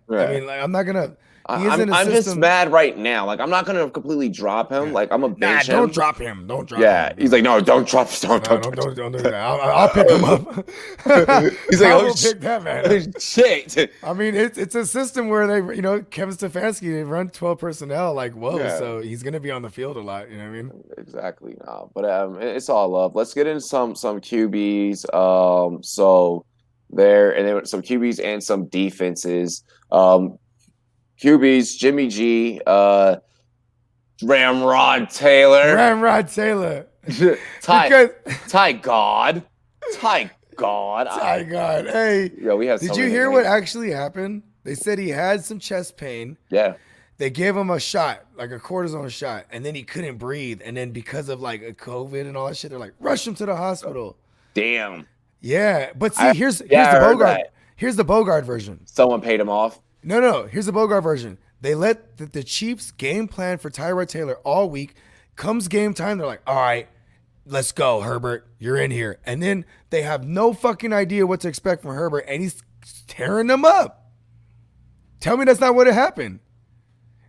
Right. I mean, like, I'm not gonna. I'm just mad right now. Like, I'm not gonna completely drop him. Like, I'm a bench him. Don't drop him. Don't drop him. Yeah, he's like, no, don't drop. Don't do that. I'll pick him up. He's like, oh, pick that man. Shit. I mean, it's a system where they, Kevin Stefanski, they run 12 personnel. Like, whoa, so he's gonna be on the field a lot. You know what I mean? Exactly. No, but it's all love. Let's get into some QBs. So there, and then some QBs and some defenses. QBs, Jimmy G, Ramrod Taylor. Ty God. Hey, we had. Did you hear what actually happened? They said he had some chest pain. Yeah. They gave him a shot, like a cortisone shot, and then he couldn't breathe. And then because of like a COVID and all that shit, they're like, rush him to the hospital. Damn. Yeah, but see, here's the Bogart. Here's the Bogart version. Someone paid him off. No. Here's the Bogart version. They let the Chiefs game plan for Tyrod Taylor all week. Comes game time, they're like, all right, let's go, Herbert. You're in here. And then they have no fucking idea what to expect from Herbert, and he's tearing them up. Tell me that's not what happened.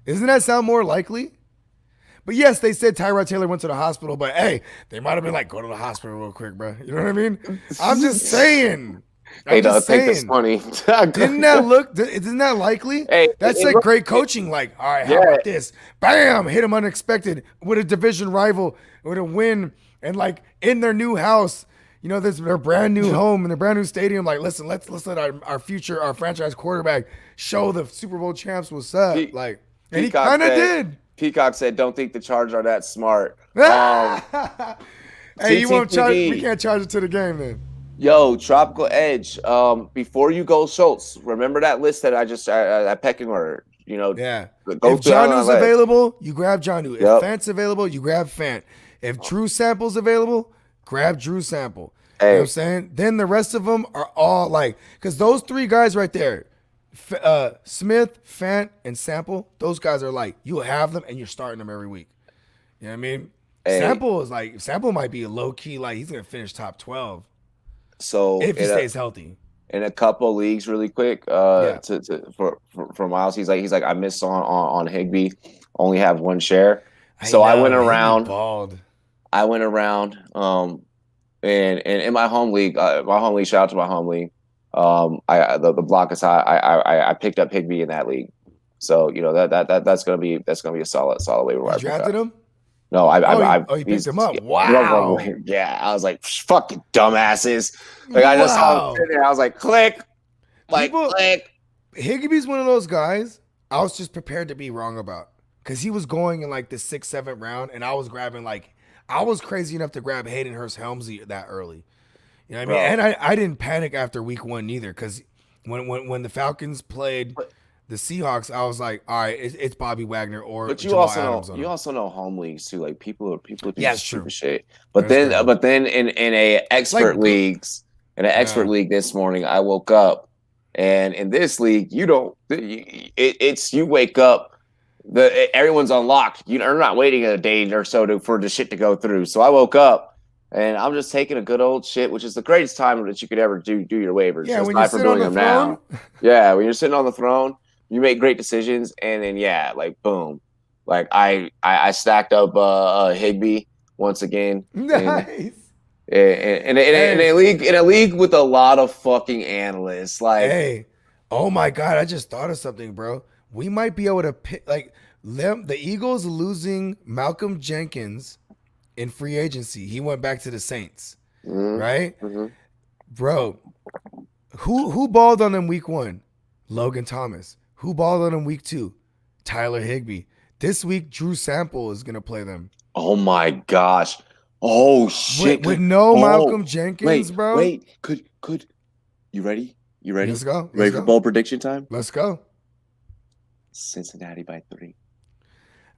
Doesn't that sound more likely? But yes, they said Tyrod Taylor went to the hospital, but hey, they might have been like, go to the hospital real quick, bro. You know what I mean? I'm just saying. Hey, don't take this money. Isn't that likely? Hey, that's like great coaching. Like, all right, how about this? Bam, hit him unexpected with a division rival, with a win, and like in their new house, this their brand new home and their brand new stadium. Like, listen, let's let our franchise quarterback show the Super Bowl champs what's up. And he kind of did. Peacock said, "Don't think the Chargers are that smart." Hey, you won't charge. We can't charge it to the game then. Yo, Tropical Edge. Before you go, Schultz, remember that list that I pecking order. Yeah. If Jonnu's available, you grab Jonnu. If Fant's available, you grab Fant. If Drew Sample's available, grab Drew Sample. You know what I'm saying? Then the rest of them are all like, because those three guys right there, Smith, Fant, and Sample, those guys are like, you have them and you're starting them every week. You know what I mean? Sample might be a low key, like he's gonna finish top 12. So if he stays healthy. In a couple leagues, really quick, for Miles, he's like I missed on Higbee, only have one share. I went around. And in my home league, shout out to my home league. The block is high. I picked up Higbee in that league, so that's gonna be a solid waiver wire. You drafted him? No, You picked him up. Yeah, I was like, fucking dumbasses. Like I just saw him Wow. sitting there. I was like, click, People, click. Higbee's one of those guys I was just prepared to be wrong about because he was going in like the 6th, 7th round, and I was grabbing I was crazy enough to grab Hayden Hurst Helmsley that early. You know what I mean? Bro. And I didn't panic after week 1 neither because when the Falcons played the Seahawks, I was like, all right, it's Bobby Wagner or But Jamal Adams. you also know home leagues too. Like people do Yeah, it's stupid true. shit. That's true. But then in a expert Like, leagues in an expert Yeah. league this morning, I woke up and in this league, you don't. It's you wake up, everyone's unlocked. You're not waiting a day or so for the shit to go through. So I woke up and I'm just taking a good old shit, which is the greatest time that you could ever do your waivers. Yeah, when you aside from sit on doing the them throne. now. Yeah, when you're sitting on the throne, you make great decisions, and then like boom, like I stacked up Higbee once again. Nice. In Hey. a league with a lot of fucking analysts. Like, Hey, oh my God, I just thought of something, bro. We might be able to pick the Eagles losing Malcolm Jenkins in free agency. He went back to the Saints, right? Bro, who balled on him week 1? Logan Thomas. Who balled on him week 2? Tyler Higbee. This week, Drew Sample is gonna play them. oh my gosh. Oh shit. With no Malcolm Jenkins, bro. Wait. Could you ready? You ready? Let's go. Ready for bold prediction time? Let's go. Cincinnati by 3.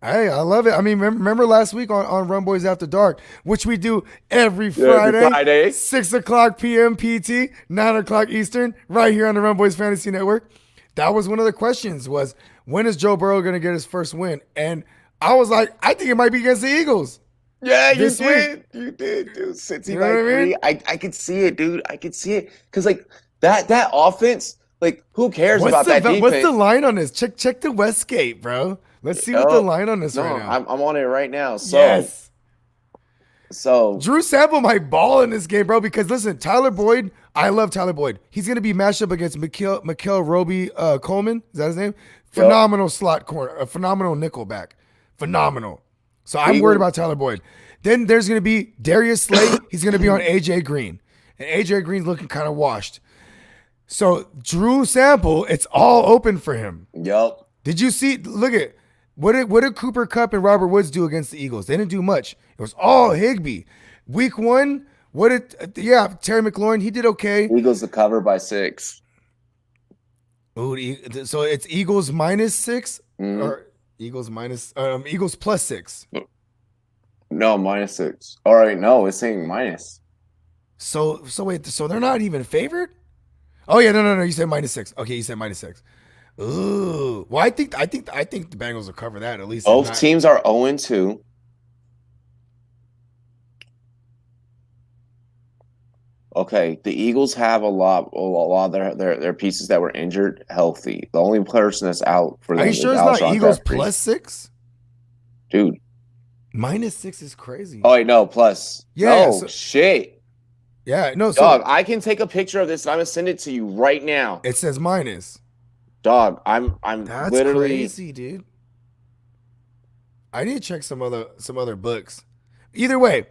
Hey, I love it. I mean, remember last week on Run Boys After Dark, which we do every Friday, 6 o'clock p.m. PT, 9 o'clock Eastern, right here on the Run Boys Fantasy Network. That was one of the questions was, when is Joe Burrow going to get his first win? And I was like, I think it might be against the Eagles. Yeah, you did. You did, dude. Cincy by 3. I could see it, dude. I could see it. Because, like, that offense, like, who cares about that defense? What's the line on this? Check the Westgate, bro. Let's see what the line on this right now. I'm on it right now. So, yes. So Drew Sample might ball in this game, bro, because listen, Tyler Boyd, I love Tyler Boyd. He's going to be matched up against Mikael Roby Coleman. Is that his name? Phenomenal slot corner, a phenomenal nickel back. Phenomenal. So I'm worried about Tyler Boyd. Then there's going to be Darius Slade. He's going to be on AJ Green. And AJ Green's looking kind of washed. So Drew Sample, it's all open for him. Yep. Did you see? Look at what did Cooper Kupp and Robert Woods do against the Eagles? They didn't do much. It was all Higbee. Week 1, Terry McLaurin, he did okay. Eagles to cover by 6. Ooh, so it's Eagles -6 or Eagles plus 6. No, -6. All right, no, it's saying minus. So wait, so they're not even favored? Oh yeah, no. You said -6. Okay, you said -6. Ooh, well, I think the Bengals will cover that at least. Both teams are 0-2. Okay, the Eagles have a lot of their pieces that were injured healthy. The only person that's out for them. Are you sure it's not Eagles plus 6? Dude, -6 is crazy. Oh wait, no, plus. Yeah. No, shit. Yeah, no. Dog, I can take a picture of this and I'm gonna send it to you right now. It says minus. Dog, I'm That's literally crazy, dude. I need to check some other books. Either way,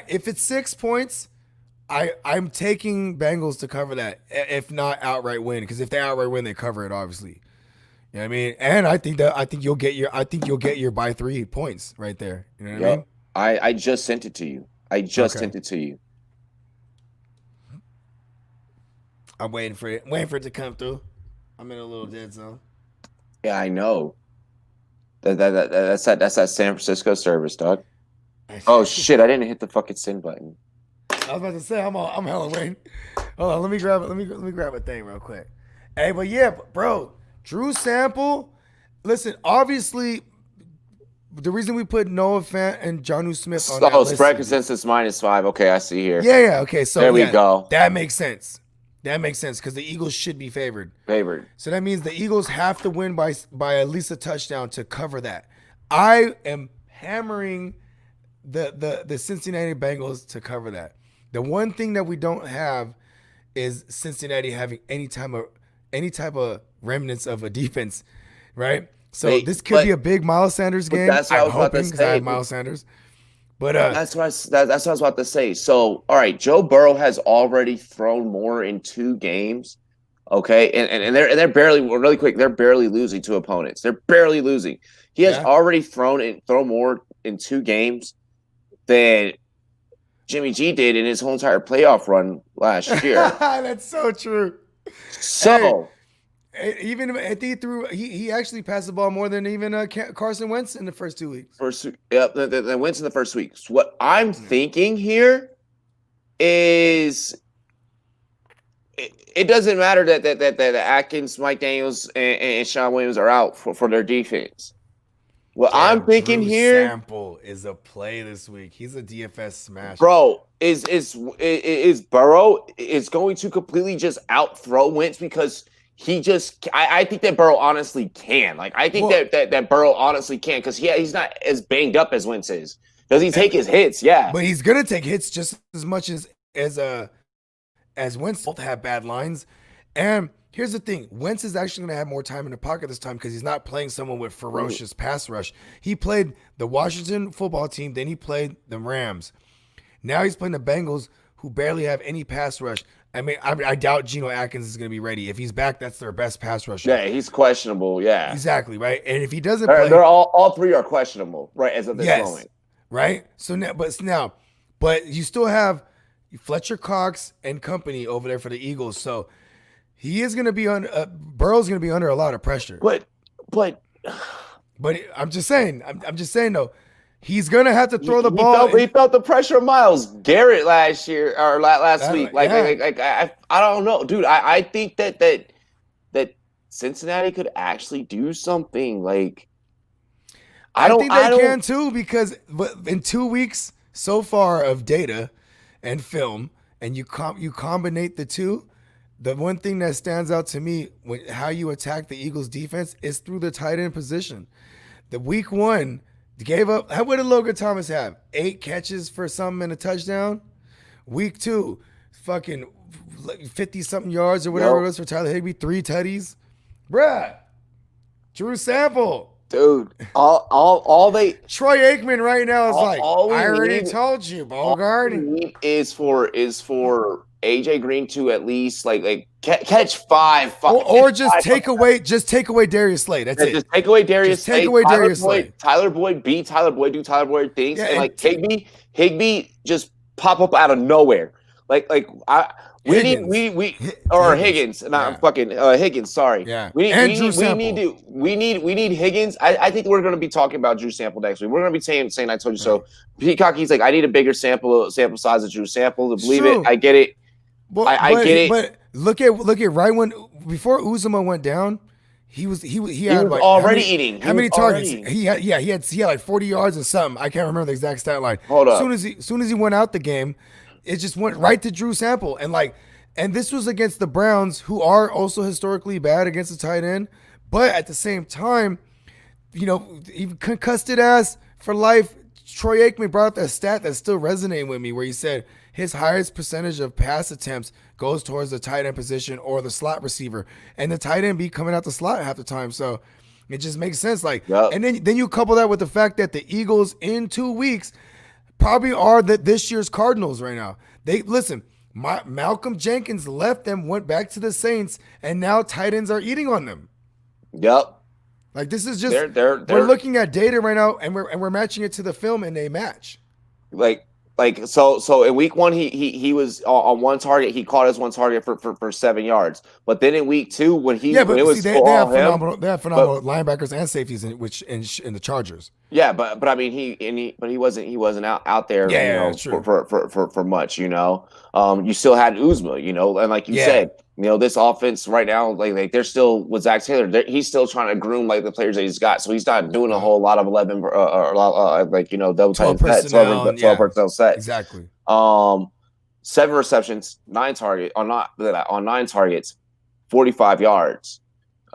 if it's 6 points, I'm taking Bengals to cover that. If not outright win, because if they outright win, they cover it obviously. You know what I mean? And I think you'll get your by 3 points right there. You know what I mean? I just sent it to you. Sent it to you. I'm waiting for it to come through. I'm in a little dead zone. Yeah, I know. That's that San Francisco service, dog. Oh shit! I didn't hit the fucking send button. I was about to say I'm hella waiting. Hold on, let me grab it. Let me grab a thing real quick. Hey, but yeah, bro, Drew Sample. Listen, obviously, the reason we put Noah Fant and Jonnu Smith on that list, spread consensus -5. Okay, I see here. Yeah. Okay, so there we go. That makes sense. Because the Eagles should be favored. So that means the Eagles have to win by at least a touchdown to cover that. I am hammering the Cincinnati Bengals to cover that. The one thing that we don't have is Cincinnati having any type of remnants of a defense, right? So this could be a big Miles Sanders game. That's what I I'm was about to hoping because I say. have Miles Sanders. But That's what I was about to say. So, all right, Joe Burrow has already thrown more in 2 games. Okay, and they're barely really quick. They're barely losing to opponents. They're barely losing. He has already thrown more in 2 games than Jimmy G did in his whole entire playoff run last year. That's so true. So. Even I think he actually passed the ball more than even Carson Wentz in the first 2 weeks. The Wentz in the first week. So what I'm thinking here is it doesn't matter that Atkins, Mike Daniels, and Sean Williams are out for their defense. What I'm thinking Drew here, Sample is a play this week. He's a DFS smash. Bro, is Burrow is going to completely just out throw Wentz because I think that Burrow honestly can. Like I think that Burrow honestly can because he's not as banged up as Wentz is. Does he take his hits? Yeah, but he's gonna take hits just as much as Wentz. Both have bad lines, and here's the thing: Wentz is actually gonna have more time in the pocket this time because he's not playing someone with ferocious pass rush. He played the Washington football team, then he played the Rams. Now he's playing the Bengals, who barely have any pass rush. I mean, I doubt Geno Atkins is going to be ready. If he's back, that's their best pass rusher. Yeah, he's questionable. Yeah, exactly right. And if he doesn't play, they're all 3 are questionable, right? As of this moment, right? So but you still have Fletcher Cox and company over there for the Eagles. So he is going to be on. Burrow's going to be under a lot of pressure. But I'm just saying. I'm just saying though. He's gonna have to throw the ball. He felt the pressure of Myles Garrett last year or last week. I don't know, dude. I think that Cincinnati could actually do something. Like I think they can too because in 2 weeks so far of data and film, and you combine the two. The one thing that stands out to me when how you attack the Eagles defense is through the tight end position. The week 1. Gave up. What did Logan Thomas have? 8 catches for something and a touchdown. Week 2, fucking 50-something yards or whatever it was for Tyler Higbee. 3 tutties. Bruh. Drew Sample. Dude, all they Troy Aikman right now is I already told you, Bogart. All we need is for AJ Green to at least like catch 5 or just take away Darius Slay. That's it. Just take away Darius Slay. Take away Darius Slay. Tyler Boyd, do Tyler Boyd things, and like Higbee just pop up out of nowhere. Higgins, not fucking Higgins. Sorry. Yeah. We need Higgins. I think we're going to be talking about Drew Sample next week. We're going to be saying I told you so. Peacock, he's like, I need a bigger sample size of Drew Sample to believe it. I get it. I get it. But look at right when before Uzomah went down, he had like already eating. How many targets? He had like 40 yards or something. I can't remember the exact stat line. Hold up. As soon as he went out the game, it just went right to Drew Sample. And this was against the Browns, who are also historically bad against the tight end. But at the same time, even concussed ass for life. Troy Aikman brought up that stat that's still resonating with me where he said his highest percentage of pass attempts goes towards the tight end position or the slot receiver. And the tight end be coming out the slot half the time. So it just makes sense. And then you couple that with the fact that the Eagles in 2 weeks probably are this year's Cardinals right now. Malcolm Jenkins left them, went back to the Saints, and now tight ends are eating on them. Yep. Like this is just we're looking at data right now, and we're matching it to the film, and they match. So in week 1 he was on one target. He caught his one target for 7 yards. But then in week 2 when they have phenomenal linebackers and safeties in the Chargers. Yeah, but I mean he wasn't out there for much. You still had Uzomah, and like you said. This offense right now, like they're still with Zach Taylor. He's still trying to groom the players that he's got, so he's not doing a whole lot of 11 double tight sets, 12 personnel sets. Exactly. 7 receptions, 9 targets, 45 yards.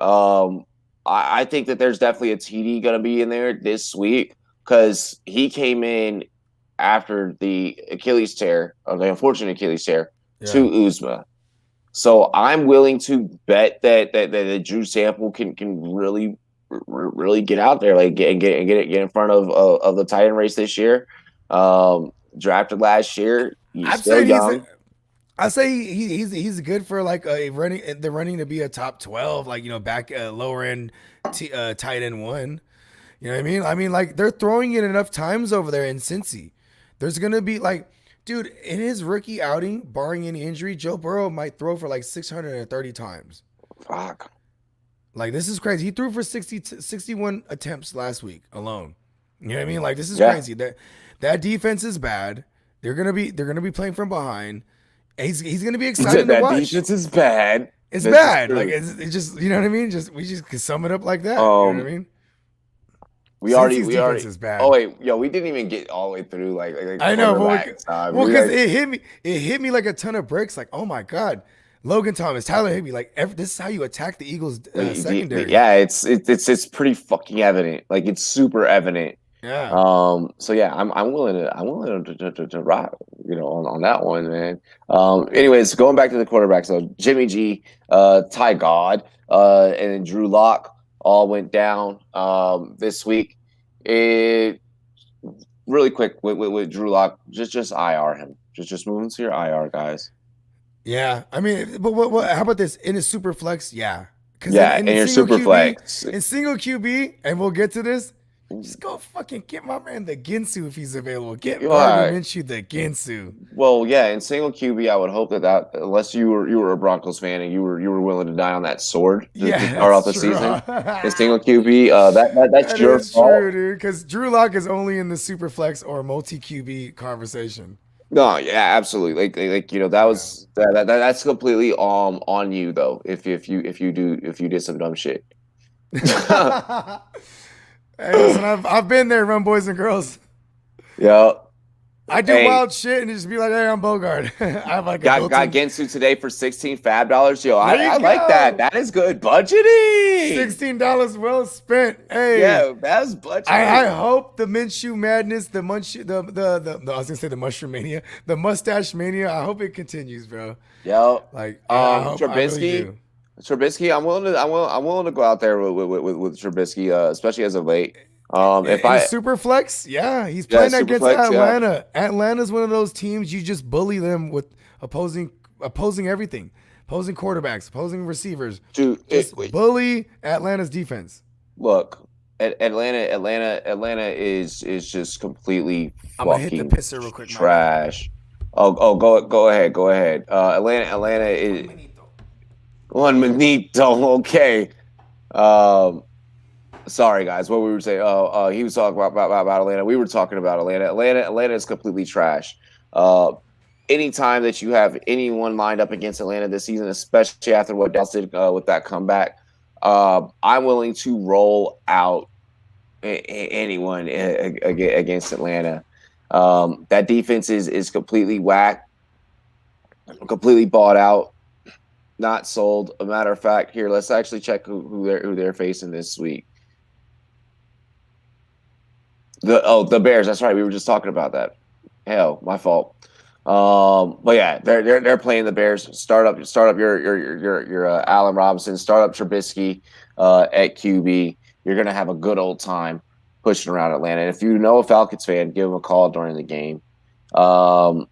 I think that there's definitely a TD going to be in there this week because he came in after the Achilles tear, or the unfortunate Achilles tear, to Uzomah. So I'm willing to bet that Drew Sample can really really get out there, like get in front of the tight end race this year. Drafted last year, he's I'm still saying young. I say he's good for like a running to be a top 12, like back lower end tight end one. You know what I mean? I mean, like they're throwing it enough times over there in Cincy. There's gonna be like, dude, in his rookie outing, barring any injury, Joe Burrow might throw for like 630 times. Fuck. Like this is crazy. He threw for 61 attempts last week alone. You know what I mean? Like this is Yeah. crazy. That defense is bad. They're gonna be playing from behind. He's gonna be exciting to That watch. defense is bad. It's This is bad. Like true. it's just you know what I mean. We just can sum it up like that. You know what Um, I mean? we already, Cincy's we defense already. is Oh bad. wait, yo, we didn't even get all the way through like I know, quarterback time. well, We because like, it hit me. It hit me like a ton of bricks. Like, oh my god, Logan Thomas, Tyler Higbee. Like, this is how you attack the Eagles secondary. yeah, it's pretty fucking evident. Like it's super evident. Yeah, So yeah, I'm willing to rock, on that one, man. Anyways, going back to the quarterbacks, so Jimmy G, Ty God, and then Drew Lock all went down this week. It really quick with Drew Lock, just IR him. Just move him to your IR, guys. yeah. I mean, but what? How about this in a super flex? Yeah, because Yeah, in and your single super QB, flex. and we'll get to this. Just go fucking get my man the Ginsu if he's available. Get All Gardner right. Minshew the Ginsu. Well, yeah, in single QB, I would hope that unless you were a Broncos fan and you were willing to die on that sword to Yeah, start off that's the true. season, in single QB, that's That your is true, fault. dude. Because Drew Lock is only in the super flex or multi QB conversation. No, yeah, absolutely. That Yeah. was that's completely on you though. If you did some dumb shit. Hey, listen, I've been there, run boys and girls. Yeah. I do Hey, wild shit and just be like, hey, I'm Bogart. I have like a got built-in. Gensu today for $16 Fab. Yo, There I you like that. go. That is good budgeting. $16 well spent. Hey, Yeah, that's I budgeting. hope the Minshew madness, the Munch, the I was gonna say the mushroom mania, the mustache mania. I hope it continues, bro. Yo, Like I hope I really Trubisky, do. Trubisky, I'm willing to go out there with Trubisky, especially as of late. If In a I super flex, yeah, he's Yeah, playing super against flex, yeah, Atlanta. Atlanta's one of those teams you just bully them with opposing everything, opposing quarterbacks, opposing receivers. dude, Just wait, bully Atlanta's defense. look, Atlanta is just completely I'm gonna hit the fucking pisser real quick. My bad. trash. Oh, go ahead. Atlanta is one Manito. Okay. Um, Sorry, guys. What we were saying? He was talking about Atlanta. We were talking about Atlanta. Atlanta is completely trash. Uh, Anytime that you have anyone lined up against Atlanta this season, especially after what Dallas did with that comeback, I'm willing to roll out anyone against Atlanta. That defense is completely whack, completely bought out, not sold. A matter of fact, here let's actually check who they're facing this week. The Bears. That's right. We were just talking about that. Hell, my fault. But yeah, they're playing the Bears. Start up your Allen Robinson. Start up Trubisky at QB. You're gonna have a good old time pushing around Atlanta. And if you know a Falcons fan, give them a call during the game. Um,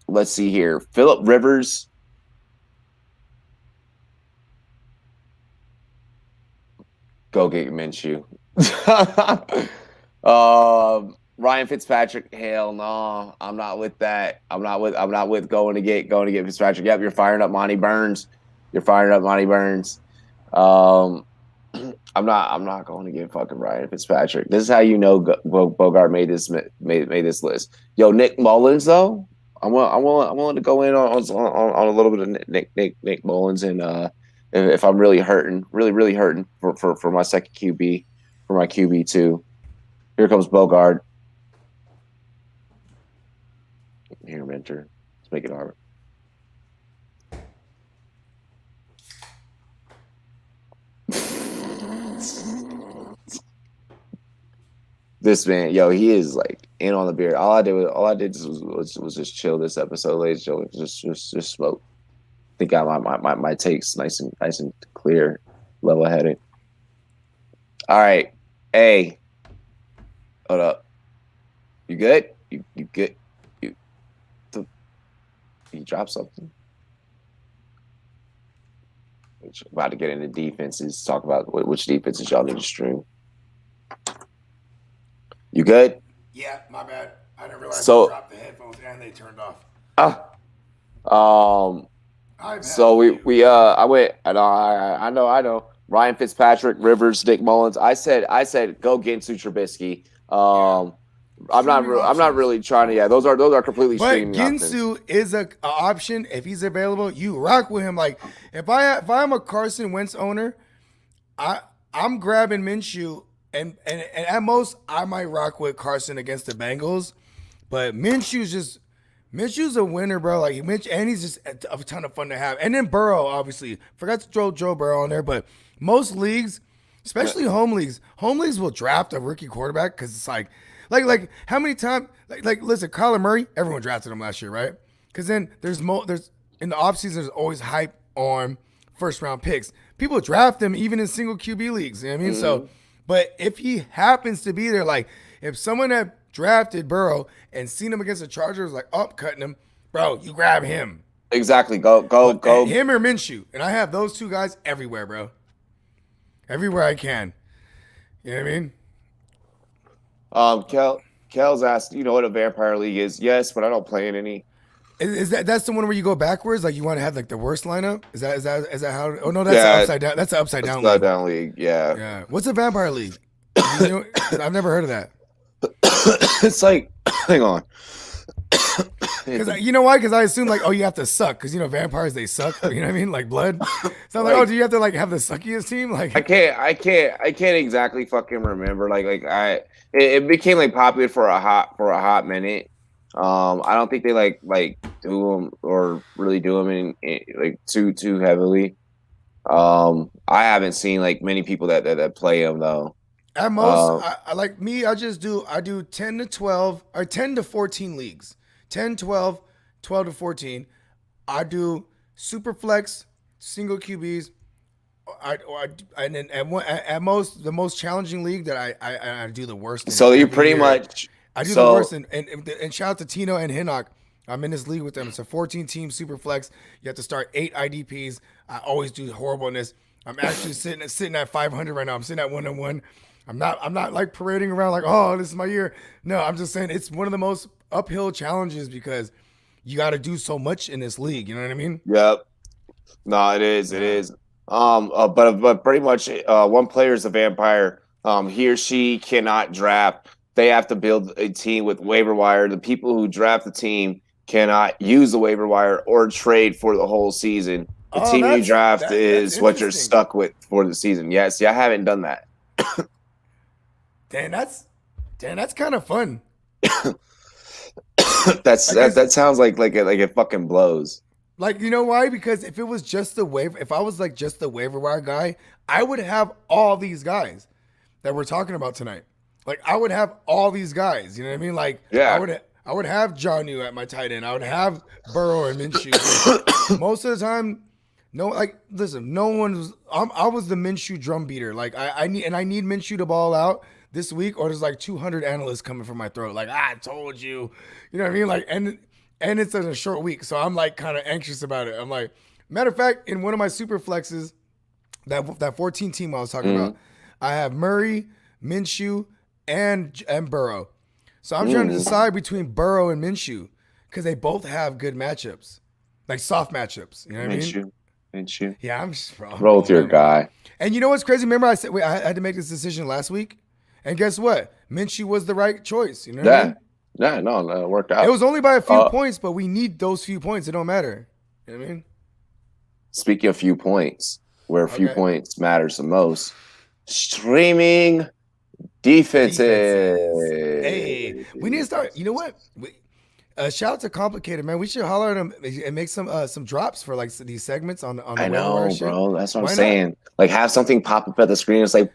let's see here. Philip Rivers. Go get Minshew. Ryan Fitzpatrick, hell no, I'm not with that. I'm not with going to get Fitzpatrick. Yep, you're firing up Monty Burns. You're firing up Monty Burns. Um, I'm not going to get fucking Ryan Fitzpatrick. This is how you know Bogart made this list. Yo, Nick Mullins though, I'm willing to go in on a little bit of Nick Mullins, and if I'm really hurting, really hurting for my second QB, for my QB2. Here comes Bogart. Here, mentor. Let's make it hard. This man, yo, he is like in on the beer. All I did was just chill this episode, ladies and gentlemen. Just smoke. Think I my takes nice and clear, level headed. All right. Hey, hold up. You good? You good? You you drop something? About to get into defenses. Talk about which defenses y'all need to stream. You good? Yeah, my bad. I didn't realize I So, dropped the headphones and they turned off. So I went. I know. Ryan Fitzpatrick, Rivers, Nick Mullins. I said, go Ginsu Trubisky. I'm not really trying to. Yeah, those are completely But streaming Ginsu options. is a option if he's available. You rock with him. Like if I'm a Carson Wentz owner, I'm grabbing Minshew and at most I might rock with Carson against the Bengals. But Minshew's a winner, bro. Like and he's just a ton of fun to have. And then Burrow, obviously, forgot to throw Joe Burrow on there. But most leagues, especially home leagues will draft a rookie quarterback because it's like how many times listen, Kyler Murray, everyone drafted him last year, right? Because then there's in the offseason there's always hype on first round picks. People draft him even in single QB leagues. You know what I mean? So, but if he happens to be there, like if someone had drafted Burrow and seen him against the Chargers, like cutting him, bro, you grab him. Exactly. Go. Him or Minshew, and I have those two guys everywhere, bro. Everywhere I can. You know what I mean? Kel's asked, you know what a vampire league is? Yes, but I don't play in any. Is that's the one where you go backwards? Like you want to have like the worst lineup? Is that how? Oh no, that's the upside down. That's the upside down league. Upside down league. Yeah. Yeah. What's a vampire league? I've never heard of that. It's like, hang on. Because you know why? Because I assume like, oh, you have to suck because vampires they suck. You know what I mean? Like blood. So I'm like, oh, do you have to like have the suckiest team? Like I can't exactly fucking remember. It became like popular for a hot minute. I don't think they like do them or really do them in like too heavily. I haven't seen like many people that play them though. At most, I do 10 to 12 or 10 to 14 leagues. 10, 12, 12 to 14. I do super flex, single QBs. At most, the most challenging league that I do the worst in. So you pretty much. I do the worst. And shout out to Tino and Hinnock. I'm in this league with them. It's a 14-team super flex. You have to start 8 IDPs. I always do horrible in this. I'm actually sitting at 500 right now. I'm sitting at 1-1. I'm not like parading around like, oh, this is my year. No, I'm just saying it's one of the most uphill challenges because you got to do so much in this league. You know what I mean? Yep. No, it is. It is. But pretty much, one player is a vampire. He or she cannot draft. They have to build a team with waiver wire. The people who draft the team cannot use the waiver wire or trade for the whole season. The team you draft is what you're stuck with for the season. Yeah, see, I haven't done that. That's kind of fun. That sounds like it fucking blows. Like, you know why? Because if it was just the waiver, if I was like just the waiver wire guy, I would have all these guys that we're talking about tonight. Like, I would have all these guys. You know what I mean? Like, yeah. I would have Jonnu at my tight end. I would have Burrow and Minshew. Most of the time, no one was. I was the Minshew drum beater. Like, I need Minshew to ball out this week, or there's like 200 analysts coming from my throat. Like, I told you. You know what I mean? Like, and it's in a short week, so I'm like kind of anxious about it. I'm like, matter of fact, in one of my super flexes, that 14 team I was talking about, I have Murray, Minshew, and Burrow. So I'm trying to decide between Burrow and Minshew because they both have good matchups, like soft matchups. You know what I mean? Minshew. Yeah, I'm just roll with your guy. And you know what's crazy? Remember I said I had to make this decision last week, and guess what? Minshew was the right choice. You know what I mean? Yeah, no, it worked out. It was only by a few points, but we need those few points. It don't matter. You know what I mean? Speaking of few points, where a few points matters the most, streaming defenses. Hey, we need to start. You know what? Shout out to Complicated, man. We should holler at him and make some drops for like these segments on the I know, bro. That's what I'm saying. Like, have something pop up at the screen. It's like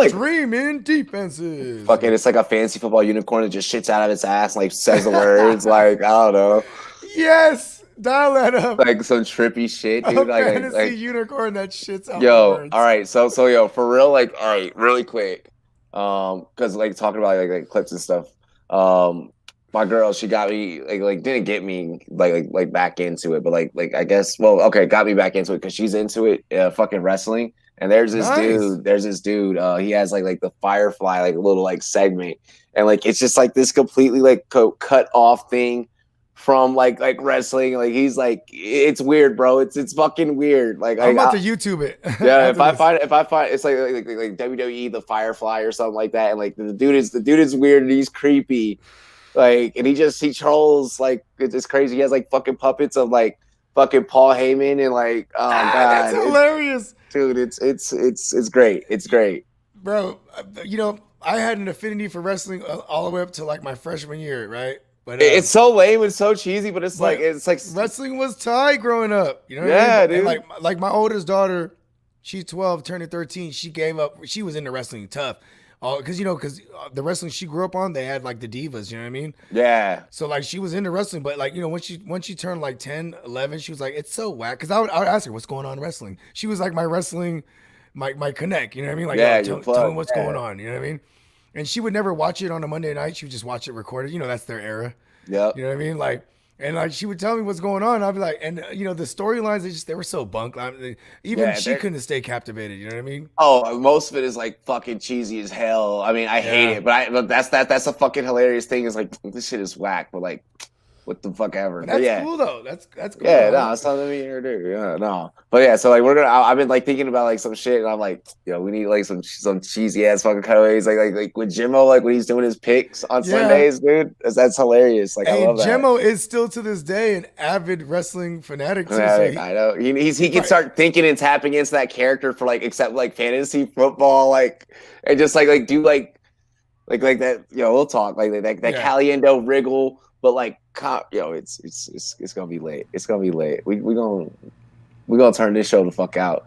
streaming defenses. Fucking, it's like a fantasy football unicorn that just shits out of its ass and like says the words. Like, I don't know. Yes, Dial that up. like some trippy shit, A dude. fantasy unicorn that shits out my Yo, all words. right, so yo, for real, like, all right, really quick, because like talking about like clips and stuff, um, my girl, she got me like didn't get me like back into it, but like I guess, well, okay, got me back into it because she's into it, fucking wrestling, and Nice. there's this dude, he has like the Firefly like little like segment, and like it's just like this completely like cut off thing from like wrestling. Like he's like it's weird, bro. It's fucking weird. Like I'm about to YouTube it yeah, after this. if I find it's like WWE the Firefly or something like that, and like the dude is weird and he's creepy. Like and he trolls like it's crazy. He has like fucking puppets of like fucking Paul Heyman and like oh That's god, hilarious. dude, it's great. It's great. Bro, I had an affinity for wrestling all the way up to like my freshman year, right? But It's so lame and so cheesy, but it's like wrestling was tight growing up. You know what I mean? yeah, And dude. like my oldest daughter, she's 12, turning 13. She gave up. She was into wrestling tough. Because the wrestling she grew up on, they had like the divas. You know what I mean? Yeah. So like she was into wrestling, but like once she turned like 10, 11, she was like, it's so whack. Because I would ask her what's going on in wrestling. She was like my wrestling, my connect. You know what I mean? Like Yeah, yo, your tell me plug. what's Yeah. going on. You know what I mean? And she would never watch it on a Monday night. She would just watch it recorded. That's their era. Yep. You know what I mean? Like, and like she would tell me what's going on. I'd be like, and the storylines they were so bunk. Even Yeah, she couldn't stay captivated. You know what I mean? oh, most of it is like fucking cheesy as hell. I mean, I hate Yeah. it, but that's a fucking hilarious thing. Is like this shit is whack, but like what the fuck ever. But But that's yeah, cool though. That's cool. yeah, Though. no, it's something me here do. Yeah, no, but yeah. So like I've been like thinking about like some shit, and I'm like, we need like some cheesy ass fucking cutaways, like with Jimmo, like when he's doing his picks on Yeah. Sundays, dude. That's hilarious. Like I Hey, love that. Gemmo is still to this day an avid wrestling fanatic too. So Fanatic, I know he can probably, start thinking and tapping into that character for like except like fantasy football, like and just like do like that, we'll talk like that yeah. Caliendo wriggle, but like, it's gonna be late. It's gonna be late. We gonna turn this show the fuck out.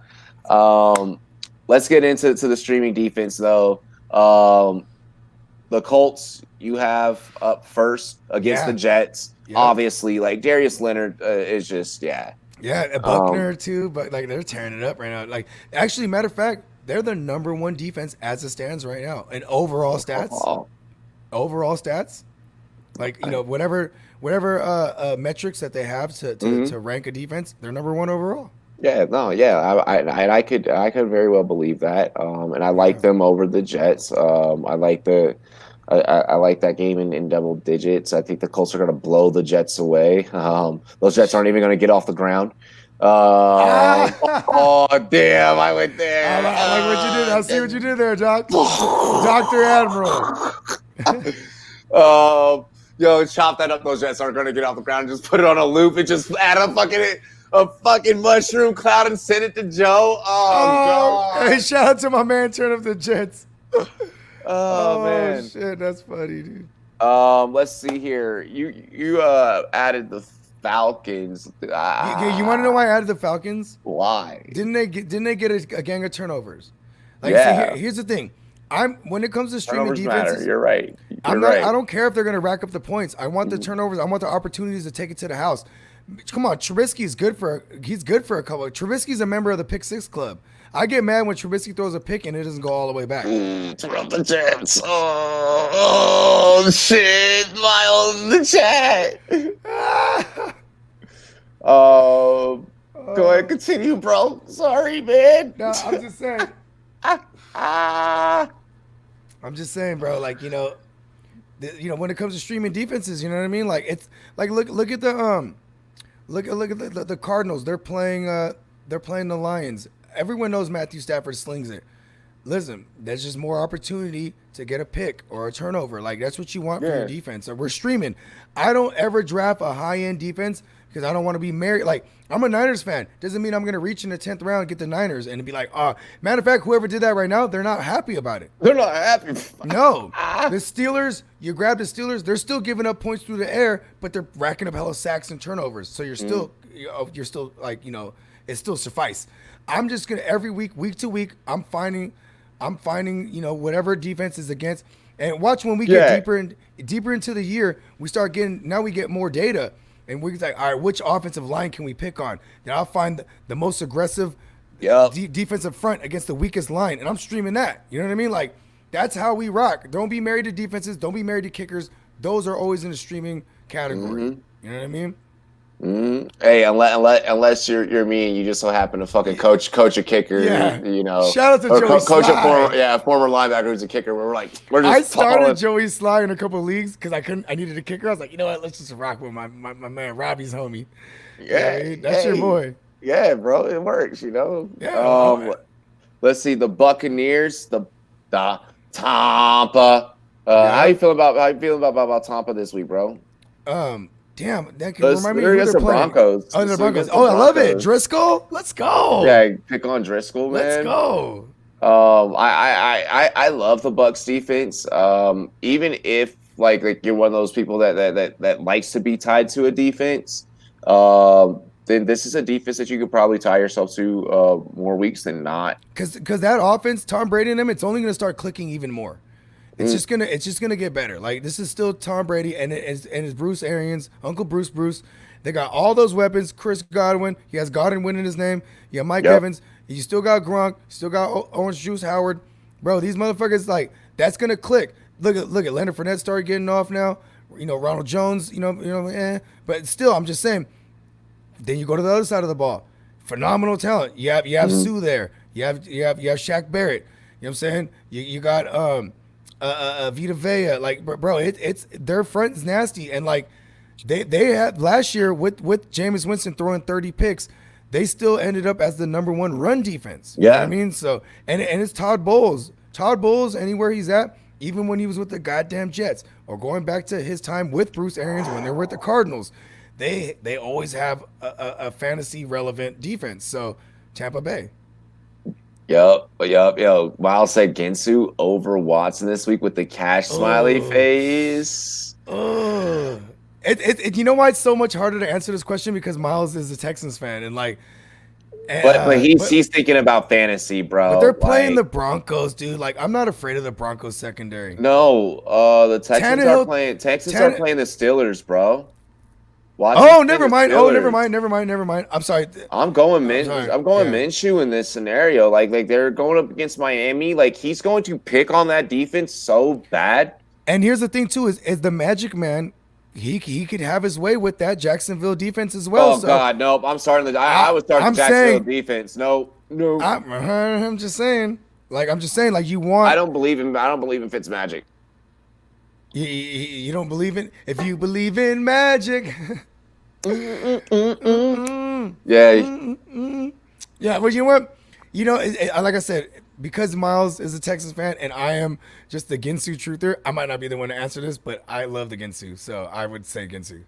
Let's get into the streaming defense though. The Colts you have up first against Yeah. the Jets. Yeah. Obviously, like Darius Leonard is just Yeah, a Buckner too, but like they're tearing it up right now. Like actually, matter of fact, they're the number one defense as it stands right now in overall stats. Oh, Overall stats, like whatever metrics that they have to rank a defense, they're number one overall. yeah, no, yeah, I could very well believe that. And I like Yeah. them over the Jets. I like that game in double digits. I think the Colts are going to blow the Jets away. Those Jets aren't even going to get off the ground. Oh damn! I went there. I like what you did. I see what you did there, Doc. Doctor Admiral. Chop that up. Those Jets aren't going to get off the ground. Just put it on a loop and just add a fucking mushroom cloud and send it to Joe. Oh god! Hey, shout out to my man. Turn up the Jets. Oh man, shit, that's funny, dude. let's see here. You added the Falcons. You want to know why I added the Falcons? Why? Didn't they get a gang of turnovers? Like, Yeah. see, here's the thing. When it comes to streaming Turnovers defenses, matter. You're right. I'm not. I don't care if they're going to rack up the points. I want the turnovers. I want the opportunities to take it to the house. Come on, Trubisky's good for. He's good for a couple. Trubisky's a member of the Pick Six Club. I get mad when Trubisky throws a pick and it doesn't go all the way back. Turn up the Jets. Oh shit! Miles in the chat. Go ahead, continue, bro. Sorry, man. No, I'm just saying. Ah. I'm just saying, bro. Like when it comes to streaming defenses, you know what I mean? Like it's like look at the look at the Cardinals. They're playing the Lions. Everyone knows Matthew Stafford slings it. Listen, there's just more opportunity to get a pick or a turnover. Like that's what you want for your defense. So we're streaming. I don't ever draft a high-end defense because I don't want to be married. Like I'm a Niners fan. Doesn't mean I'm gonna reach in the 10th round and get the Niners and be like, matter of fact, whoever did that right now, they're not happy about it. They're not happy. No. The Steelers, you grab the Steelers, they're still giving up points through the air, but they're racking up hella sacks and turnovers. So you're still like, it still suffice. I'm just gonna every week to week, I'm finding, whatever defense is against. And watch when we get deeper into the year, we get more data. and we're like, all right, which offensive line can we pick on? Then I'll find the most aggressive Yep. defensive front against the weakest line, and I'm streaming that. You know what I mean? Like, that's how we rock. Don't be married to defenses. Don't be married to kickers. Those are always in the streaming category. Mm-hmm. You know what I mean? Mm-hmm. Hey, unless you're me and you just so happen to fucking coach a kicker, Yeah. you know, Shout out to or Joey coach a Sly. former linebacker who's a kicker. We're I just started following. Joey Sly in a couple of leagues because I needed a kicker. I was like, you know what? Let's just rock with my man Robbie's homie. Yeah, You know, that's your boy. Yeah, bro, it works. You know. Yeah. Let's see the Buccaneers, the Tampa. How you feeling about Tampa this week, bro? Damn, that can remind me who against they're the playing. Broncos. Oh, the Broncos. Oh, I love it. Driscoll, let's go. Yeah, pick on Driscoll, man. Let's go. I love the Bucs defense. Even if like you're one of those people that likes to be tied to a defense, then this is a defense that you could probably tie yourself to more weeks than not. Because that offense, Tom Brady and them, it's only going to start clicking even more. It's just gonna get better. Like, this is still Tom Brady and it's Bruce Arians, Uncle Bruce. They got all those weapons. Chris Godwin, he has Godwin in his name. You have Mike Evans. You still got Gronk. Still got Orange Juice Howard. Bro, these motherfuckers, like, that's gonna click. Look at Leonard Fournette started getting off now. You know, Ronald Jones. But still, I'm just saying. Then you go to the other side of the ball. Phenomenal talent. You have Sue there. You have Shaq Barrett. You know what I'm saying? You got Vita Vea, like, bro, it's their front is nasty, and like they had last year with Jameis Winston throwing 30 picks, they still ended up as the number one run defense. You know what I mean? So and it's Todd Bowles. Anywhere he's at, even when he was with the goddamn Jets, or going back to his time with Bruce Arians when they were with the Cardinals, they always have a fantasy relevant defense. So Tampa Bay. Yep. Miles said Ginsu over Watson this week with the cash smiley face. You know why it's so much harder to answer this question? Because Miles is a Texans fan, and like, but he's thinking about fantasy, bro. But they're playing the Broncos, dude. Like, I'm not afraid of the Broncos secondary. No, the Texans are playing the Steelers, bro. Never mind. I'm sorry. I'm going Minshew in this scenario. Like they're going up against Miami. Like, he's going to pick on that defense so bad. And here's the thing too: is the Magic Man. He could have his way with that Jacksonville defense as well. God, nope. I'm starting I would start the Jacksonville defense. No. I'm just saying. Like you want. I don't believe in Fitzmagic. You don't believe in, if you believe in magic. Yeah, but you know what? Like I said, because Miles is a Texas fan and I am just the Ginsu truther, I might not be the one to answer this, but I love the Ginsu, so I would say Ginsu.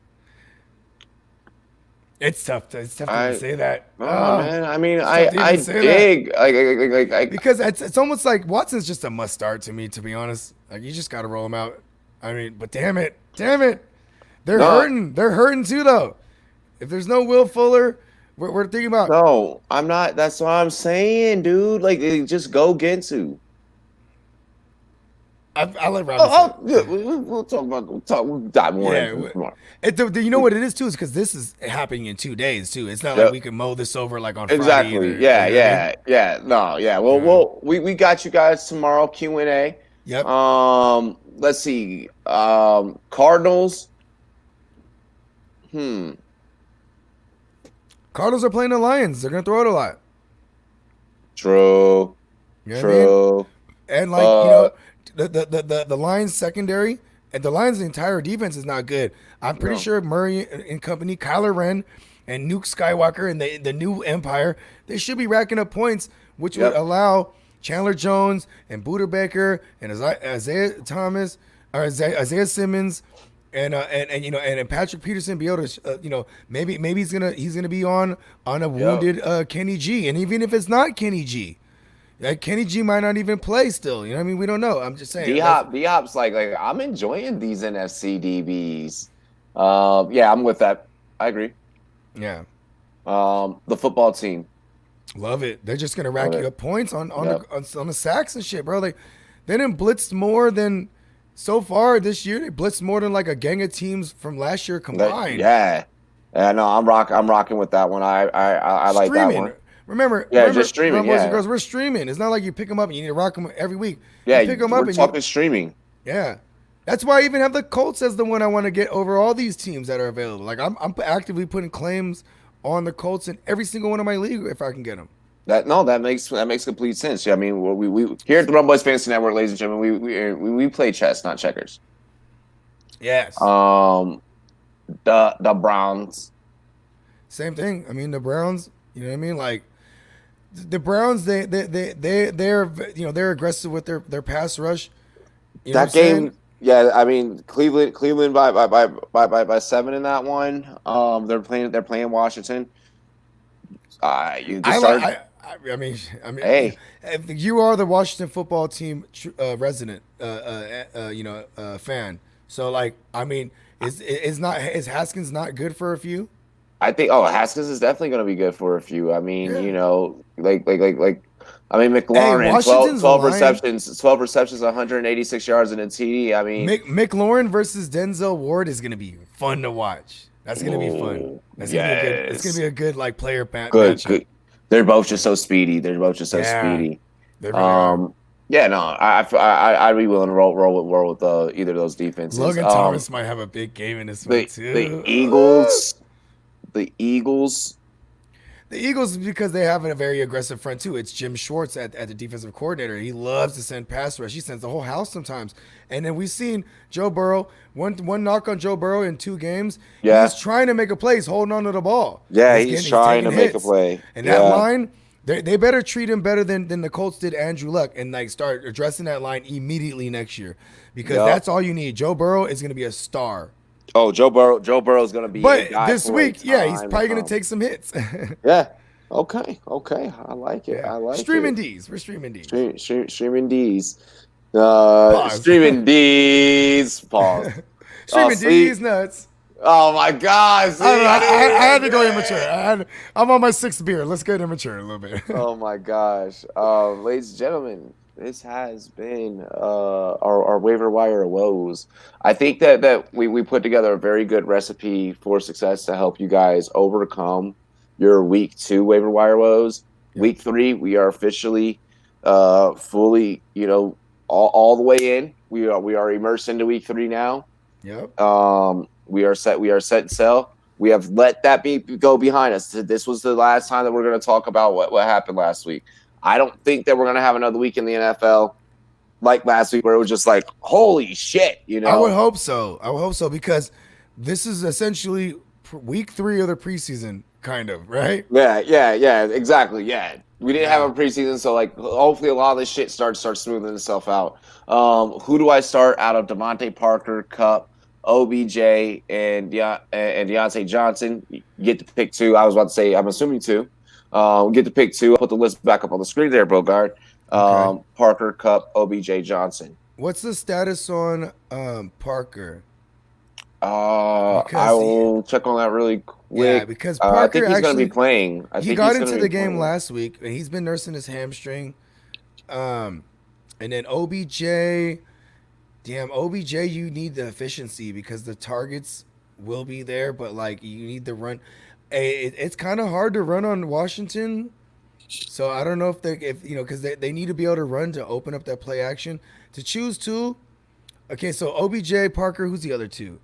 It's tough to say that. Man. I mean, I dig like because it's almost like Watson's just a must start to me, to be honest. Like, you just got to roll him out. I mean, but damn it, they're hurting. They're hurting too, though. If there's no Will Fuller, we're thinking about. No, I'm not. That's what I'm saying, dude. Like, just go Ginsu. I'll let Rob. We'll dive more. You know what it is too, is because this is happening in 2 days too. It's not like we can mow this over like on Friday. Exactly. Well, we got you guys tomorrow Q&A. Yep. Let's see. Cardinals. Cardinals are playing the Lions. They're gonna throw it a lot. True. You know what I mean? And like the Lions secondary and the Lions' entire defense is not good. I'm pretty sure Murray and company, Kyler Ren and Nuke Skywalker and the new Empire, they should be racking up points, which would allow Chandler Jones and Buda Baker and Isaiah Thomas or Isaiah Simmons and Patrick Peterson be able to maybe he's gonna be on a wounded Kenny G, and even if it's not Kenny G. Like, Kenny G might not even play still. You know what I mean? We don't know. I'm just saying. D-Hop's like I'm enjoying these NFC DBs. I'm with that. I agree. Yeah. The football team. Love it. They're just gonna rack you up points on the sacks and shit, bro. Like, they didn't blitz more than so far this year. They blitzed more than like a gang of teams from last year combined. Yeah, no, I'm rocking with that one. I like that Streaming. one. Remember, Yeah, just streaming. boys and Yeah, girls, we're streaming. It's not like you pick them up and you need to rock them every week. You yeah, pick them up we're and you, talking streaming. yeah. That's why I even have the Colts as the one I want to get over all these teams that are available. Like I'm actively putting claims on the Colts in every single one of my league if I can get them. That makes complete sense. Yeah, I mean, we here at the Run Boys Fantasy Network, ladies and gentlemen, we play chess, not checkers. Yes. Um, the Browns. Same thing. I mean, the Browns. You know what I mean? Like the Browns, they're they're aggressive with their pass rush. You know what I'm That saying? game, yeah. I mean, Cleveland by 7 in that one. They're playing Washington. You I just like. start. I mean, Hey, if you are the Washington football team resident, fan. So like, I mean, is Haskins not good for a few? I think Haskins is definitely going to be good for a few. I mean, Yeah. I mean Hey, McLaurin, Washington's line. 12 receptions, 186 yards and a TD. I mean, McLaurin versus Denzel Ward is gonna be fun to watch. That's gonna be fun. oh, That's gonna be a good. It's gonna yes, be a good like player good, matchup. good. They're both just so speedy. They're both just so Yeah, speedy. they really are. Um, yeah, no, I'd be willing to roll with either of those defenses. Logan Thomas might have a big game in this one The too. The Eagles. The Eagles, because they have a very aggressive front too. It's Jim Schwartz at the defensive coordinator. He loves to send pass rush. He sends the whole house sometimes. And then we've seen Joe Burrow. One knock on Joe Burrow in 2 games. Yeah, He's trying to make a play. He's holding on to the ball. yeah, he's He's trying taking to make a hits. play. And that Yeah. line, they better treat him better than the Colts did Andrew Luck and like start addressing that line immediately next year because Yep. that's all you need. Joe Burrow is going to be a star. Oh, Joe Burrow's gonna be a But guy this for a week, yeah, he's time to probably going to come. take some hits. Yeah. Okay. Okay. I like it. Yeah. I like Streaming it. D's. We're streaming D's. Streaming D's. Pause. Streaming D's. Pause. Streaming See. D's nuts. Oh my God. See, I don't know. I didn't I had even to go get immature. I'm on my 6th beer. Let's get immature a little bit. Oh my gosh. Ladies and gentlemen, this has been our waiver wire woes. I think that we put together a very good recipe for success to help you guys overcome your week 2 waiver wire woes. Yep. Week 3, we are officially fully, all the way in. We are immersed into week 3 now. Yep. We are set and sell. We have let that go behind us. This was the last time that we're going to talk about what happened last week. I don't think that we're going to have another week in the NFL like last week where it was just like, holy shit, I would hope so. Because this is essentially week 3 of the preseason, kind of, right? Yeah, exactly. Yeah. We didn't have a preseason, so like hopefully a lot of this shit starts smoothing itself out. Who do I start out of Devontae Parker, Cup, OBJ, and Deontay Johnson? You get to pick 2. I was about to say, I'm assuming 2. Get to pick 2. I'll put the list back up on the screen there, Bogard. Okay. Parker, Cup, OBJ, Johnson. What's the status on Parker? I will check on that really quick. Yeah, because Parker I think he's going to be actually playing. he got into the game last week, and he's been nursing his hamstring. And then OBJ, you need the efficiency because the targets will be there, but like you need the run. It's kind of hard to run on Washington, so I don't know if because they need to be able to run to open up that play action. To choose 2, okay. So OBJ, Parker, who's the other 2?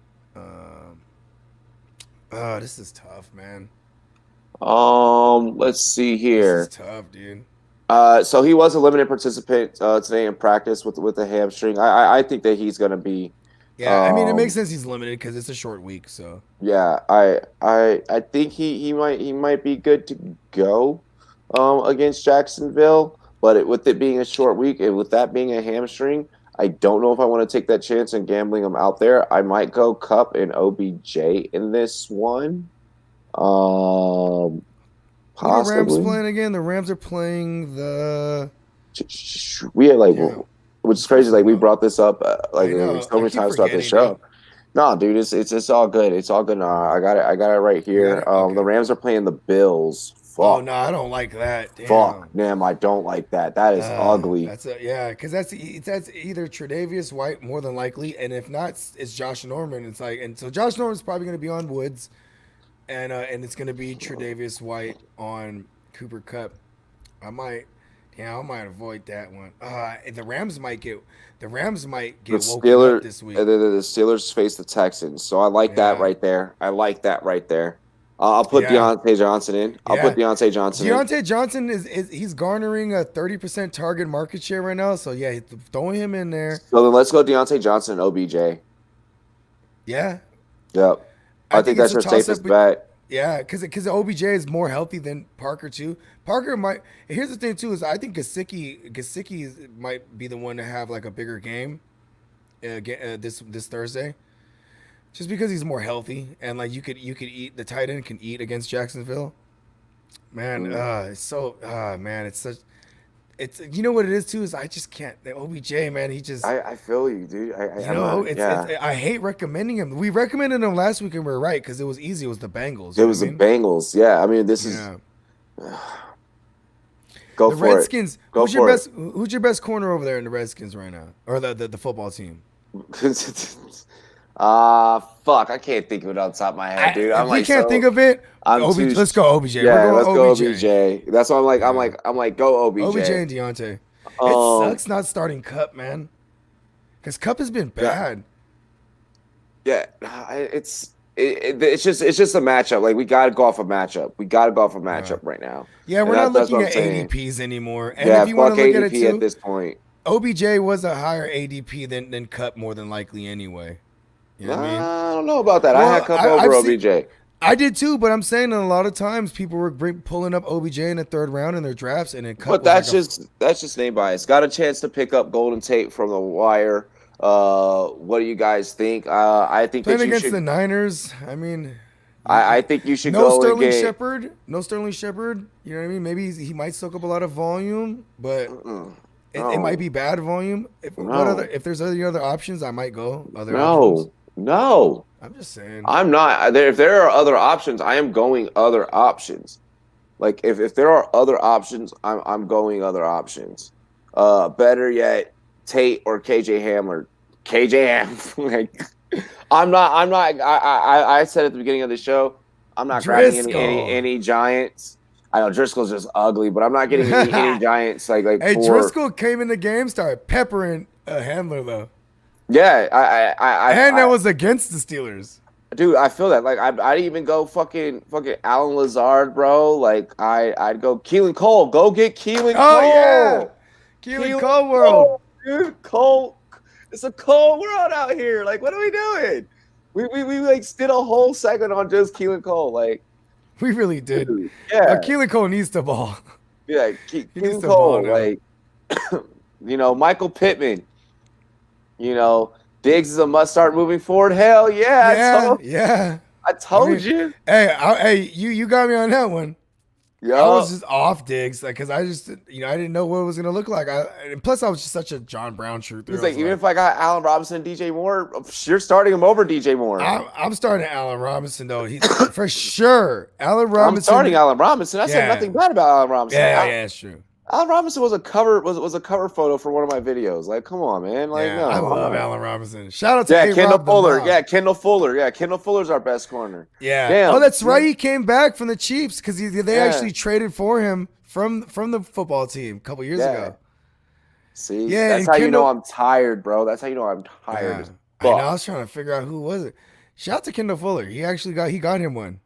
This is tough, man. Let's see here. This is tough, dude. So he was a limited participant today in practice with the hamstring. I think that he's going to be. Yeah, I mean it makes sense he's limited because it's a short week. So yeah, I think he might be good to go against Jacksonville, but with it being a short week and with that being a hamstring, I don't know if I want to take that chance and gambling him out there. I might go Cup and OBJ in this one. Possibly. Who are the Rams playing again? The Rams are playing the. We had which is crazy. Like we brought this up so many times throughout the show. No, dude, it's all good. It's all good. Nah, I got it right here. Okay. The Rams are playing the Bills. Fuck. Oh no, I don't like that. Damn. Fuck, damn, I don't like that. That is ugly. Because that's either Tre'Davious White more than likely, and if not, it's Josh Norman. It's like, and so Josh Norman's probably going to be on Woods. and it's gonna be Tre'Davious White on Cooper Cup. I might, I might avoid that one. The Rams might The get woken up this week. and then the Steelers face the Texans. So I like that Yeah, right there. I like that right there. I'll put yeah, Deontay Johnson in. I'll put yeah. Deontay Johnson in. Deontay Johnson is he's garnering a 30% target market share right now. So yeah, throwing him in there. So then let's go Deontay Johnson and OBJ. Yeah, Yep. I I think think it's that's a your toss up. safest bet. Yeah, because OBJ is more healthy than Parker too. Parker might. Here's the thing too is I think Gesicki might be the one to have like a bigger game this Thursday, just because he's more healthy and like you could eat the tight end can eat against Jacksonville. Man, Mm. man, it's such. It's you know what it is too is I just can't. The OBJ man, he just I feel you, dude. you I'm know not. it's Yeah. I hate recommending him. We recommended him last week and we were right because it was easy. It was the Bengals. It You know was what the I mean? Bengals. Yeah. I mean, this is Yeah. go The for it. Redskins. Go for it. Who's your best corner over there in the Redskins right now, or the football team? Fuck. I can't think of it on top of my head, dude. I'm If we like can't think so. of it, I'm too. Let's go OBJ. We're Yeah. going Let's go OBJ. OBJ. That's why I'm like. Yeah. Go OBJ OBJ. and Deontay. It Um. sucks not starting Cup, man, because Cup has been Yeah. bad. Yeah. It's just a matchup. Like we got to go off a matchup. We got to go off a Yeah, matchup right now. yeah. And We're not that's looking what I'm at saying. ADPs anymore. And Yeah. if you want Fuck to look at it ADP at too, this point. OBJ was a higher ADP than Cup more than likely anyway. You know what I mean? I don't know about that. I had Well, Cup over I've seen. OBJ. I did too, but I'm saying that a lot of times people were pulling up OBJ in the third round in their drafts, and then Cup But was like that's just name bias. Got a chance to pick up Golden Tate from the wire. What do you guys think? I think playing that you against the should. Niners. I mean, I think you should no go and Sterling get. Shepard, no Sterling Shepard. You know what I mean? Maybe he might soak up a lot of volume, but Mm-mm. it might No, be bad volume. no, If there's any other options, I might go other options. no, no. I'm just saying. I'm not there. If there are other options, I am going other options. Like if there are other options, I'm going other options. Better yet, Tate or KJ Hamler. KJ Ham. Like I'm not. I said at the beginning of the show, I'm not grabbing Driscoll. any giants. I know Driscoll's just ugly, but I'm not getting any giants like Hey, for. Driscoll came in the game, started peppering a handler though, Yeah, and that was against the Steelers. dude, I feel that. Like I'd even go fucking Alan Lazard, bro. Like I'd go Keelan Cole. Go get Keelan Oh yeah, Cole. Keelan Cole world. Dude. Cole. It's a cold world out here. Like, what are we doing? We like did a whole segment on just Keelan Cole. Like, We really did. dude, yeah, Keelan Cole needs the ball. yeah. He needs Keelan the ball Cole. now. Like, Michael Pittman. Diggs is a must start moving forward. Hell yeah. Yeah. I told you. Hey, you got me on that one. I Yo. was just off Diggs, like, cause I just, I didn't know what it was gonna look like. And plus, I was just such a John Brown truther. He's like, even if I got Allen Robinson and DJ Moore, you're starting him over DJ Moore. I'm starting Allen Robinson though. He for sure. Allen Robinson. I'm starting Allen Robinson. I said Yeah. nothing bad about Allen Robinson. Yeah, it's true. Allen Robinson was a cover photo for one of my videos. Like, come on, man. Like, Yeah, no, I love Allen Robinson. Shout out to Yeah, A-Rob Kendall the Fuller. Mob. Yeah, Kendall Fuller. Yeah, Kendall Fuller's our best corner. Yeah. Damn. Oh, that's right. He came back from the Chiefs because they Yeah. actually traded for him from the football team a couple years ago. See, Yeah, that's and how you know Kendall- I'm tired, bro. That's how you know I'm tired. Yeah. as I know. fuck. I was trying to figure out who was it. Shout out to Kendall Fuller. He actually got him one,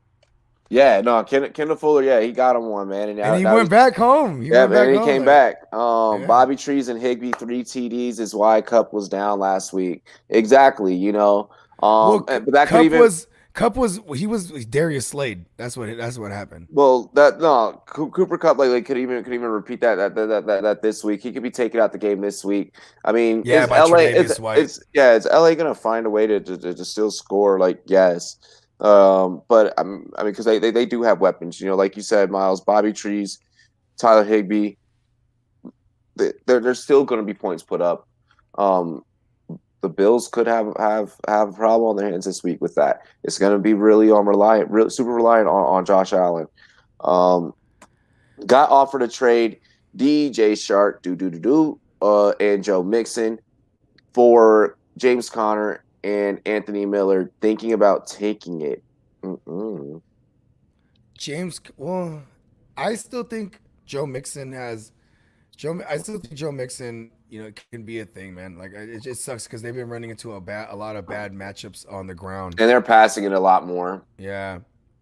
Yeah, no, Kendall Fuller. Yeah, he got him one, man, and he went back home. Yeah, man, he came back. Yeah. Bobby Trees and Higbee 3 TDs is why Cup was down last week. Exactly, Well, but that Cup could even. was Darius Slade. That's what happened. Well, Cooper Cup like could even repeat that this week. He could be taken out the game this week. I mean, Yeah, is by LA Tre'Davious White. is LA gonna find a way to still score? Like, yes, but I mean because they do have weapons. Like you said, Miles, Bobby Trees, Tyler Higbee. There's still going to be points put up. The Bills could have a problem on their hands this week with that. It's going to be really super reliant on Josh Allen. Got offered a trade DJ Shark, and Joe Mixon for James Conner and Anthony Miller. Thinking about taking it. James. Well, I still think Joe Mixon has Joe. I still think Joe Mixon, can be a thing, man. Like it just sucks because they've been running into a lot of bad matchups on the ground. And they're passing it a lot more. Yeah.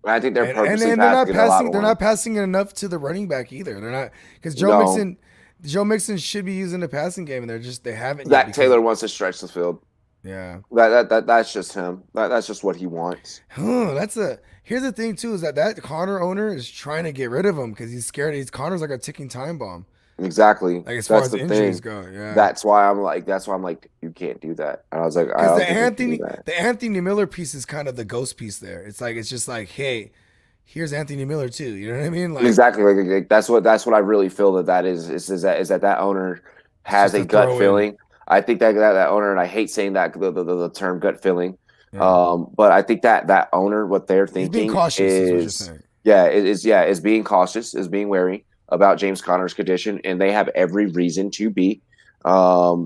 I think they're And purposely then they're not passing it a lot passing. They're more. not passing it enough to the running back either. They're not because No, Joe Mixon should be using the passing game, and they haven't yet Zach because Taylor wants to stretch the field. yeah. That's just him. That's just what he wants. Here's the thing too is that Connor owner is trying to get rid of him because he's scared. Connor's like a ticking time bomb. Exactly. Like as far That's as the injuries thing. go, yeah. That's why I'm like, you can't do that. And I was like, I Because don't think you can do that. the Anthony Miller piece is kind of the ghost piece there. It's just like, hey, here's Anthony Miller too. You know what I mean? Like Exactly. Like that's what I really feel that is that owner it's has just a a gut throw in. feeling. I think that owner, and I hate saying that the term gut feeling. Yeah. But I think that owner, what they're He's being thinking cautious, is what you're is, saying. yeah, is being cautious, is being wary about James Conner's condition, and they have every reason to be,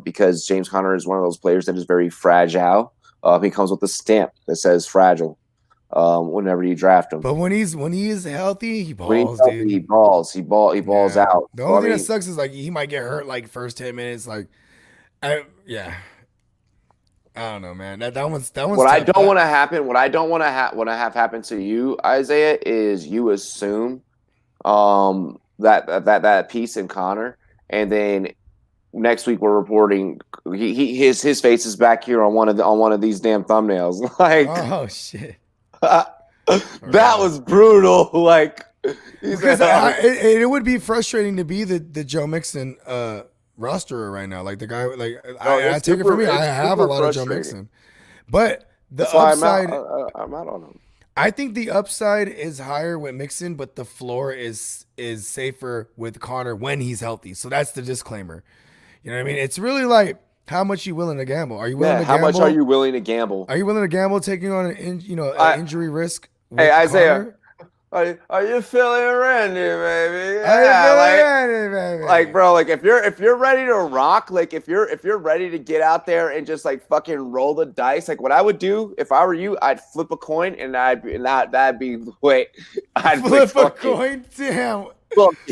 because James Conner is one of those players that is very fragile. He comes with a stamp that says fragile. Whenever you draft him, But when he is healthy, he when he's balls, healthy, dude. he balls Yeah. out. The So I only thing that mean, sucks is like he might get hurt like first 10 minutes. Like yeah. I don't know, man. That one's what I tough. don't want to happen, what I have happen to you, Isaiah, is you assume that piece in Connor, and then next week we're reporting his face is back here on one of these damn thumbnails. Like Oh shit. that Right. was brutal. Like he Because said, oh, it would be frustrating to be the Joe Mixon rosterer right now. Like the guy, like no, I take it from me. I it's have a super lot of Joe frustrating. Mixon, but the That's why I'm out. upside, I'm out on him. I think the upside is higher with Mixon, but the floor is safer with Connor when he's healthy. So that's the disclaimer. You know what I mean? It's really like how much you willing to gamble. Are you willing Yeah, to how much are gamble? you willing to gamble? Are you willing to gamble taking on an I injury risk Hey with Isaiah, Connor? are you feeling Randy, baby? Are you Yeah, feeling like ready, like baby? bro, like if you're ready to rock, like if you're ready to get out there and just like fucking roll the dice, like what I would do if I were you, I'd flip a coin and that'd be the way I'd be Flip a fucking coin, damn.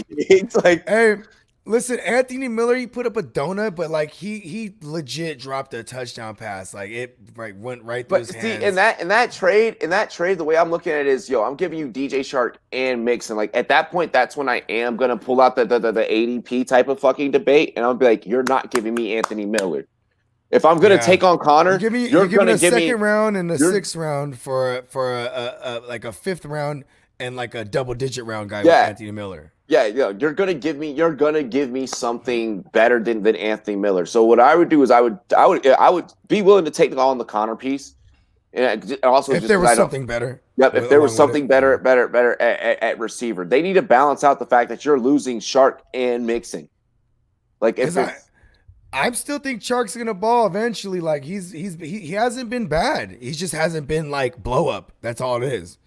it's like Hey, listen, Anthony Miller, he put up a donut, but like he legit dropped a touchdown pass. Like it went right through but his see in hands. that trade the way I'm looking at it is I'm giving you DJ Shark and Mixon. Like at that point, that's when I am gonna pull out the ADP type of fucking debate, and I'll be like, you're not giving me Anthony Miller. If I'm gonna Yeah. take on Connor, You're you're giving gonna a give me second round and a you're sixth round for a like a fifth round and like a double digit round guy with yeah. Anthony Miller. Yeah, you're gonna give me something better than Anthony Miller. So what I would do is I would be willing to take on the Connor piece, and also If just there because was I know, something better yep, if there was along with it. something Yeah. better at receiver, they need to balance out the fact that you're losing Shark and Mixing. Like if Because it's I still think Chark's gonna ball eventually. Like he hasn't been bad. He just hasn't been like blow up. That's all it is.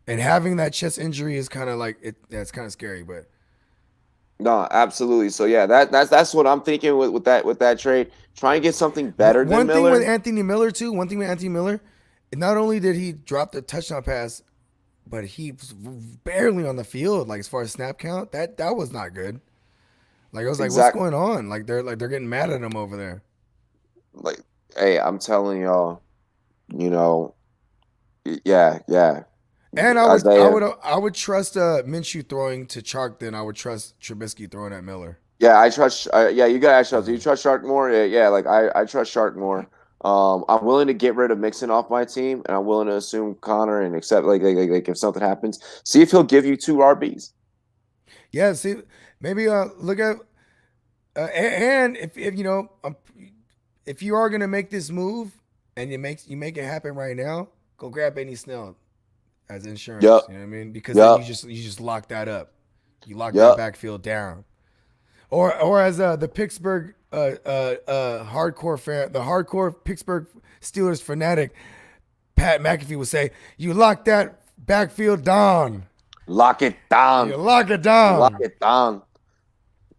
And having that chest injury is kind of like it. That's kind of scary. But no, absolutely. So yeah, that's what I'm thinking with that trade. Try and get something better than one thing with Miller. Anthony Miller too. One thing with Anthony Miller, not only did he drop the touchdown pass, but he was barely on the field. Like as far as snap count, that was not good. Like I was like, what's Exactly. going on? Like they're getting mad at him over there. Like, hey, I'm telling y'all, you know, yeah. And Isaiah. I would trust Minshew throwing to Chark than I would trust Trubisky throwing at Miller. Yeah, I trust. Yeah, you got to trust. Do you trust Shark more? Yeah. Like I trust Shark more. I'm willing to get rid of Mixon off my team, and I'm willing to assume Connor and accept like if something happens, see if he'll give you two RBs. Yeah, see, maybe look at and if if you are gonna make this move and you make it happen right now, go grab Benny Snell as insurance. Yep. You know what I mean? Because then Yep. you just lock that up. You lock that Yep. backfield down. Or as the Pittsburgh hardcore fan, the hardcore Pittsburgh Steelers fanatic Pat McAfee would say, "You lock that backfield down. Lock it You down. lock it Lock down." it down.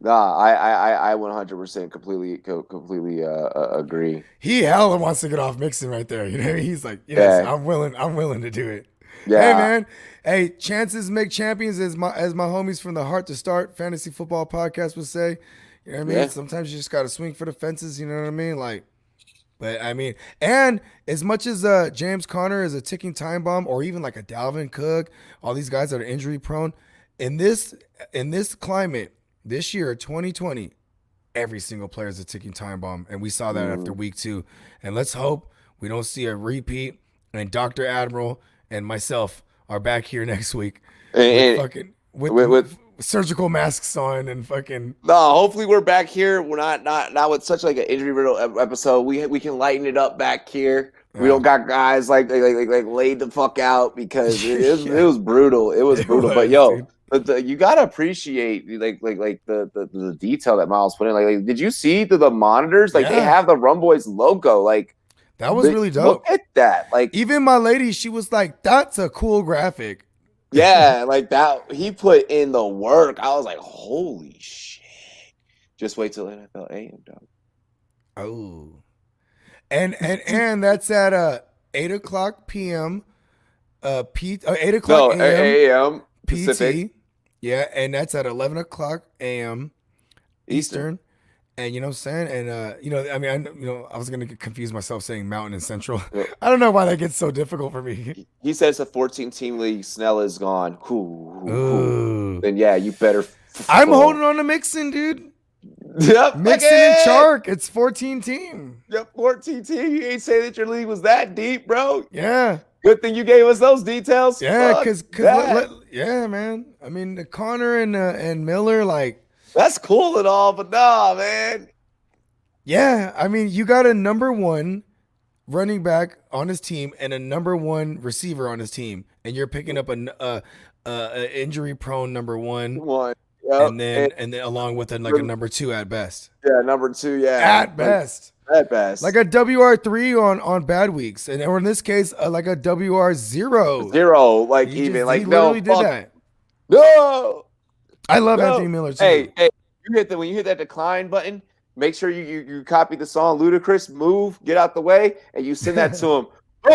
Nah, I 100% completely agree. He hella wants to get off Mixon right there. You know, he's like, "Yes, Yeah. I'm willing to do it." Hey Yeah. man, hey, chances make champions, as my homies from the Heart to Start Fantasy Football Podcast would say. You know what I mean? Yeah. Sometimes you just gotta swing for the fences. You know what I mean? Like, but I mean, and as much as James Conner is a ticking time bomb, or even like a Dalvin Cook, all these guys that are injury prone, in this climate, this year, 2020, every single player is a ticking time bomb, and we saw that after Mm. week 2. And let's hope we don't see a repeat. And Dr. Admiral and myself are back here next week with And, fucking with with surgical masks on and fucking no, hopefully we're back here. We're not with such like an injury riddle episode. We can lighten it up back here. We don't yeah. got guys like laid the fuck out because it Yeah, was brutal. It was it brutal. But was, yo, dude. you gotta appreciate like the detail that Miles put in. Like did you see the monitors? Like they Yeah, have the Rum Boys logo. Like that was really look dope. at that. Like Even my lady, she was like, "That's a cool graphic." yeah, like that. He put in the work. I was like, holy shit. Just wait till NFL AM, dog. Oh, and that's at 8 o'clock p.m. 8 o'clock No, a.m. AM Pacific PT. Yeah, and that's at 11 o'clock a.m. Eastern. Eastern. And you know what I'm saying? And I mean, I was gonna confuse myself saying Mountain and Central. Well, I don't know why that gets so difficult for me. he says a 14-team league. Snell is gone. Who. Ooh. Then yeah, you better. I'm holding on to Mixon, dude. Yep, Mixon and Chark. It's 14 team. Yep, 14 team. You ain't say that your league was that deep, bro. Yeah. Good thing you gave us those details. Yeah, Fuck cause that. yeah, man. I mean, the Connor and Miller, like, That's cool and all, but nah, man. yeah. I mean, you got a number 1 running back on his team and a number 1 receiver on his team, and you're picking up a injury prone number 1, One. Yep. and then along with a number 2 at best. Yeah, number 2. Yeah, At best. At best. Like a WR3 on bad weeks, or in this case, like a WR0. 0. Like He even just, like he no. literally did that. No. I love No. Anthony Miller too. Hey, when you hit that decline button, make sure you copy the song Ludacris, move, get out the way, and you send that to him.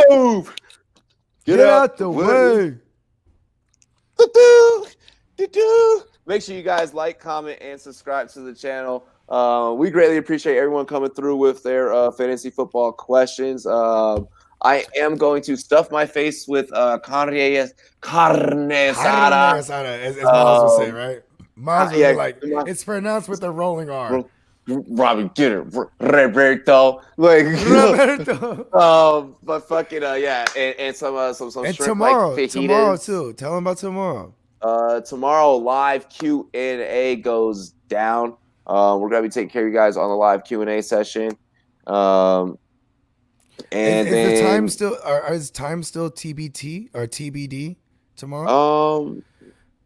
Move. Get out the way. Do-do, do-do. Make sure you guys like, comment, and subscribe to the channel. We greatly appreciate everyone coming through with their fantasy football questions. I am going to stuff my face with carne asada. As Miles would say, right? Miles would Yeah, be like, it's pronounced with a rolling R. Robbie, get it, Roberto. Like, Roberto. but fucking yeah, and some And shrimp tomorrow, like fajitas. tomorrow too. Tell him about tomorrow. Tomorrow live Q&A goes down. We're gonna be taking care of you guys on the live Q&A session. And Is then the time still? Is time still TBT or TBD tomorrow?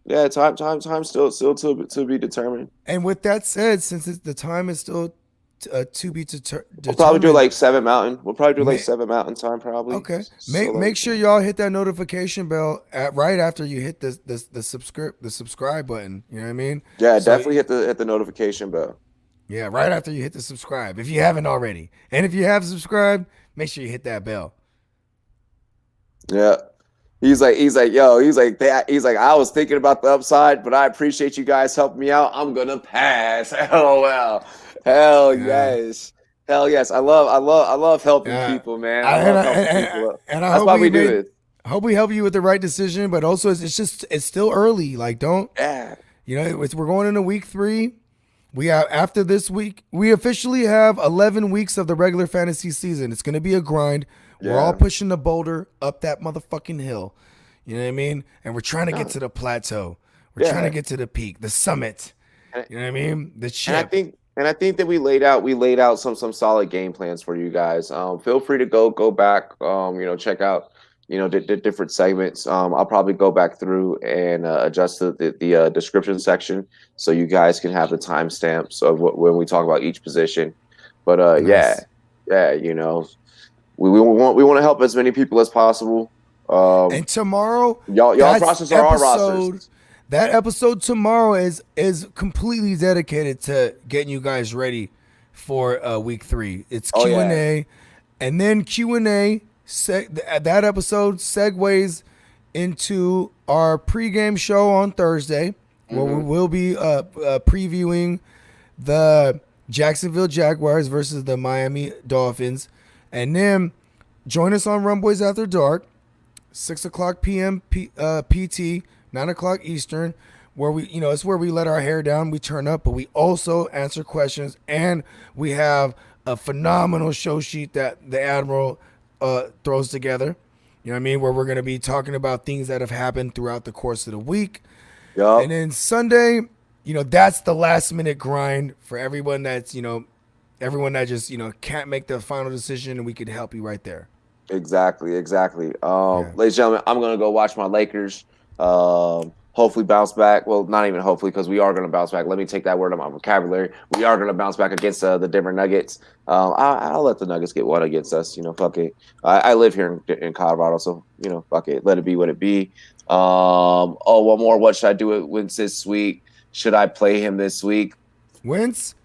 Yeah, time still to be determined. And with that said, since the time is still to be determined, We'll probably do like 7 Mountain. We'll probably do like 7 Mountain time probably. Okay. So Make sure y'all hit that notification bell right after you hit the subscribe button. You know what I mean? Yeah, So, definitely hit the notification bell. yeah, right after you hit the subscribe if you haven't already, and if you have subscribed, make sure you hit that bell. Yeah. He's like, I was thinking about the upside, but I appreciate you guys helping me out. I'm gonna pass. LOL. Hell yes. Hell yes. I love helping people, man. I love helping people. That's why we do it. I hope we help you with the right decision, but also it's still early. Like, don't, Yeah. we're going into week 3. We have, after this week, we officially have 11 weeks of the regular fantasy season. It's gonna be a grind. Yeah. We're all pushing the boulder up that motherfucking hill. You know what I mean? And we're trying to get to the plateau. We're trying to get to the peak, the summit. You know what I mean? The chip. And I think that we laid out some solid game plans for you guys. Feel free to go back. Check out the different segments. I'll probably go back through and adjust the description section so you guys can have the timestamps of when we talk about each position. But Nice. we want to help as many people as possible. And tomorrow, y'all process our rosters. That episode tomorrow is completely dedicated to getting you guys ready for week 3. It's Q&A, and then Q&A. That episode segues into our pregame show on Thursday, where we will be previewing the Jacksonville Jaguars versus the Miami Dolphins. And then join us on Run Boys After Dark, 6 o'clock p.m. PT, 9 o'clock Eastern, where we, it's where we let our hair down, we turn up, but we also answer questions, and we have a phenomenal show sheet that the Admiral throws together. You know what I mean? Where we're going to be talking about things that have happened throughout the course of the week. Yep. And then Sunday, that's the last minute grind for everyone that's, everyone that just, can't make the final decision, and we could help you right there. Exactly. Ladies and gentlemen, I'm going to go watch my Lakers. Hopefully bounce back. Well, not even hopefully, because we are going to bounce back. Let me take that word out of my vocabulary. We are going to bounce back against the Denver Nuggets. I'll let the Nuggets get one against us. Fuck it. I live here in Colorado, so, fuck it. Let it be what it be. One more. What should I do with Wentz this week? Should I play him this week? Wentz?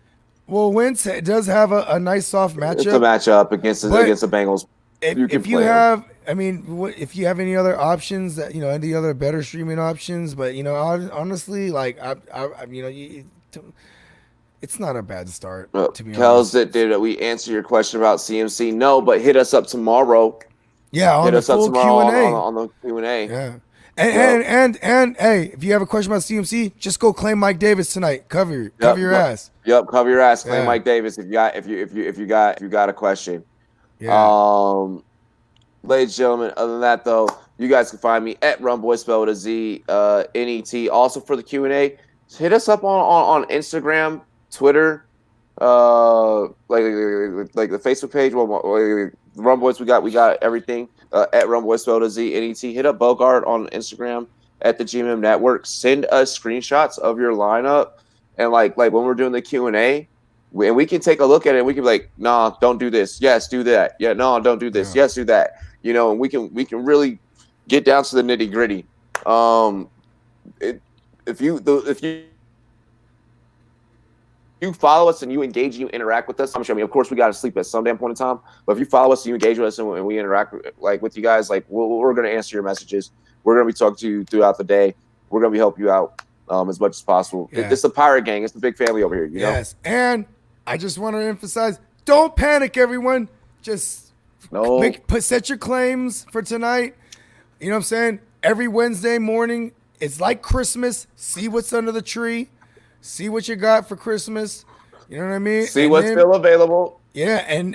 Well, Wentz does have a nice soft matchup. It's a matchup against the Bengals. If you have any other options that any other better streaming options, but honestly, like it's not a bad start. To be honest, did we answer your question about CMC? No, but hit us up tomorrow. Yeah, on the full Q&A. On the Q&A. Yeah. And hey, if you have a question about CMC, just go claim Mike Davis tonight. Cover your ass. Yep, cover your ass. Claim Mike Davis if you got a question. Yeah. Ladies and gentlemen, other than that though, you guys can find me at Rumboy, spelled with a Z, NET. Also for the Q&A, hit us up on Instagram, Twitter, like the Facebook page. Rumboys, we got everything at Rumboy, spelled with a Z, NET. Hit up Bogart on Instagram at the GMM Network. Send us screenshots of your lineup, and like when we're doing the Q&A. And we can take a look at it, and we can be like, nah, don't do this. Yes, do that. Yeah, no, don't do this. Yes, do that. And we can really get down to the nitty gritty. If you follow us and you engage, you interact with us. Of course, we got to sleep at some damn point in time. But if you follow us, and you engage with us, and we interact with you guys, we're going to answer your messages. We're going to be talking to you throughout the day. We're going to be helping you out as much as possible. Yeah. It's the Pirate Gang. It's the big family over here. Yes, and I just want to emphasize: don't panic, everyone. Just set your claims for tonight. You know what I'm saying? Every Wednesday morning, it's like Christmas. See what's under the tree. See what you got for Christmas. You know what I mean? See what's still available. Yeah, and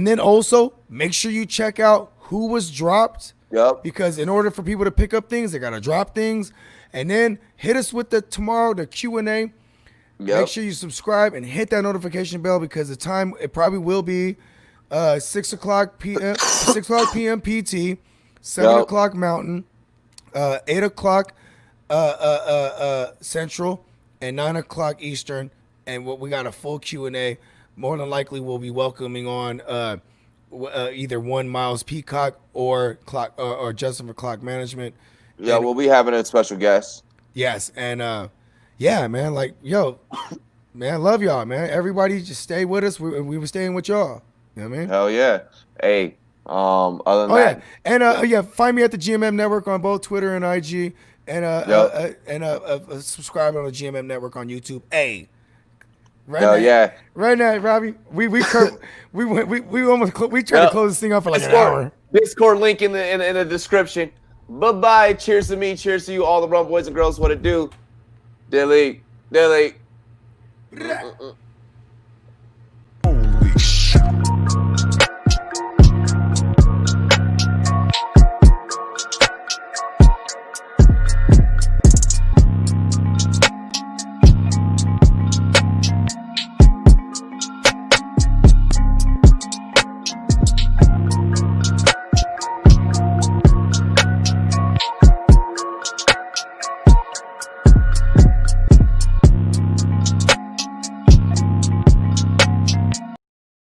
then also make sure you check out who was dropped. Yep. Because in order for people to pick up things, they gotta drop things. And then hit us with the Q&A. Yep. Make sure you subscribe and hit that notification bell, because the time it probably will be 6 o'clock p.m. PT, 7 o'clock Mountain, 8 o'clock Central, and 9 o'clock Eastern. And we got a full Q&A. More than likely, we'll be welcoming on either one Miles Peacock or Justin for Clock Management. Yeah, we'll be having a special guest. Yes, and man, man, love y'all, man. Everybody just stay with us. We were staying with y'all. You know what I mean? Hell yeah. Hey, other than that. Yeah. And find me at the GMM Network on both Twitter and IG, and subscribe on the GMM Network on YouTube. Hey. Right now, Robbie, we tried to close this thing up for like an hour. Discord link in the description. Bye-bye. Cheers to me. Cheers to you, all the Rum Boys and girls. What it do? Delete.